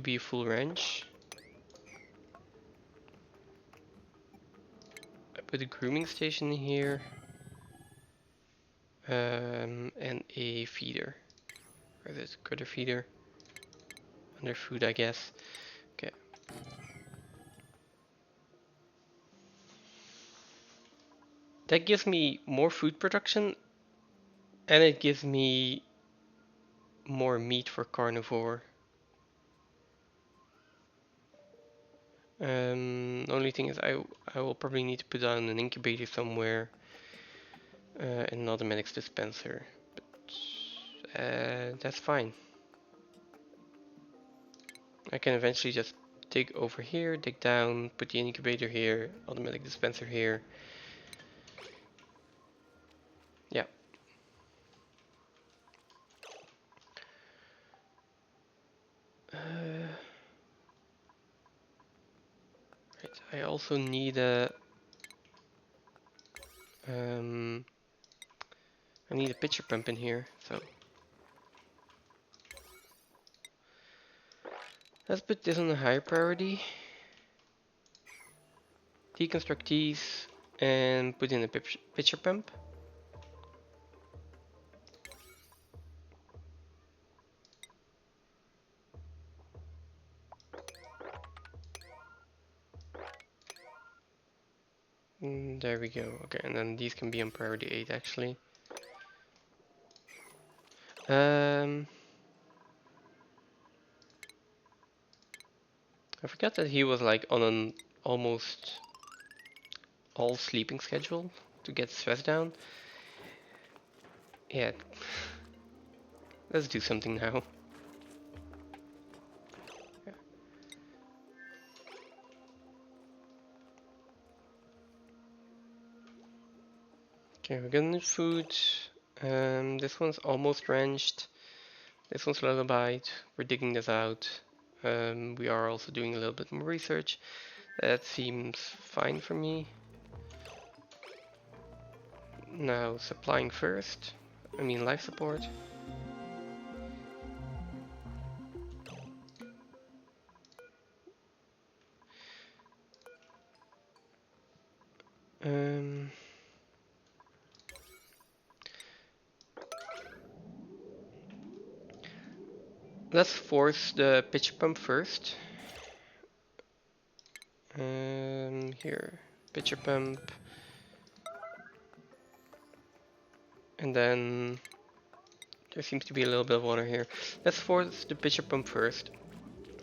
be a full ranch. I put a grooming station here. And a feeder. Or is it critter feeder? Under food, I guess. Okay. That gives me more food production, and it gives me more meat for carnivore. The only thing is I will probably need to put down an incubator somewhere, and not a medic's dispenser, but that's fine. I can eventually just dig over here, dig down, put the incubator here, automatic dispenser here. Yeah. Right. I also need a I need a pitcher pump in here, so let's put this on a higher priority. Deconstruct these and put in a pitcher pump. There we go. Okay, and then these can be on priority 8 actually. I forgot that he was like on an almost all sleeping schedule to get stress down. Yeah. Let's do something now. Okay, we're gonna need food. This one's almost drenched. This one's lullabied. We're digging this out. We are also doing a little bit more research. That seems fine for me. Now supplying first. I mean life support. Let's force the pitcher pump first. Here, pitcher pump. And then there seems to be a little bit of water here. Let's force the pitcher pump first.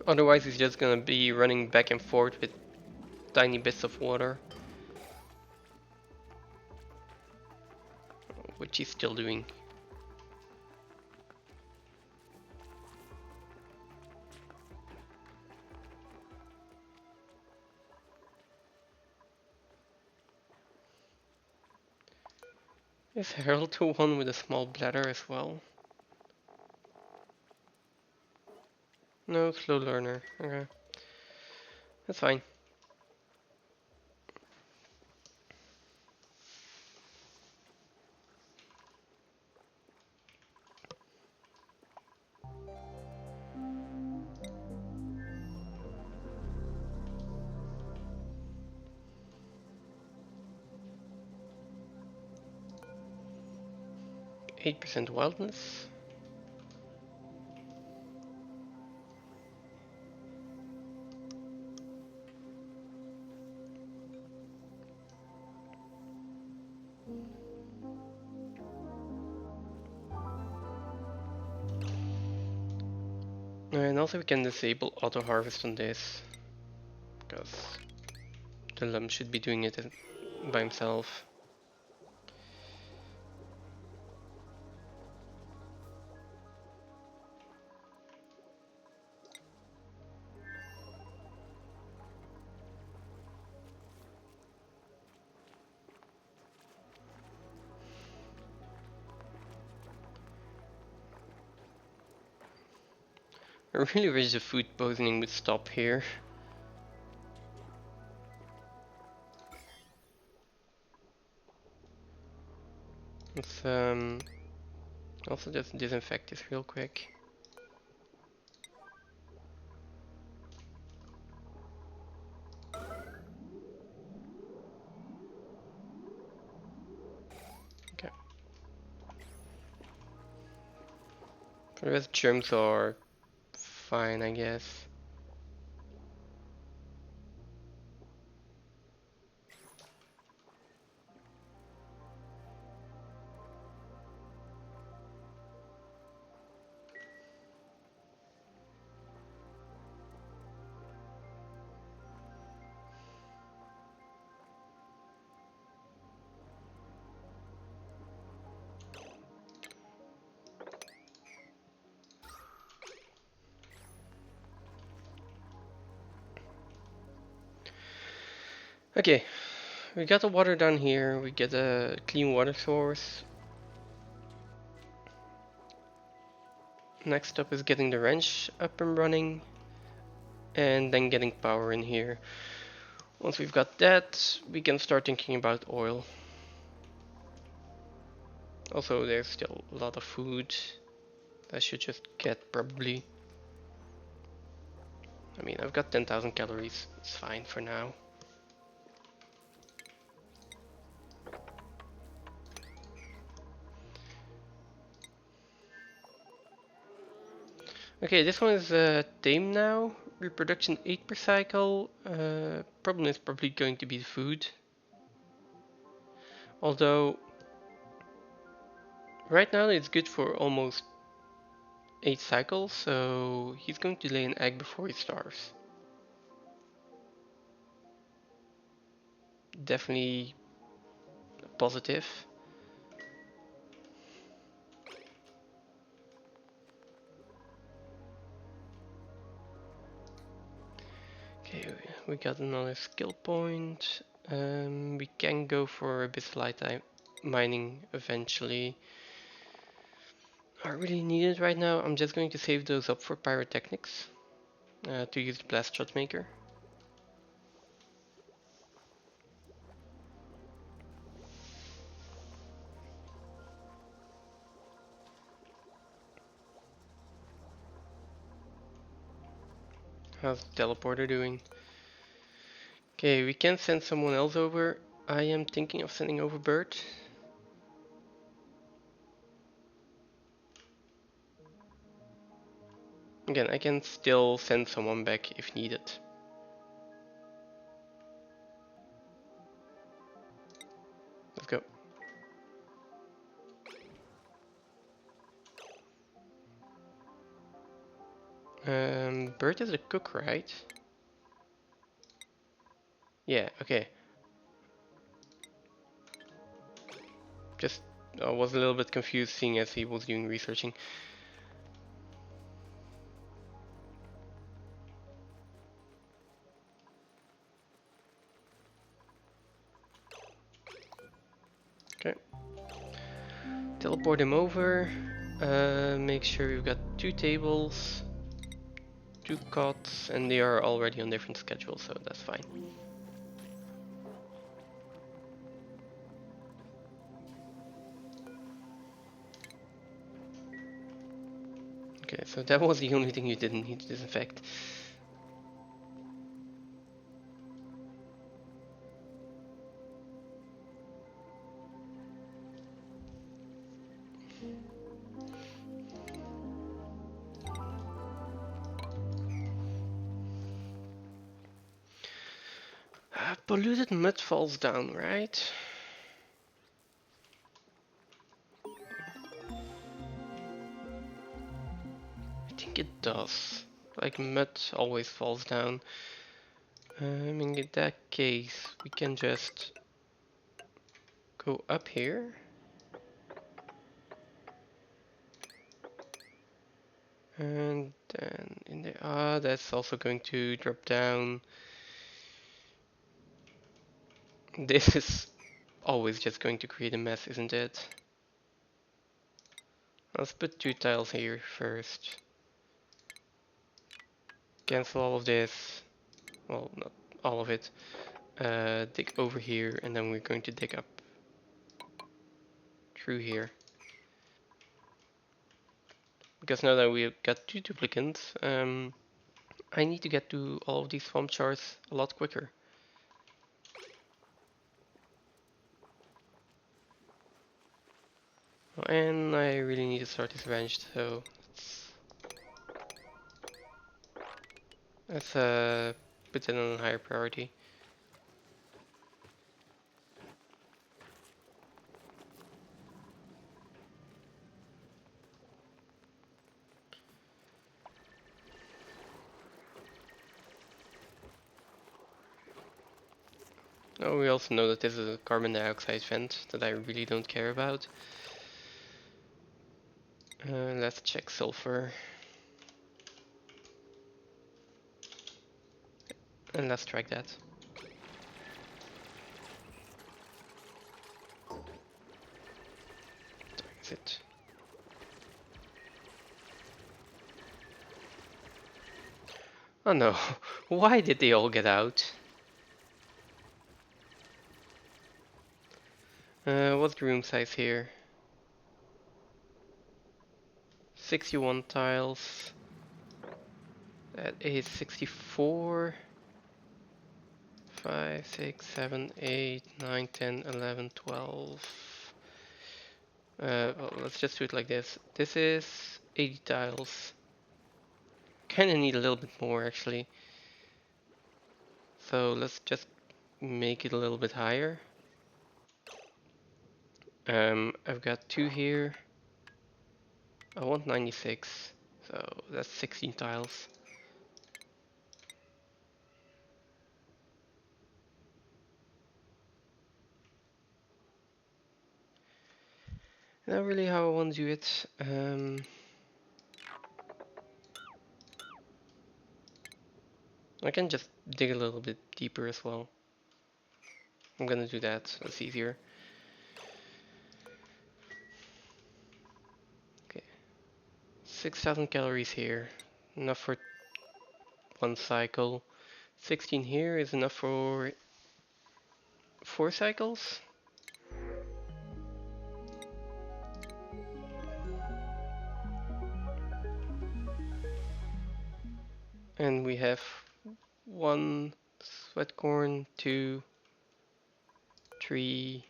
Otherwise it's just gonna be running back and forth with tiny bits of water. Which he's still doing. Is Harold the one with a small bladder as well? No, slow learner. Okay. That's fine. 8% wildness. And also we can disable auto harvest on this, because the lump should be doing it by himself. I really wish the food poisoning would stop here. Let's also just disinfect this real quick. Okay. For the rest, germs are fine, I guess. Okay, we got the water down here, we get a clean water source. Next up is getting the wrench up and running, and then getting power in here. Once we've got that, we can start thinking about oil. Also, there's still a lot of food I should just get, probably. I mean, I've got 10,000 calories, it's fine for now. Okay, this one is tame now. Reproduction 8 per cycle. Problem is probably going to be the food. Although, right now it's good for almost 8 cycles, so he's going to lay an egg before he starves. Definitely positive. Okay, we got another skill point. We can go for abyssalite mining eventually. I really need it right now. I'm just going to save those up for pyrotechnics to use the blast shot maker. How's the teleporter doing? Okay, we can send someone else over. I am thinking of sending over Bert. Again, I can still send someone back if needed. Let's go. Bert is a cook, right? Yeah, okay. Just I was a little bit confused seeing as he was doing researching. Okay. Teleport him over. Make sure we've got 2 tables, 2 cots, and they are already on different schedules, so that's fine. Okay, so that was the only thing you didn't need to disinfect. Polluted mud falls down, right? I think it does. Like mud always falls down. In that case, we can just go up here. And then in there, that's also going to drop down. This is always just going to create a mess, isn't it? Let's put 2 tiles here first. Cancel all of this. Well, not all of it. Dig over here, and then we're going to dig up through here. Because now that we've got 2 duplicates, I need to get to all of these swamp shards a lot quicker. And I really need to start this ranch, so let's put it on a higher priority. Oh, we also know that this is a carbon dioxide vent that I really don't care about. Let's check sulfur. And let's track that. Is it? Oh no, why did they all get out? What's the room size here? 61 tiles. That is 64. 5, 6, 7, 8, 9, 10, 11, 12. Well, let's just do it like this. This is 80 tiles. Kinda need a little bit more actually. So let's just make it a little bit higher. I've got 2 here. I want 96, so that's 16 tiles. Not really how I want to do it. I can just dig a little bit deeper as well. I'm gonna do that, that's easier. Okay, 6,000 calories here, enough for 1 cycle. 16 here is enough for 4 cycles. And we have 1 sweat corn, 2, 3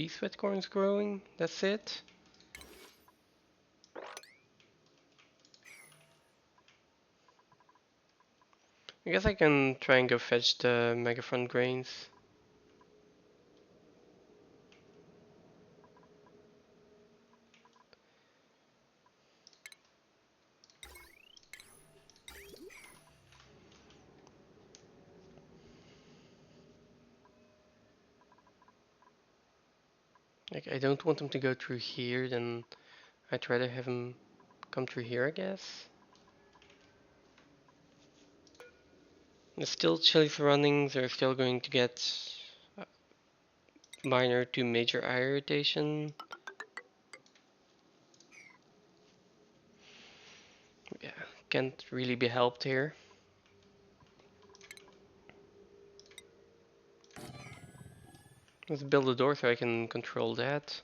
sweat corns growing, that's it. I guess I can try and go fetch the megafront grains. Like, I don't want him to go through here, then I'd rather have him come through here, I guess. There's still chilly surroundings, they're still going to get minor to major eye irritation. Yeah, can't really be helped here. Let's build a door so I can control that.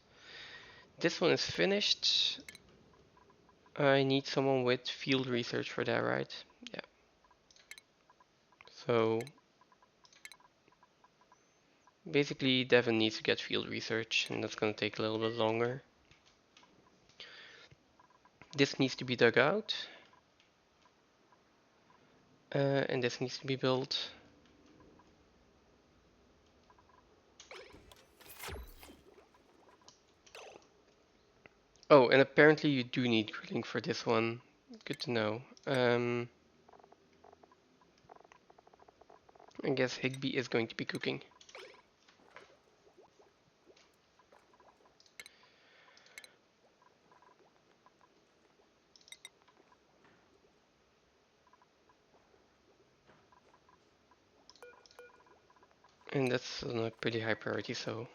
This one is finished. I need someone with field research for that, right? Yeah. So basically Devin needs to get field research, and that's gonna take a little bit longer. This needs to be dug out. And this needs to be built. Oh, and apparently you do need grilling for this one. Good to know. I guess Higby is going to be cooking. And that's on a pretty high priority, so...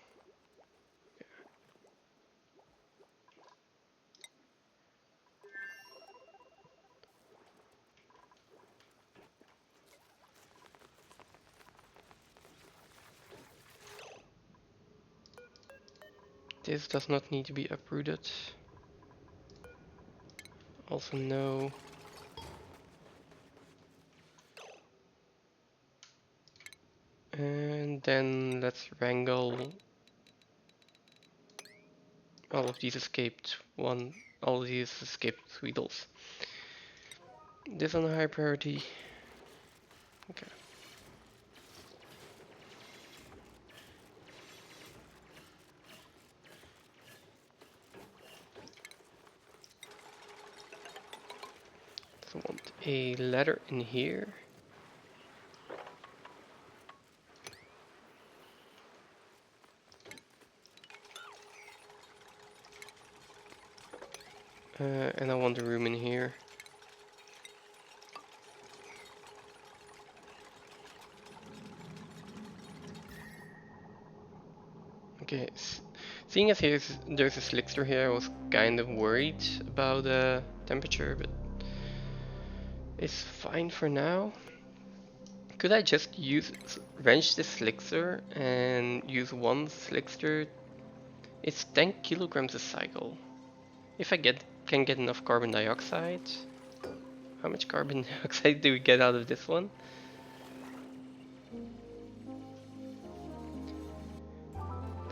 This does not need to be uprooted. Also no. And then let's wrangle all of these escaped Weedles. This on a high priority. Okay. So I want a ladder in here. And I want a room in here. Okay, seeing as there's a slickster here, I was kind of worried about the temperature, but it's fine for now. Could I just wrench this slickster and use one slickster? It's 10 kilograms a cycle. If I can get enough carbon dioxide, how much carbon dioxide do we get out of this one?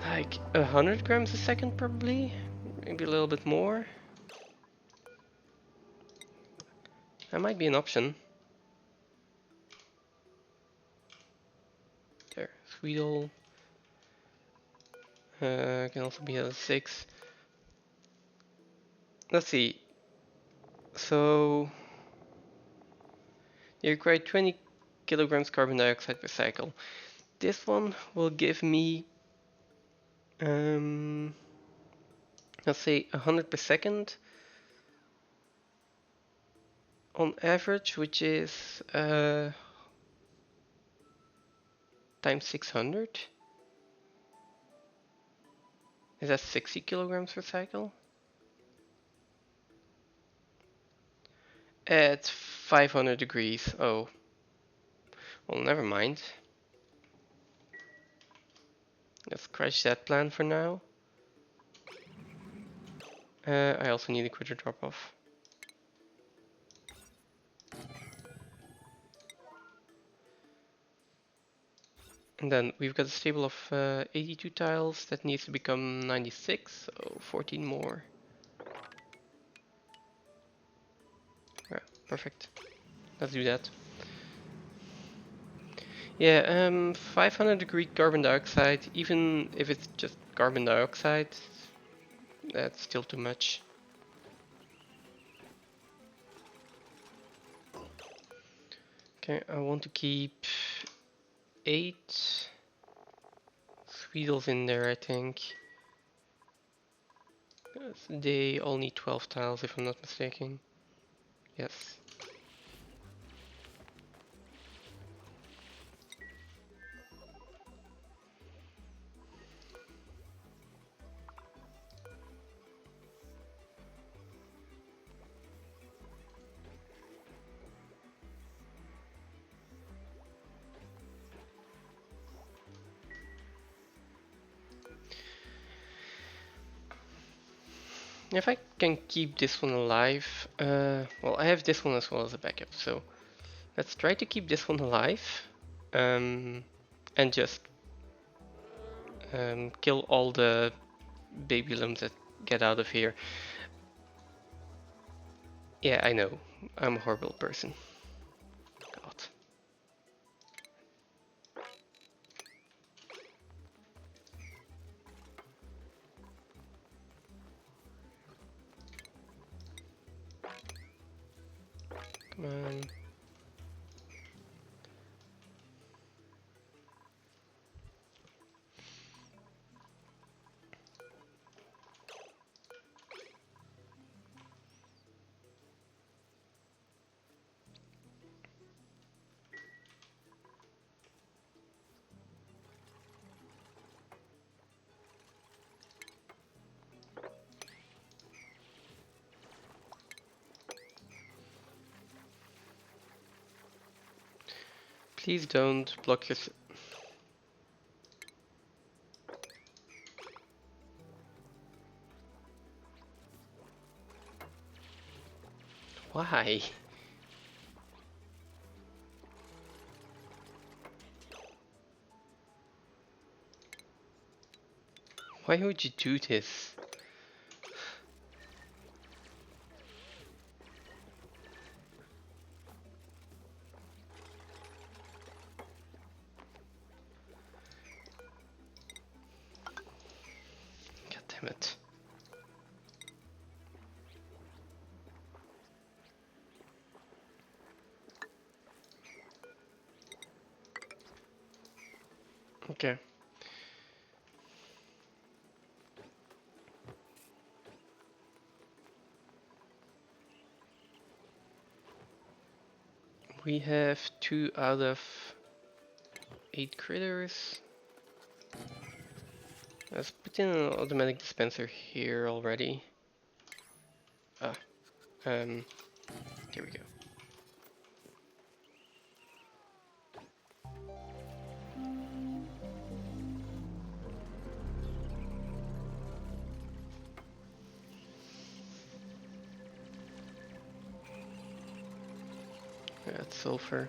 Like 100 grams a second probably, maybe a little bit more. That might be an option. There, Sweedle. Can also be a 6. Let's see. So you require 20 kilograms carbon dioxide per cycle. This one will give me, let's say 100 per second on average, which is times 600. Is that 60 kilograms per cycle? At 500 degrees. Oh. Well, never mind. Let's crash that plan for now. I also need a quitter drop off. And then we've got a stable of 82 tiles that needs to become 96, so 14 more. Yeah, perfect. Let's do that. Yeah, 500 degree carbon dioxide, even if it's just carbon dioxide, that's still too much. Okay, I want to keep 8 Sweetles in there, I think. They all need 12 tiles, if I'm not mistaken. Yes. If I can keep this one alive, well, I have this one as well as a backup, so let's try to keep this one alive, and just kill all the baby limbs that get out of here. Yeah, I know, I'm a horrible person. God. Come on. Please don't block your... Why? Why would you do this? God damn it. Okay. We have 2 out of 8 critters. Let's put in an automatic dispenser here already. Ah, here we go. That's sulfur.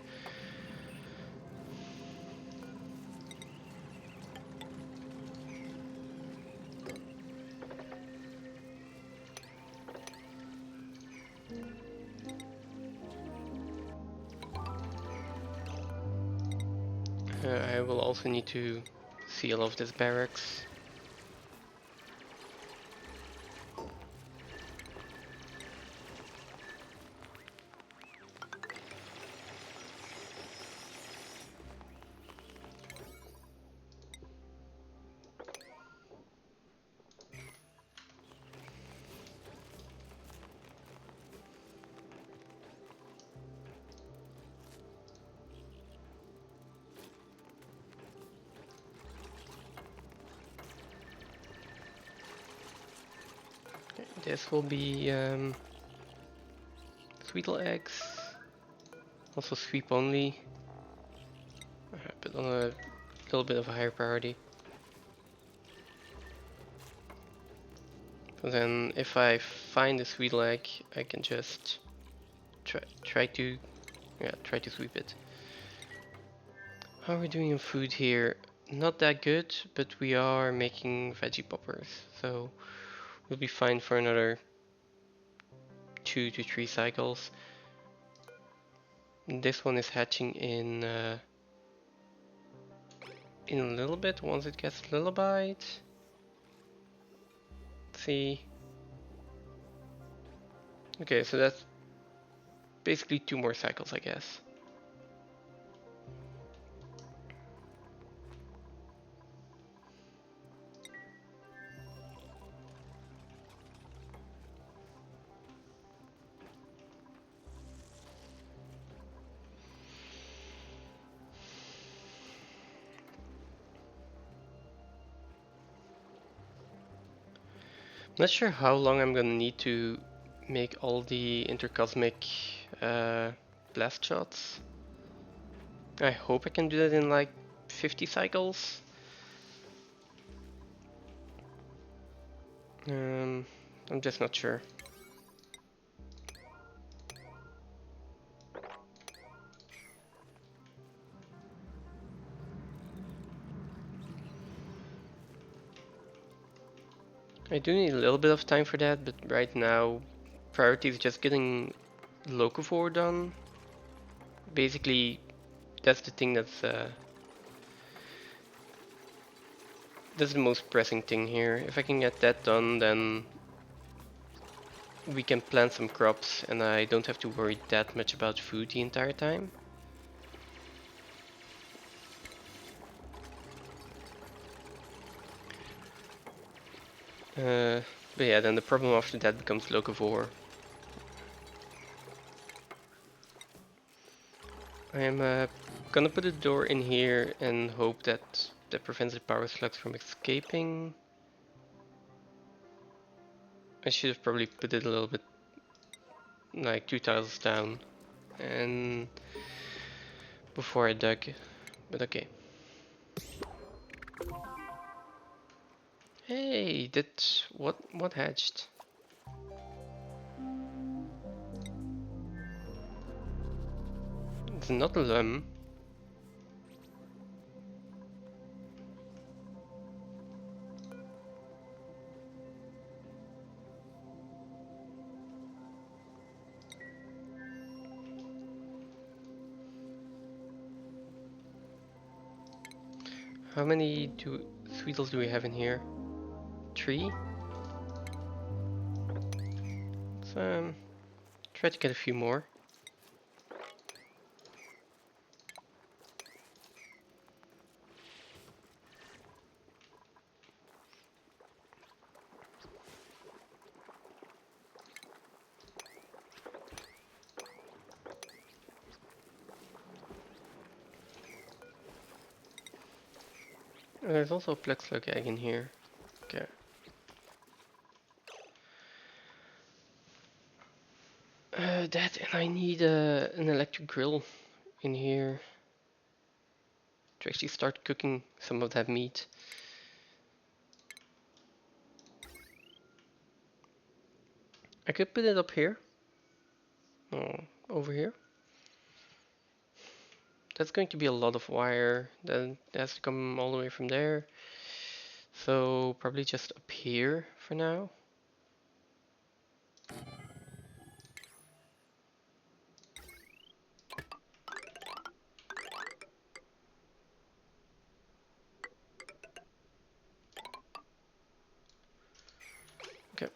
I will also need to seal off this barracks. This will be sweetle eggs, also sweep only, but on a little bit of a higher priority. So then if I find a sweetle egg, I can just try to sweep it. How are we doing in food here? Not that good, but we are making veggie poppers, so we'll be fine for another 2 to 3 cycles. This one is hatching in a little bit once it gets a little bite. Let's see. Okay, so that's basically 2 more cycles, I guess. Not sure how long I'm gonna need to make all the intercosmic blast shots. I hope I can do that in like 50 cycles. I'm just not sure. I do need a little bit of time for that, but right now priority is just getting Locavore done. Basically, that's the thing that's the most pressing thing here. If I can get that done, then we can plant some crops and I don't have to worry that much about food the entire time. But yeah, then the problem after that becomes locavore. I am gonna put a door in here and hope that that prevents the power slugs from escaping. I should have probably put it a little bit like 2 tiles down and before I dug, but okay. Hey, what hatched? It's not a lum. How many sweetles do we have in here? 3? So try to get a few more. There's also a Plex slug egg in here. Okay. That and I need an electric grill in here to actually start cooking some of that meat. I could put it up here. Oh, over here. That's going to be a lot of wire. Then it has to come all the way from there. So probably just up here for now. Okay.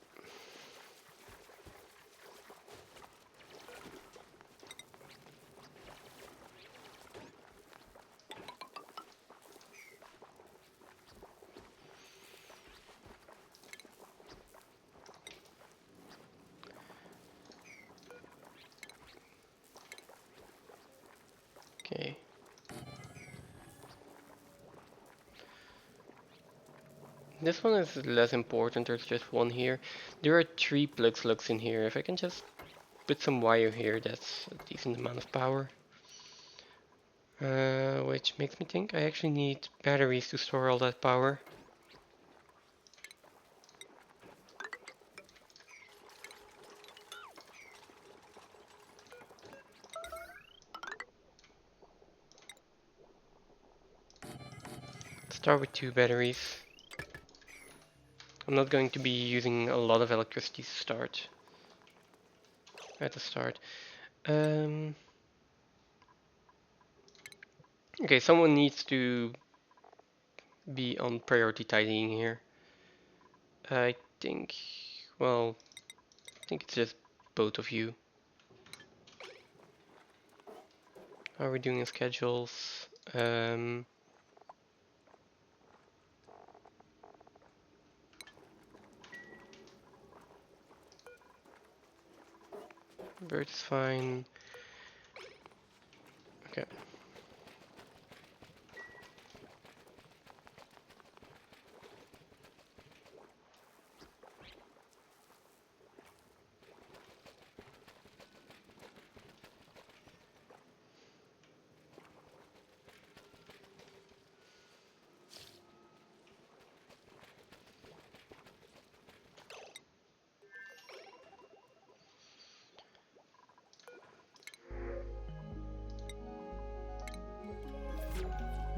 Okay. This one is less important, there's just one here. There are 3 plug slugs in here. If I can just put some wire here, that's a decent amount of power. Which makes me think I actually need batteries to store all that power. Start with 2 batteries. I'm not going to be using a lot of electricity to start. At the start. Okay, someone needs to be on priority tidying here. I think, well, I think it's just both of you. How are we doing in schedules? Bird is fine. Okay.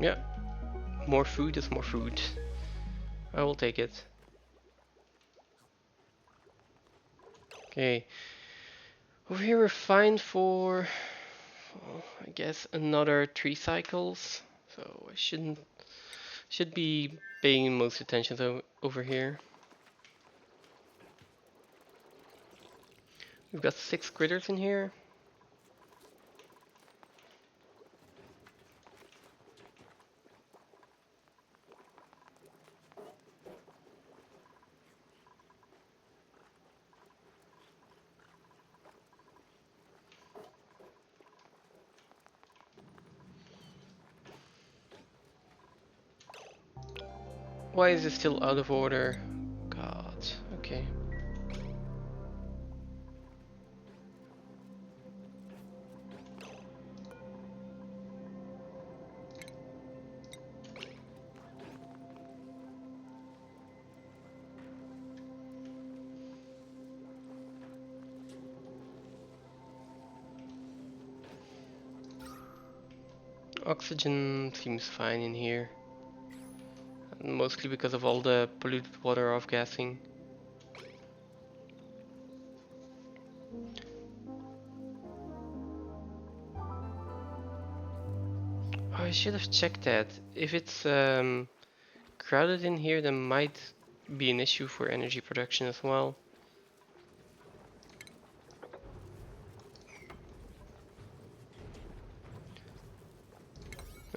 Yeah, more food is more food. I will take it. Okay. Over here we're fine for, well, I guess another 3 cycles. So I should be paying most attention over here. We've got 6 critters in here. Why is it still out of order? God, okay. Oxygen seems fine in here. Mostly because of all the polluted water off-gassing. Oh, I should have checked that. If it's crowded in here, there might be an issue for energy production as well.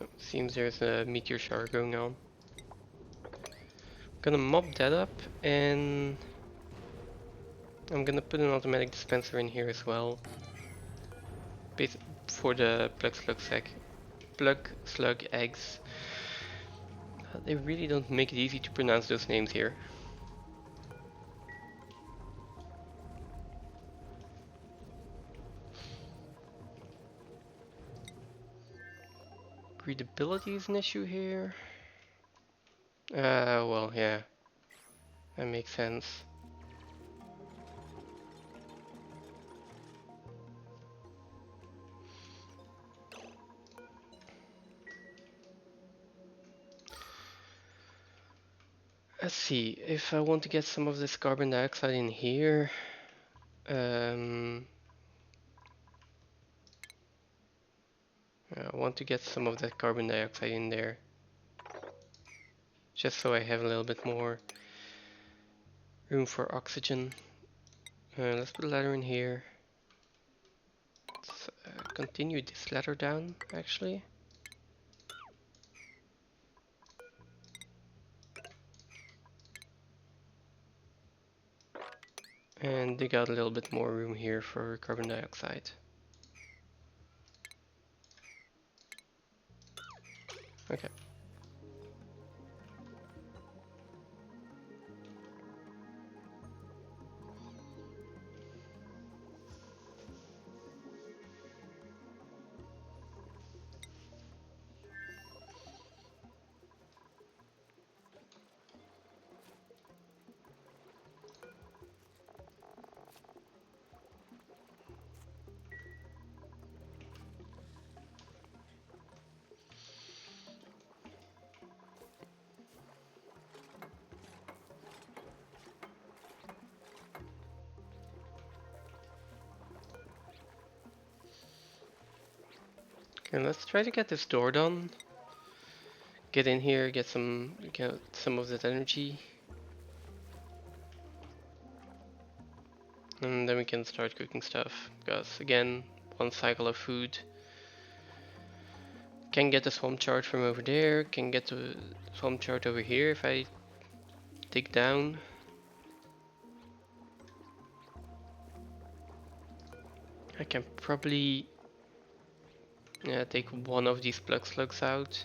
Oh, seems there's a meteor shower going on. Gonna mop that up, and I'm gonna put an automatic dispenser in here as well. For the plug slug eggs. They really don't make it easy to pronounce those names here. Readability is an issue here. Well, yeah, that makes sense. Let's see, if I want to get some of this carbon dioxide in here, I want to get some of that carbon dioxide in there, just so I have a little bit more room for oxygen. Let's put a ladder in here. Let's continue this ladder down, actually. And dig out a little bit more room here for carbon dioxide. Okay. And let's try to get this door done. Get in here, get some of that energy. And then we can start cooking stuff. Because again, one cycle of food. Can get the swamp chart from over there, can get the swamp chart over here if I dig down. I can probably take one of these plug slugs out.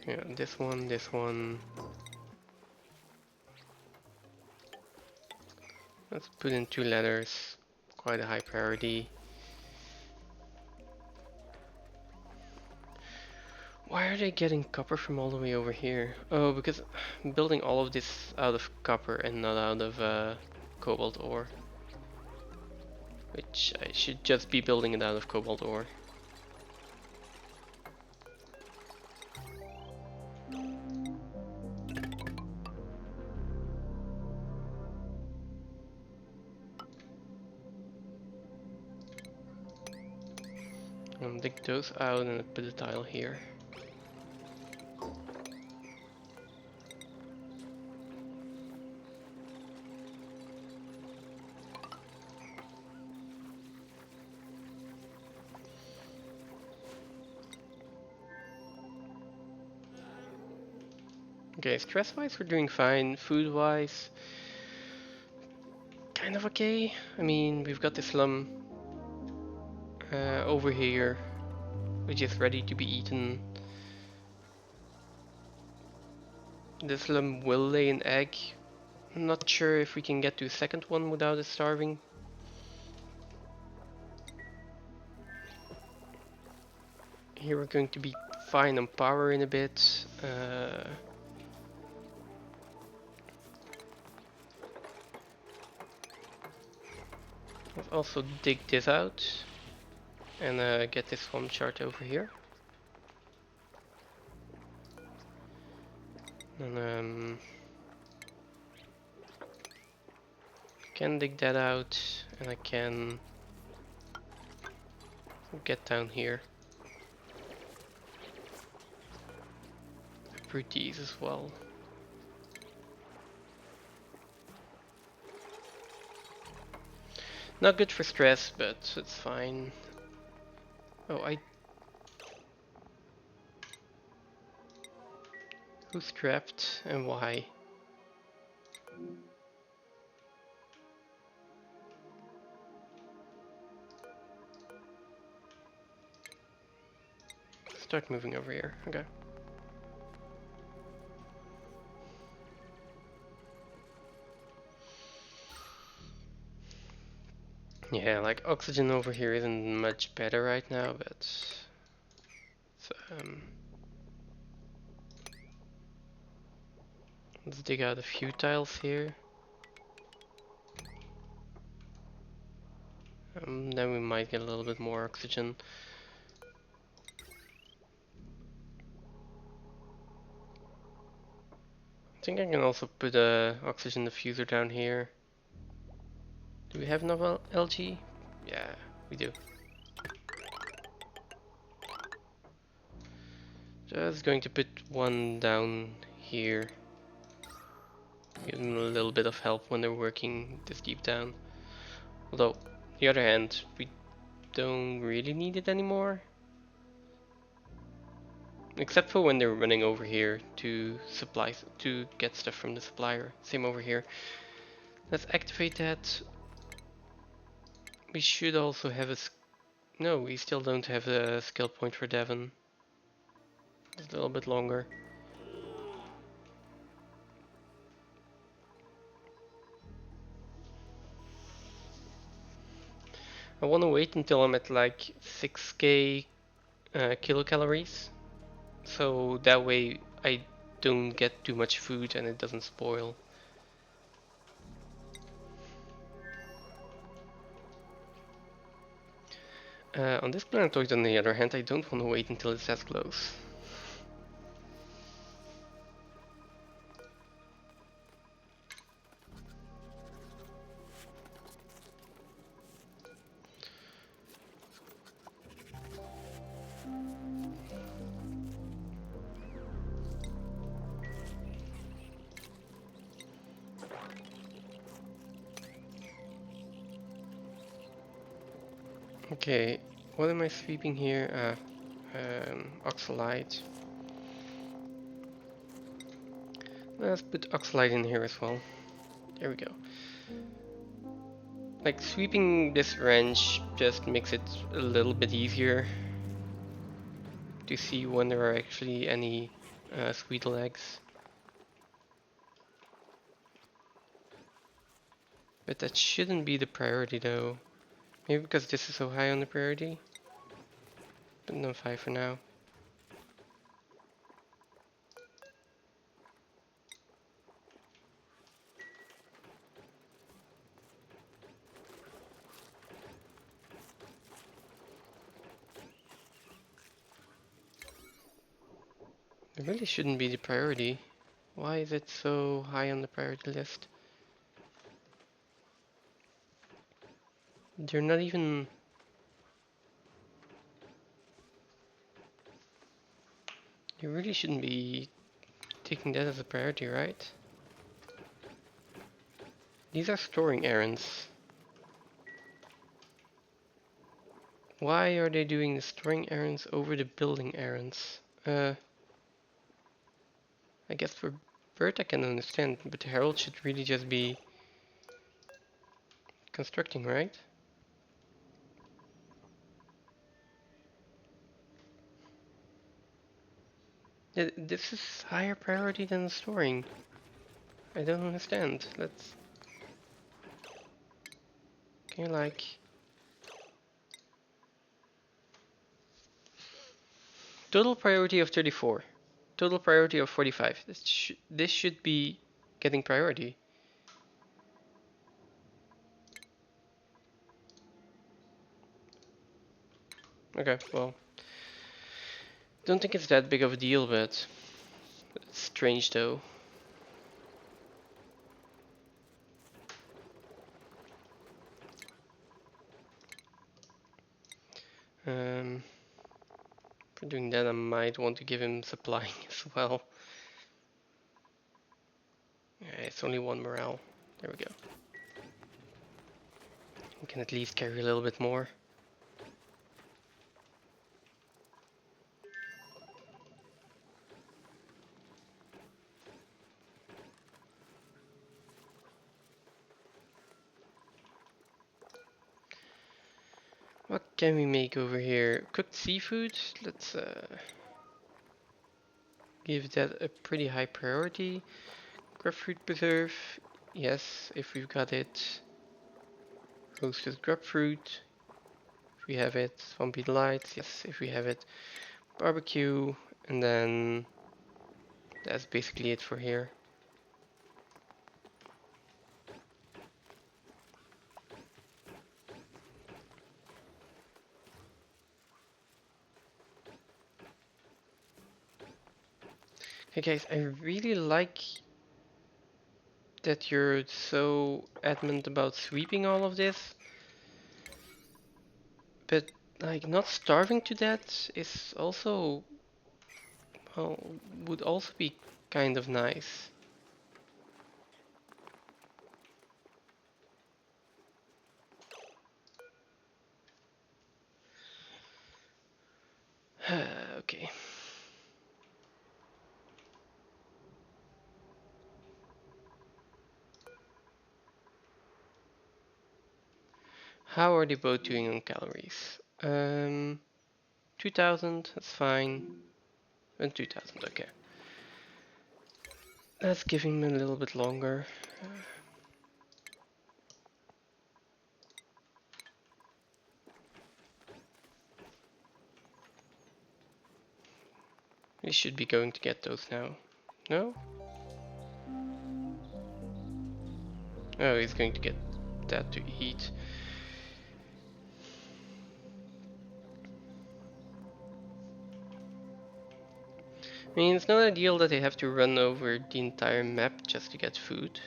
Yeah, this one. Let's put in 2 ladders, quite a high priority. Why are they getting copper from all the way over here? Oh, because I'm building all of this out of copper and not out of cobalt ore. Which I should just be building it out of cobalt ore. Dig those out and put a tile here. Okay, stress-wise we're doing fine. Food-wise, kind of okay. I mean, we've got the slum over here, which is ready to be eaten. The slum will lay an egg. I'm not sure if we can get to a second one without it starving. Here we're going to be fine on power in a bit. Let's also dig this out and get this swamp chart over here. And can dig that out, and I can get down here. Uproot these as well. Not good for stress, but it's fine. Oh, who's trapped and why? Start moving over here. Okay. Yeah, like oxygen over here isn't much better right now, but it's, let's dig out a few tiles here. Then we might get a little bit more oxygen. I think I can also put a oxygen diffuser down here. Do we have enough LG? Yeah, we do. Just going to put one down here. Give them a little bit of help when they're working this deep down. Although, on the other hand, we don't really need it anymore. Except for when they're running over here to get stuff from the supplier. Same over here. Let's activate that. We should also have a... No, we still don't have a skill point for Devon. It's a little bit longer. I want to wait until I'm at like 6k kilocalories. So that way I don't get too much food and it doesn't spoil. On this planetoid, on the other hand, I don't want to wait until it's as close. Okay, what am I sweeping here? Oxalite. Let's put oxalite in here as well. There we go. Like, sweeping this wrench just makes it a little bit easier to see when there are actually any sweetle eggs. But that shouldn't be the priority though. Maybe because this is so high on the priority. But no 5 for now. It really shouldn't be the priority. Why is it so high on the priority list? They're not even... You really shouldn't be taking that as a priority, right? These are storing errands. Why are they doing the storing errands over the building errands? I guess we're Bird I can understand, but the Herald should really just be constructing, right? This is higher priority than storing. I don't understand. Let's... Can you like... Total priority of 34. Total priority of 45. This should be getting priority. Okay, well... Don't think it's that big of a deal, but... It's strange though. For doing that I might want to give him supplying as well. Yeah, it's only 1 morale. There we go. We can at least carry a little bit more. What can we make over here? Cooked seafood. Let's give that a pretty high priority. Grapefruit preserve. Yes, if we've got it. Roasted grapefruit. If we have it. Swampy delights. Yes, if we have it. Barbecue. And then that's basically it for here. Hey guys, I really like that you're so adamant about sweeping all of this, but like not starving to death is also, well, would also be kind of nice. Okay. How are they both doing on calories? 2000, that's fine. And 2000, okay. Let's give him a little bit longer. We should be going to get those now. No? Oh, he's going to get that to eat. I mean, it's not ideal that they have to run over the entire map just to get food.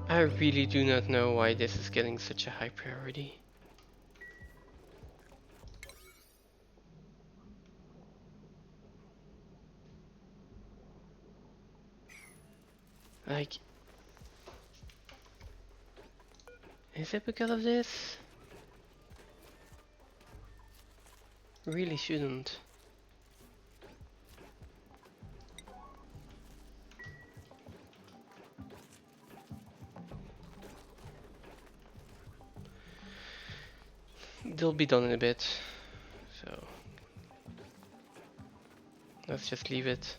I really do not know why this is getting such a high priority. Like, is it because of this? Really shouldn't. They'll be done in a bit, so let's just leave it.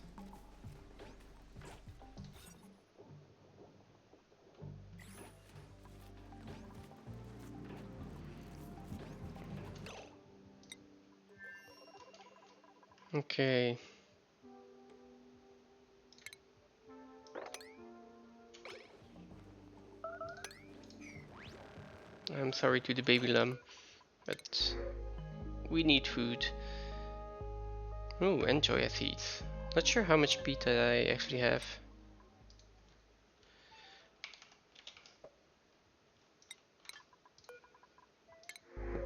Okay. I'm sorry to the baby lamb, but we need food. Ooh, and choya seeds. Not sure how much pita I actually have.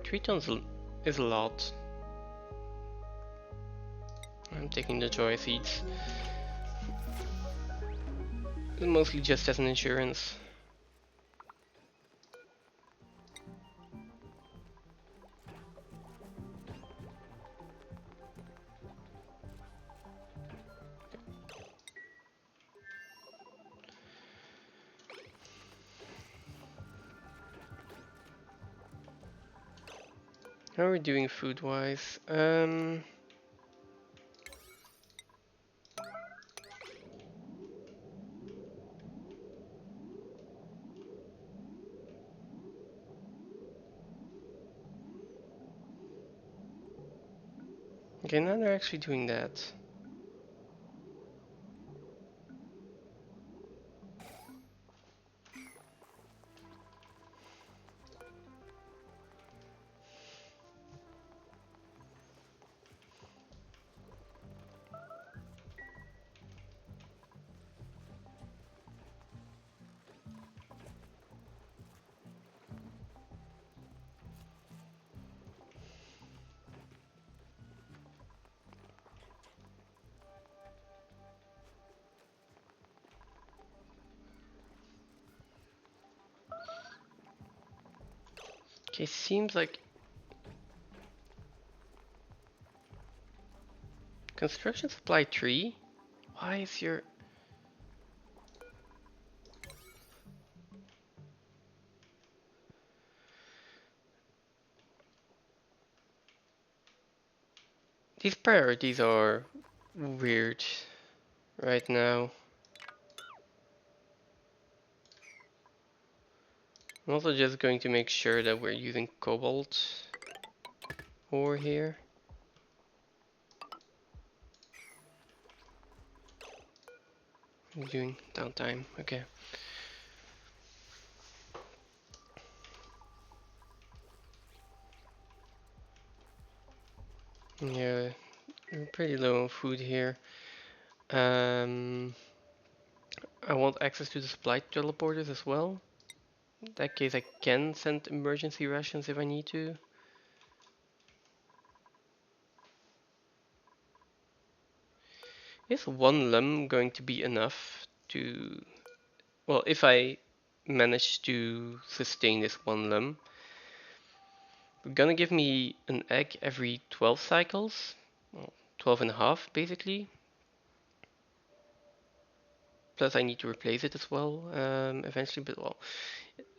3 tons is a lot. I'm taking the choya seeds. Mostly just as an insurance. How are we doing food-wise? Okay, now they're actually doing that. Okay, seems like construction supply 3. Why is your... These priorities are weird right now. I'm also just going to make sure that we're using cobalt ore here. I'm doing downtime, okay. Yeah, we're pretty low on food here. I want access to the supply teleporters as well. In that case, I can send emergency rations if I need to. Is one lum going to be enough to... Well, if I manage to sustain this one lum, we're gonna give me an egg every 12 cycles. Well, 12 and a half, basically. Plus I need to replace it as well, eventually, but well,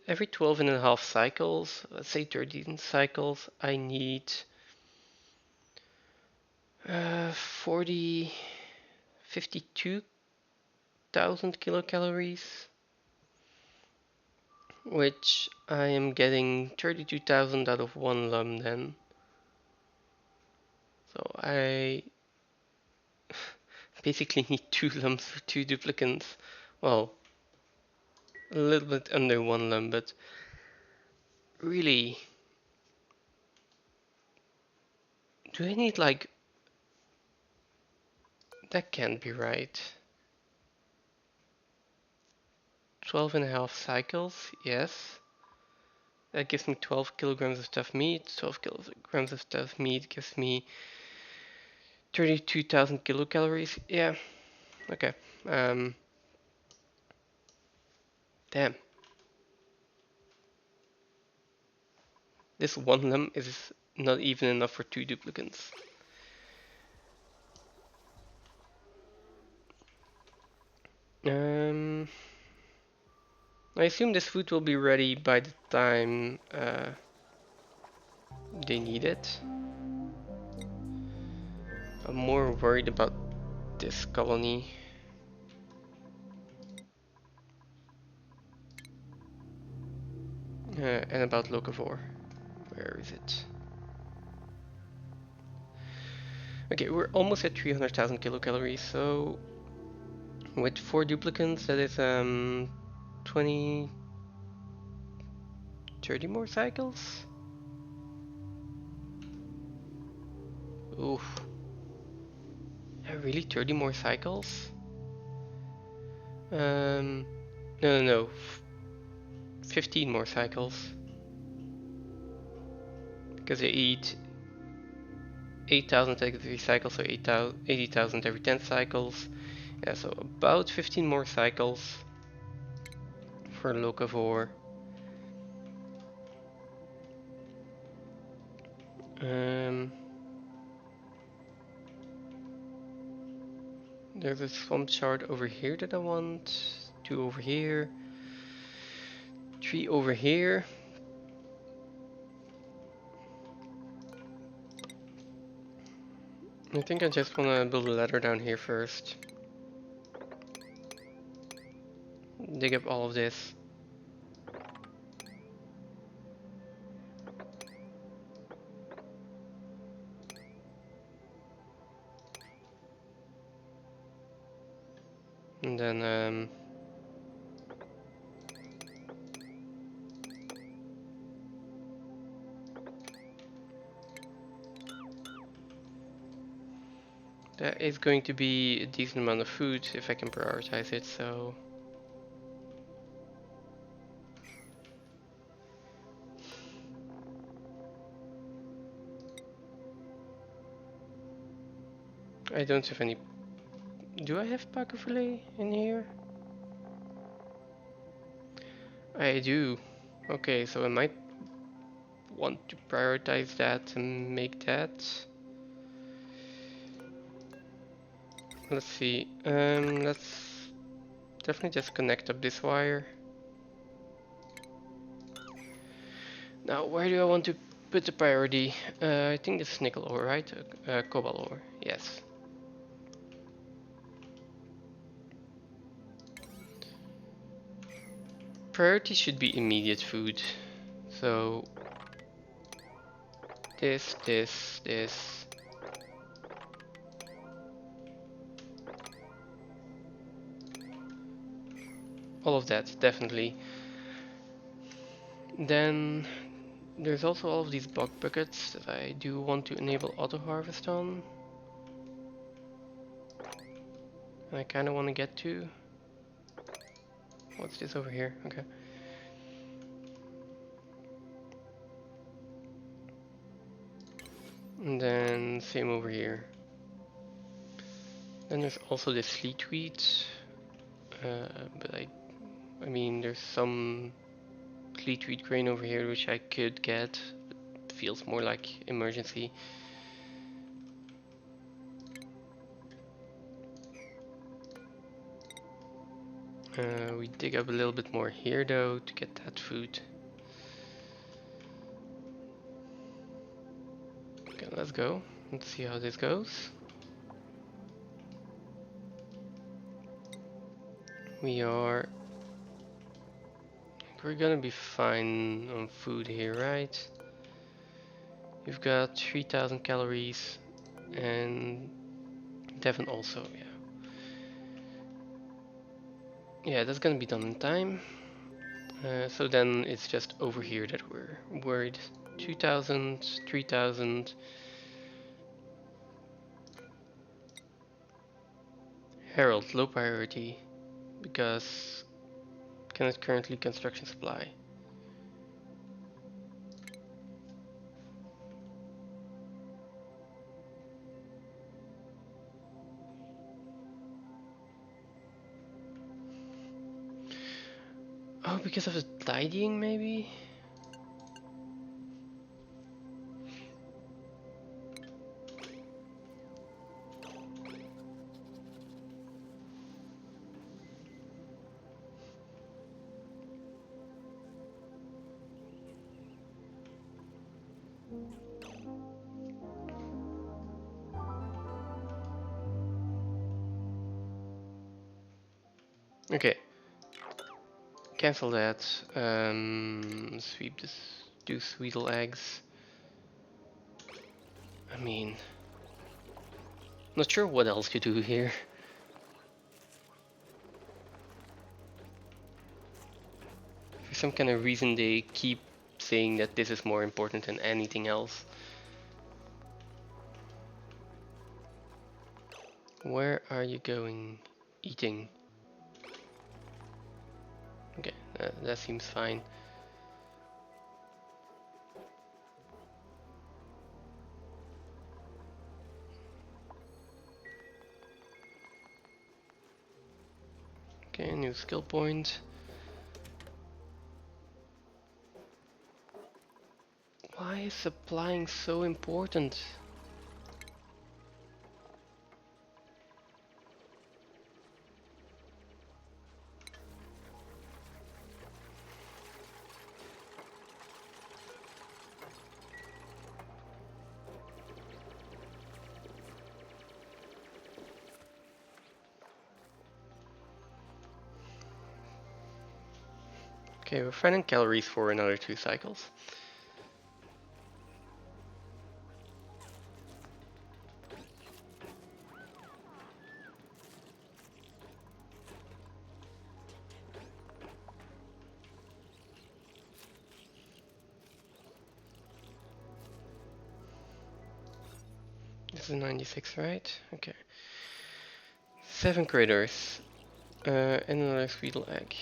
every 12 and a half cycles, let's say 13 cycles, I need 52,000 kilocalories, which I am getting 32,000 out of one lum then. So I basically need 2 lums for 2 duplicants. Well, a little bit under 1 lum, but really, do I need like... That can't be right. 12 and a half cycles, yes. That gives me 12 kilograms of stuffed meat. 12 kilograms of stuffed meat gives me 32,000 kilocalories. Yeah, okay. Damn. This one lum is not even enough for 2 duplicants. I assume this food will be ready by the time they need it. I'm more worried about this colony. And about Locavore. Where is it? Okay, we're almost at 300,000 kilocalories, so with 4 duplicants, that is 20, 30 more cycles? Oof. Yeah, really? 30 more cycles? No. 15 more cycles. Because they eat 8,000 every cycle, so 80,000 every 10 cycles. Yeah, so about 15 more cycles for Locavore. There's a swamp shard over here that I want. 2 over here. 3 over here. I think I just want to build a ladder down here first. Dig up all of this. And then that is going to be a decent amount of food if I can prioritize it, so... I don't have any... Do I have Paco Filet in here? I do. Okay, so I might want to prioritize that and make that. Let's see. Let's definitely just connect up this wire. Now, where do I want to put the priority? I think this is nickel ore, right? Cobalt ore, yes. Priority should be immediate food. So, this. All of that, definitely. Then there's also all of these bug buckets that I do want to enable auto harvest on. And I kind of want to get to. What's this over here? Okay. And then same over here. Then there's also this fleet wheat. But I mean, there's some fleet wheat grain over here which I could get. It feels more like emergency. We dig up a little bit more here though to get that food. Okay, let's go. Let's see how this goes. We're gonna be fine on food here, right? You've got 3,000 calories and Devon also, yeah. Yeah, that's gonna be done in time. So then it's just over here that we're worried. 2,000, 3,000. Herald, low priority, because cannot currently construction supply. Oh, because of the tidying maybe? Okay. Cancel that. Sweep this. Do sweetle eggs. I mean, not sure what else to do here. For some kind of reason they keep saying that this is more important than anything else. Where are you going? Eating. Okay, that seems fine. Okay, new skill point. Why is supplying so important? Okay, we're finding calories for another 2 cycles. This is 96, right? Okay. 7 critters. And another squeedle egg.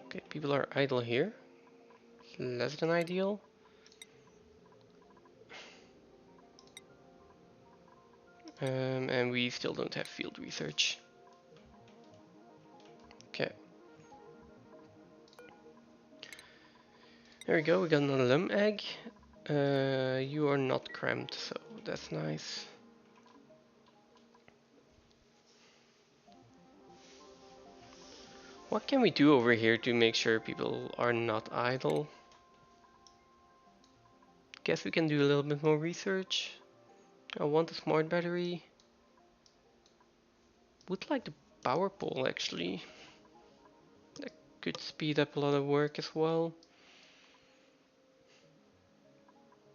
Okay, people are idle here. Less than ideal. And we still don't have field research. Okay. There we go, we got another lum egg. You are not cramped, so that's nice. What can we do over here to make sure people are not idle? Guess we can do a little bit more research. I want a smart battery. Would like the power pole actually. That could speed up a lot of work as well.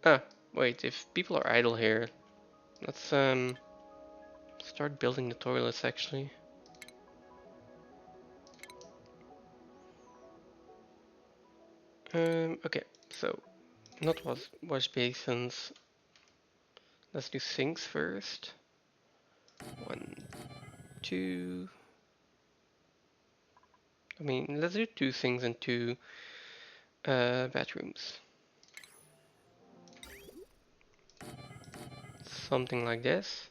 Ah, wait, if people are idle here, let's start building the toilets actually. Okay, so not wash basins. Let's do sinks first. 1, 2. I mean, let's do 2 sinks and 2 bathrooms. Something like this.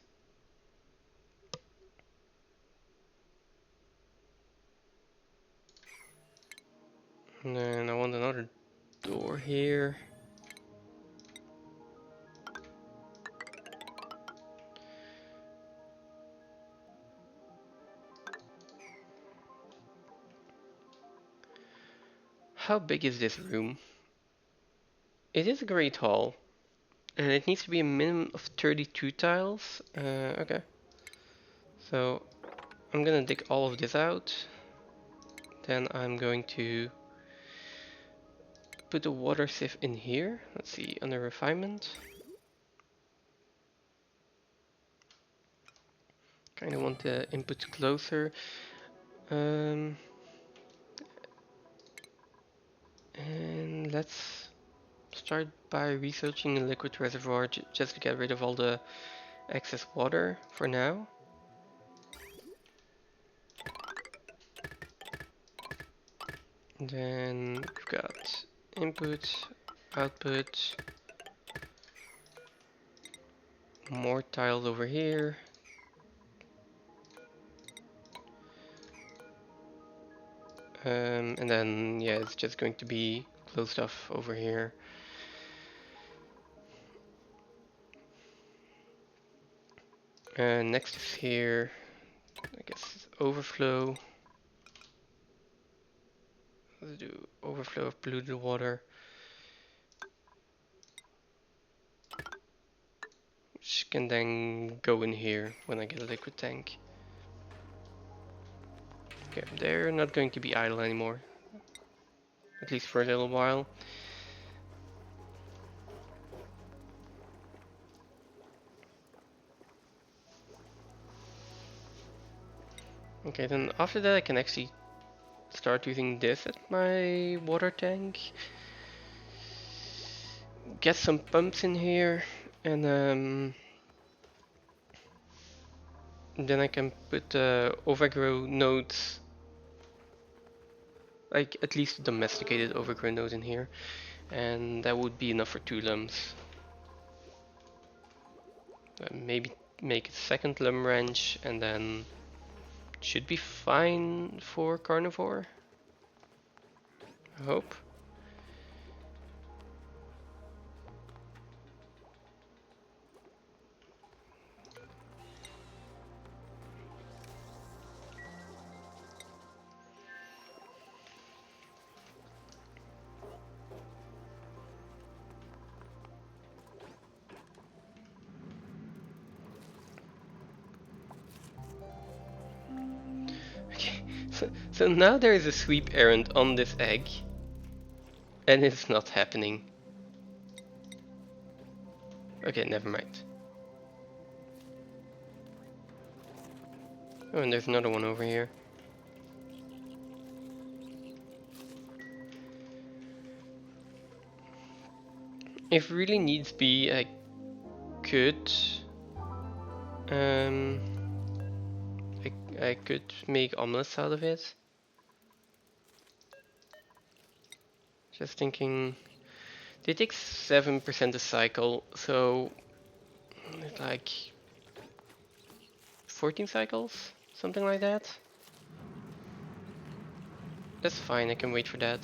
And then I want another door here. How big is this room? It is a great hall. And it needs to be a minimum of 32 tiles. Okay. So I'm gonna dig all of this out. Then I'm going to put the water sieve in here. Let's see, under refinement. Kind of want the inputs closer. And let's start by researching the liquid reservoir just to get rid of all the excess water for now. And then we've got input, output, more tiles over here. And then, yeah, it's just going to be closed off over here. And next is here, I guess, overflow. Let's do overflow of polluted water, which can then go in here when I get a liquid tank. Okay, they're not going to be idle anymore, at least for a little while. Okay, then after that I can actually start using this at my water tank. Get some pumps in here, and then I can put overgrow nodes, like at least domesticated overgrow node in here, and that would be enough for 2 lums. Maybe make a second lum ranch, and then should be fine for carnivore, I hope. So now there is a sweep errand on this egg, and it's not happening. Okay, never mind. Oh, and there's another one over here. If really needs be, I could um I could make omelets out of it. Just thinking, they take 7% a cycle, so it's like 14 cycles, something like that. That's fine, I can wait for that.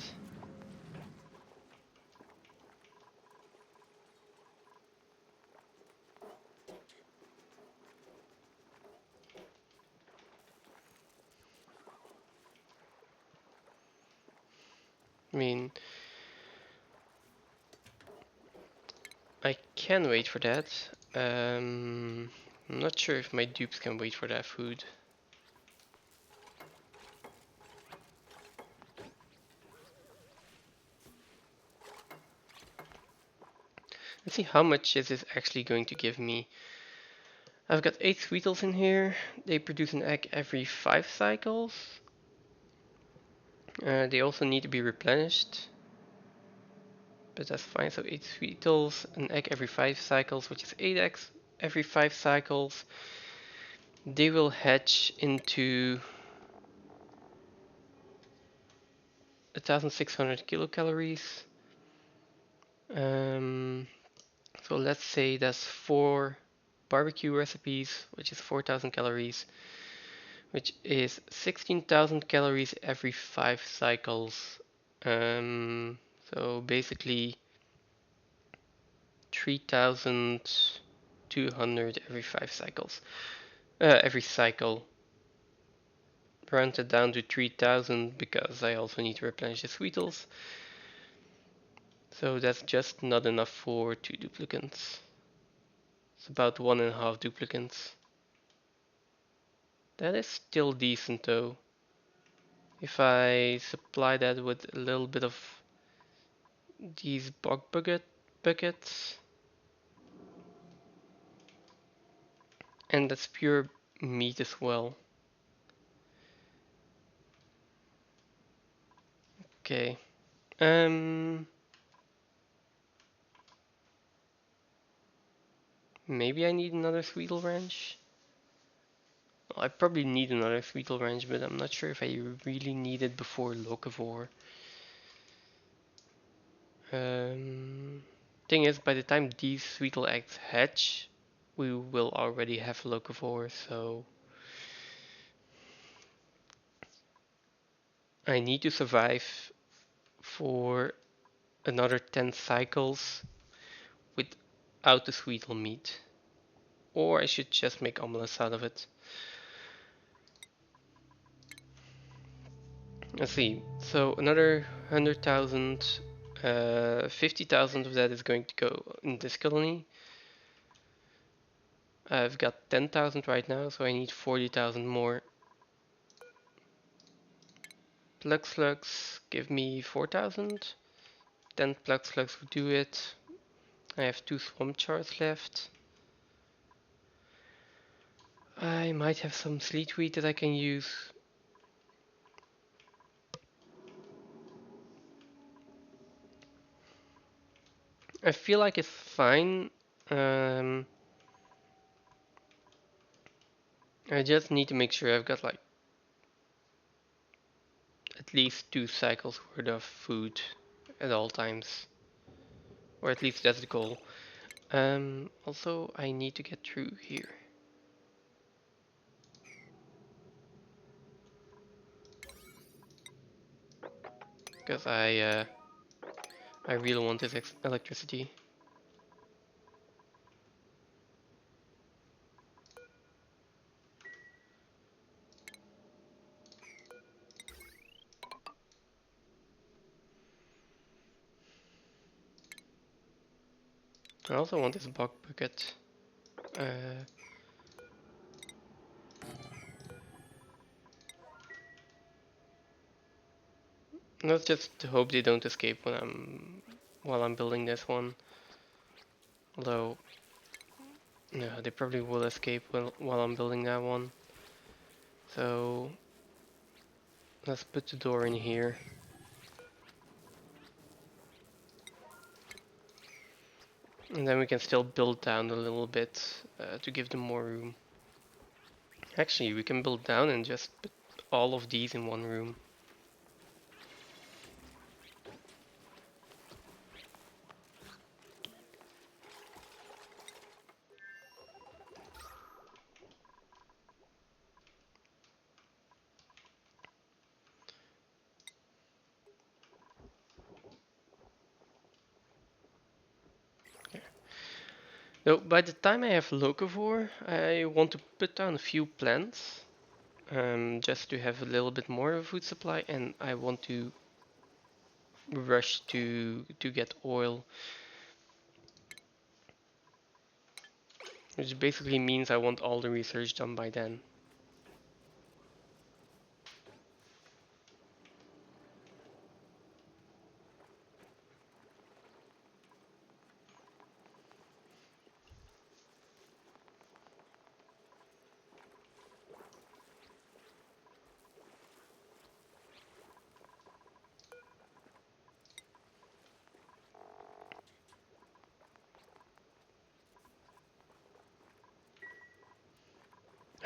I mean, I can wait for that. I'm not sure if my dupes can wait for that food. Let's see how much is this actually going to give me. I've got 8 sweetles in here. They produce an egg every 5 cycles. They also need to be replenished, but that's fine. So 8 sweetles, an egg every 5 cycles, which is 8 eggs every 5 cycles. They will hatch into 1600 kilocalories. So let's say that's 4 barbecue recipes, which is 4000 calories, which is 16,000 calories every 5 cycles. So basically 3,200 every 5 cycles. Every cycle. Rounded down to 3,000 because I also need to replenish the sweetles. So that's just not enough for 2 duplicants. It's about 1.5 duplicants. That is still decent though. If I supply that with a little bit of these buckets, and that's pure meat as well. Okay. Maybe I need another Sweetle Ranch. Well, I probably need another Sweetle Ranch, but I'm not sure if I really need it before Locavore. Thing is, by the time these Sweetle eggs hatch, we will already have Locavore, so I need to survive for another 10 cycles without the Sweetle meat. Or I should just make omelets out of it. Let's see. So another 100,000, 50,000 of that is going to go in this colony. I've got 10,000 right now, so I need 40,000 more. Plug slugs give me 4,000. 10 plug slugs will do it. I have 2 swamp chars left. I might have some sleet wheat that I can use. I feel like it's fine. I just need to make sure I've got like at least 2 cycles worth of food at all times. Or at least that's the goal. Also, I need to get through here. Because I really want this electricity. I also want this bog bucket. Let's just hope they don't escape while I'm building this one. Although, no, they probably will escape while I'm building that one. So let's put the door in here. And then we can still build down a little bit to give them more room. Actually, we can build down and just put all of these in one room. So by the time I have locavore, I want to put down a few plants, just to have a little bit more of a food supply, and I want to rush to get oil, which basically means I want all the research done by then.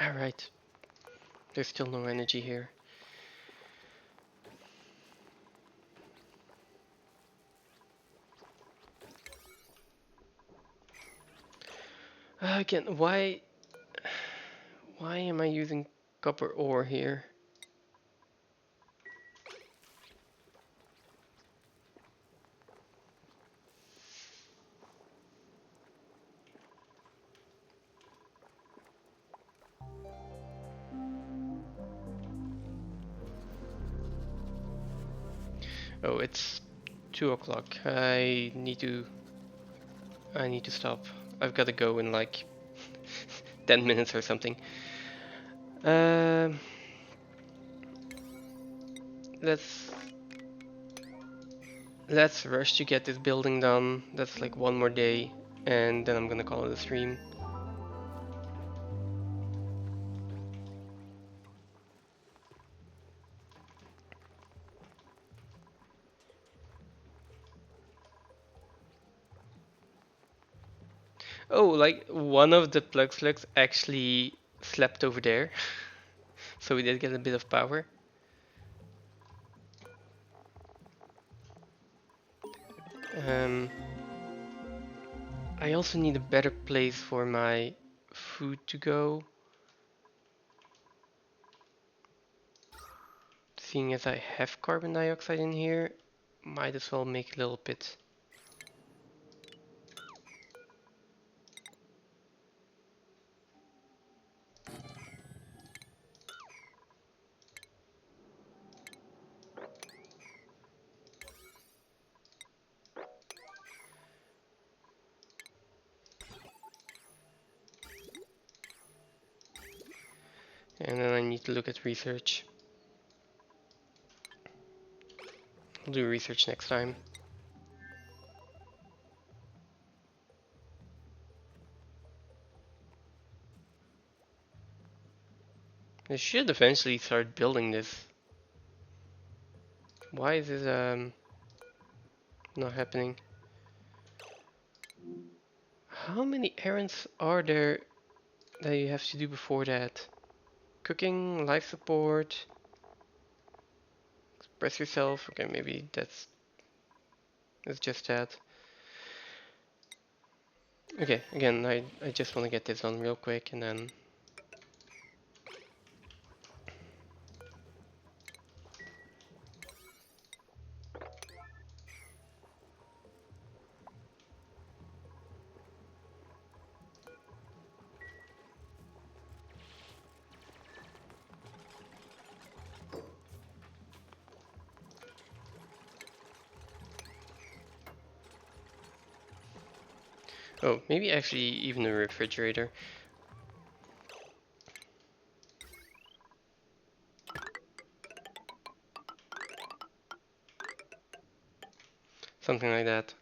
Alright, there's still no energy here. Again, why am I using copper ore here? Oh, it's 2 o'clock. I need to stop. I've got to go in like 10 minutes or something. Um, let's rush to get this building done. That's like one more day, and then I'm gonna call it a stream. Oh, like one of the plug slugs actually slept over there, so we did get a bit of power. Um, I also need a better place for my food to go. Seeing as I have carbon dioxide in here, might as well make a little pit. And then I need to look at research. I'll do research next time. I should eventually start building this. Why is this not happening? How many errands are there that you have to do before that? Cooking, life support, express yourself. Okay, maybe that's just that. Okay, again, I just want to get this done real quick and then. Oh, maybe actually even a refrigerator. something like that.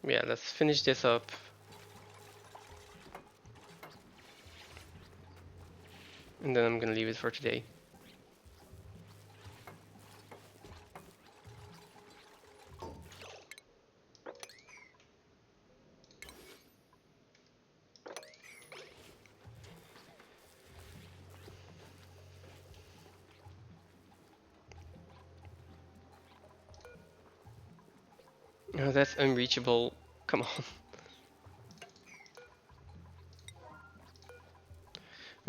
Yeah, let's finish this up. And then I'm gonna leave it for today. Oh, that's unreachable. Come on.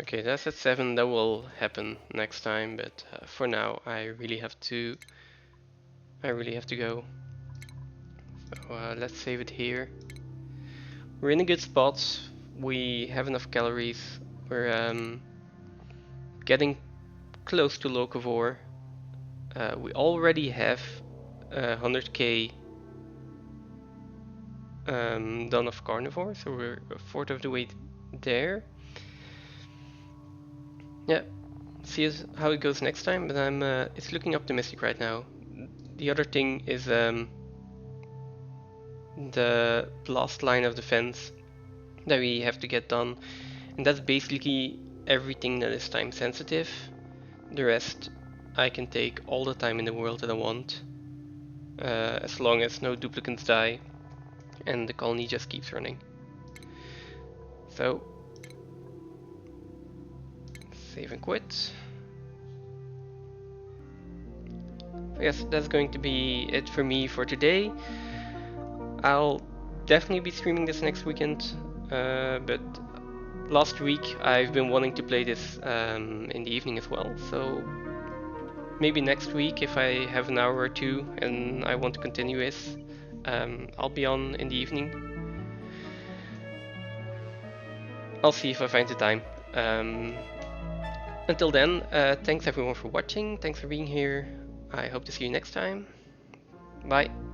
Okay, that's at 7. That will happen next time, but for now, I really have to go. So let's save it here. We're in a good spot. We have enough calories. We're getting close to locavore. We already have 100k done of carnivore, so we're a fourth of the way there. Yeah, see how it goes next time, but it's looking optimistic right now. The other thing is the last line of defense that we have to get done, and that's basically everything that is time sensitive. The rest I can take all the time in the world that I want, as long as no duplicates die and the colony just keeps running. So, save and quit. Yes, that's going to be it for me for today. I'll definitely be streaming this next weekend, but last week I've been wanting to play this in the evening as well, so maybe next week if I have an hour or two and I want to continue this, I'll be on in the evening. I'll see if I find the time. Until then, thanks everyone for watching, thanks for being here. I hope to see you next time. Bye.